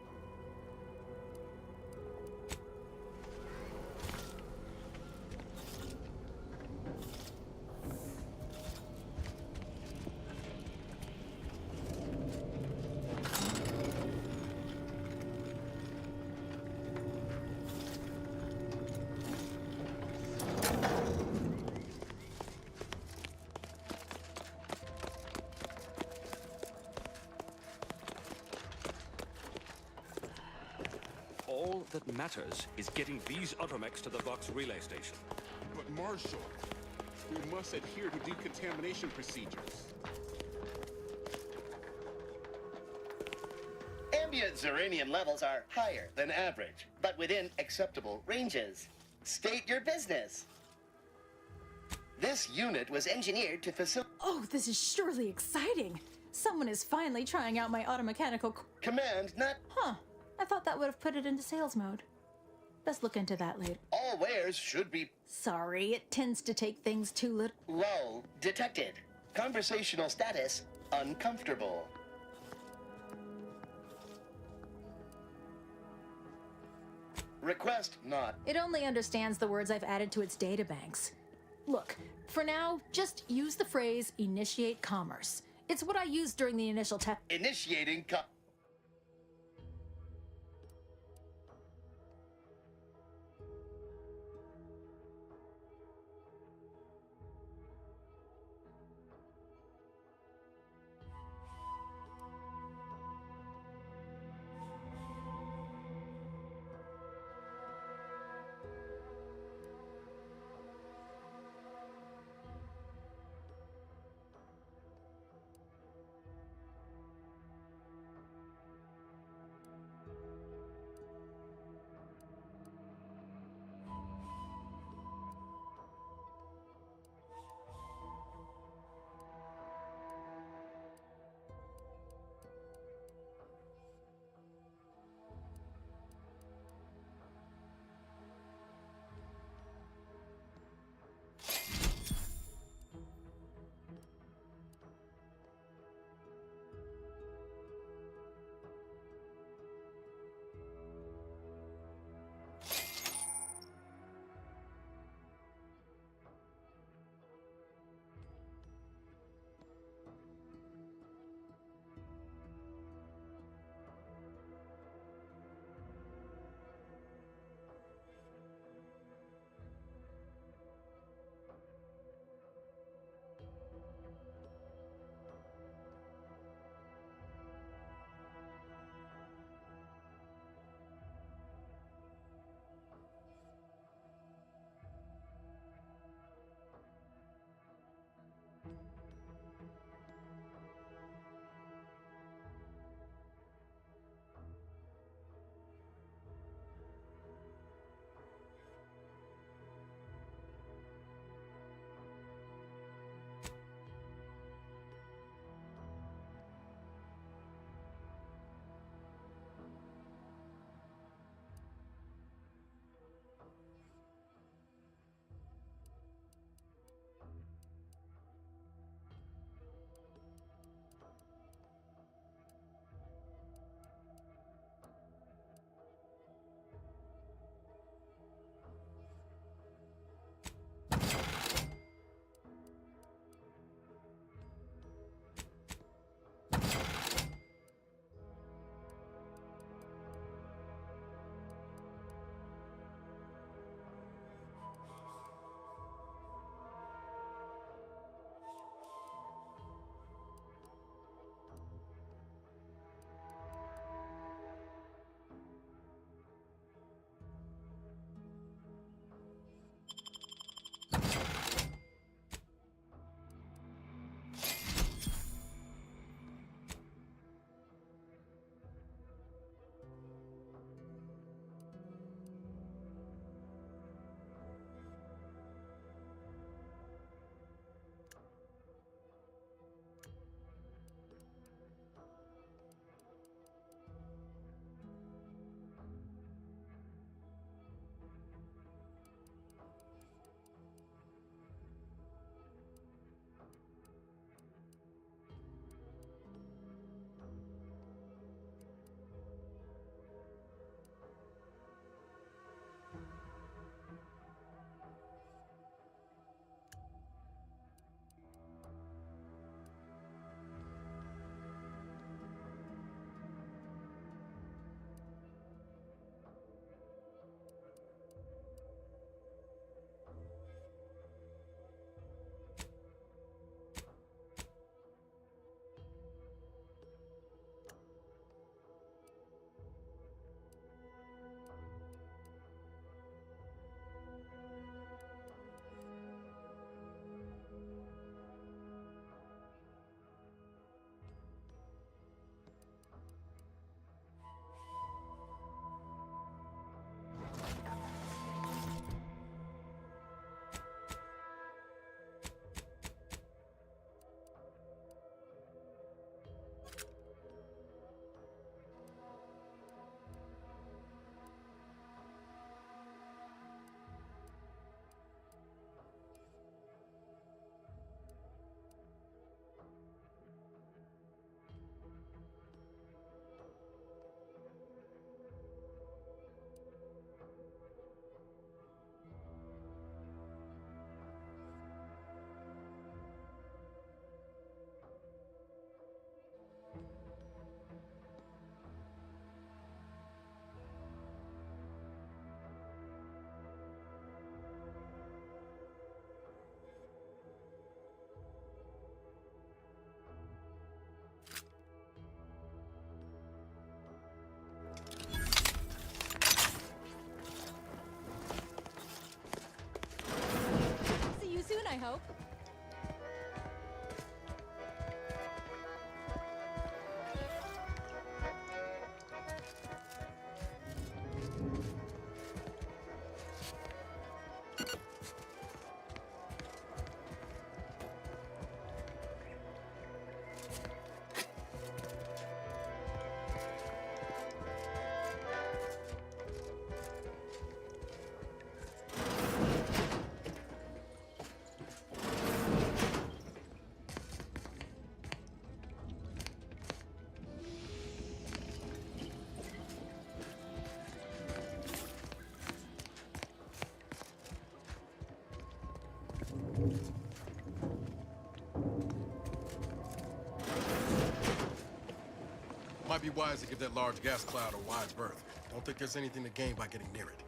All that matters is getting these automechs to the Vox relay station. But Marshal, we must adhere to decontamination procedures. Ambient Zeranium levels are higher than average, but within acceptable ranges. State your business. This unit was engineered to facilitate... Oh, this is surely exciting. Someone is finally trying out my automechanical... Command not... Huh. I thought that would have put it into sales mode. Let's look into that later. All wares should be... Sorry, it tends to take things too little. Lull detected. Conversational status uncomfortable. Request not. It only understands the words I've added to its databanks. Look, for now, just use the phrase initiate commerce. It's what I used during the initial test. Initiating Might be wise to give that large gas cloud a wide berth. Don't think there's anything to gain by getting near it.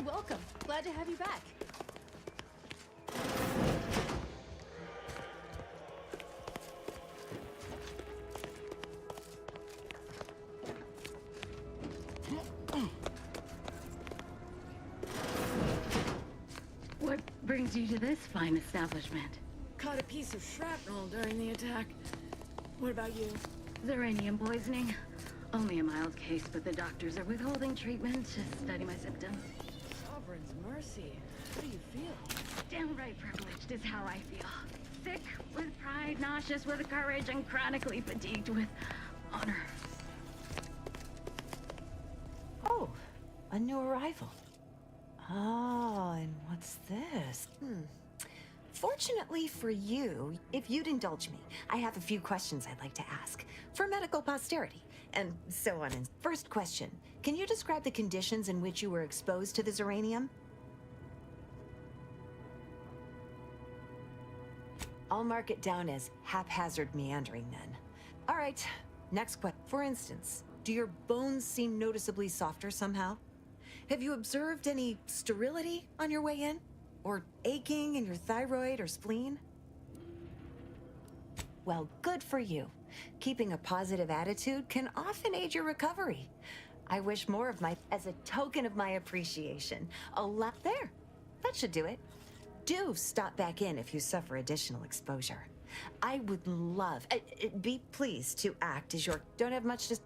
Welcome. Glad to have you back. What brings you to this fine establishment? Caught a piece of shrapnel during the attack. What about you? Uranium poisoning. Only a mild case, but the doctors are withholding treatment to study my symptoms. Sovereign's mercy. How do you feel? Downright privileged is how I feel. Sick with pride, nauseous with courage, and chronically fatigued with honor. Oh, a new arrival. Oh, and what's this? Fortunately for you, if you'd indulge me, I have a few questions I'd like to ask for medical posterity, and so on. And first question, can you describe the conditions in which you were exposed to this uranium? I'll mark it down as haphazard meandering then. All right, next question. For instance, do your bones seem noticeably softer somehow? Have you observed any sterility on your way in? Or aching in your thyroid or spleen? Well, good for you. Keeping a positive attitude can often aid your recovery. I wish more of as a token of my appreciation. There, that should do it. Do stop back in if you suffer additional exposure. I would love, be pleased to act as your, don't have much to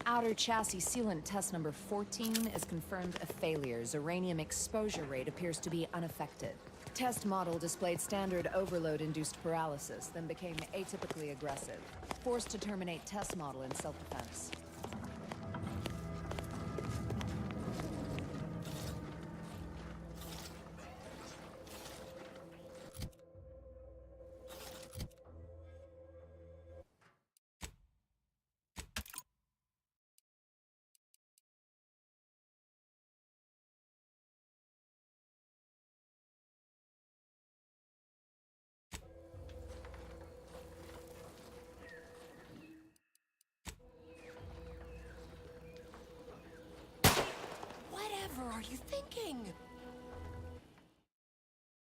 Outer chassis sealant test number 14 is confirmed a failure. Uranium exposure rate appears to be unaffected. Test model displayed standard overload-induced paralysis, then became atypically aggressive. Forced to terminate test model in self-defense. Whatever are you thinking?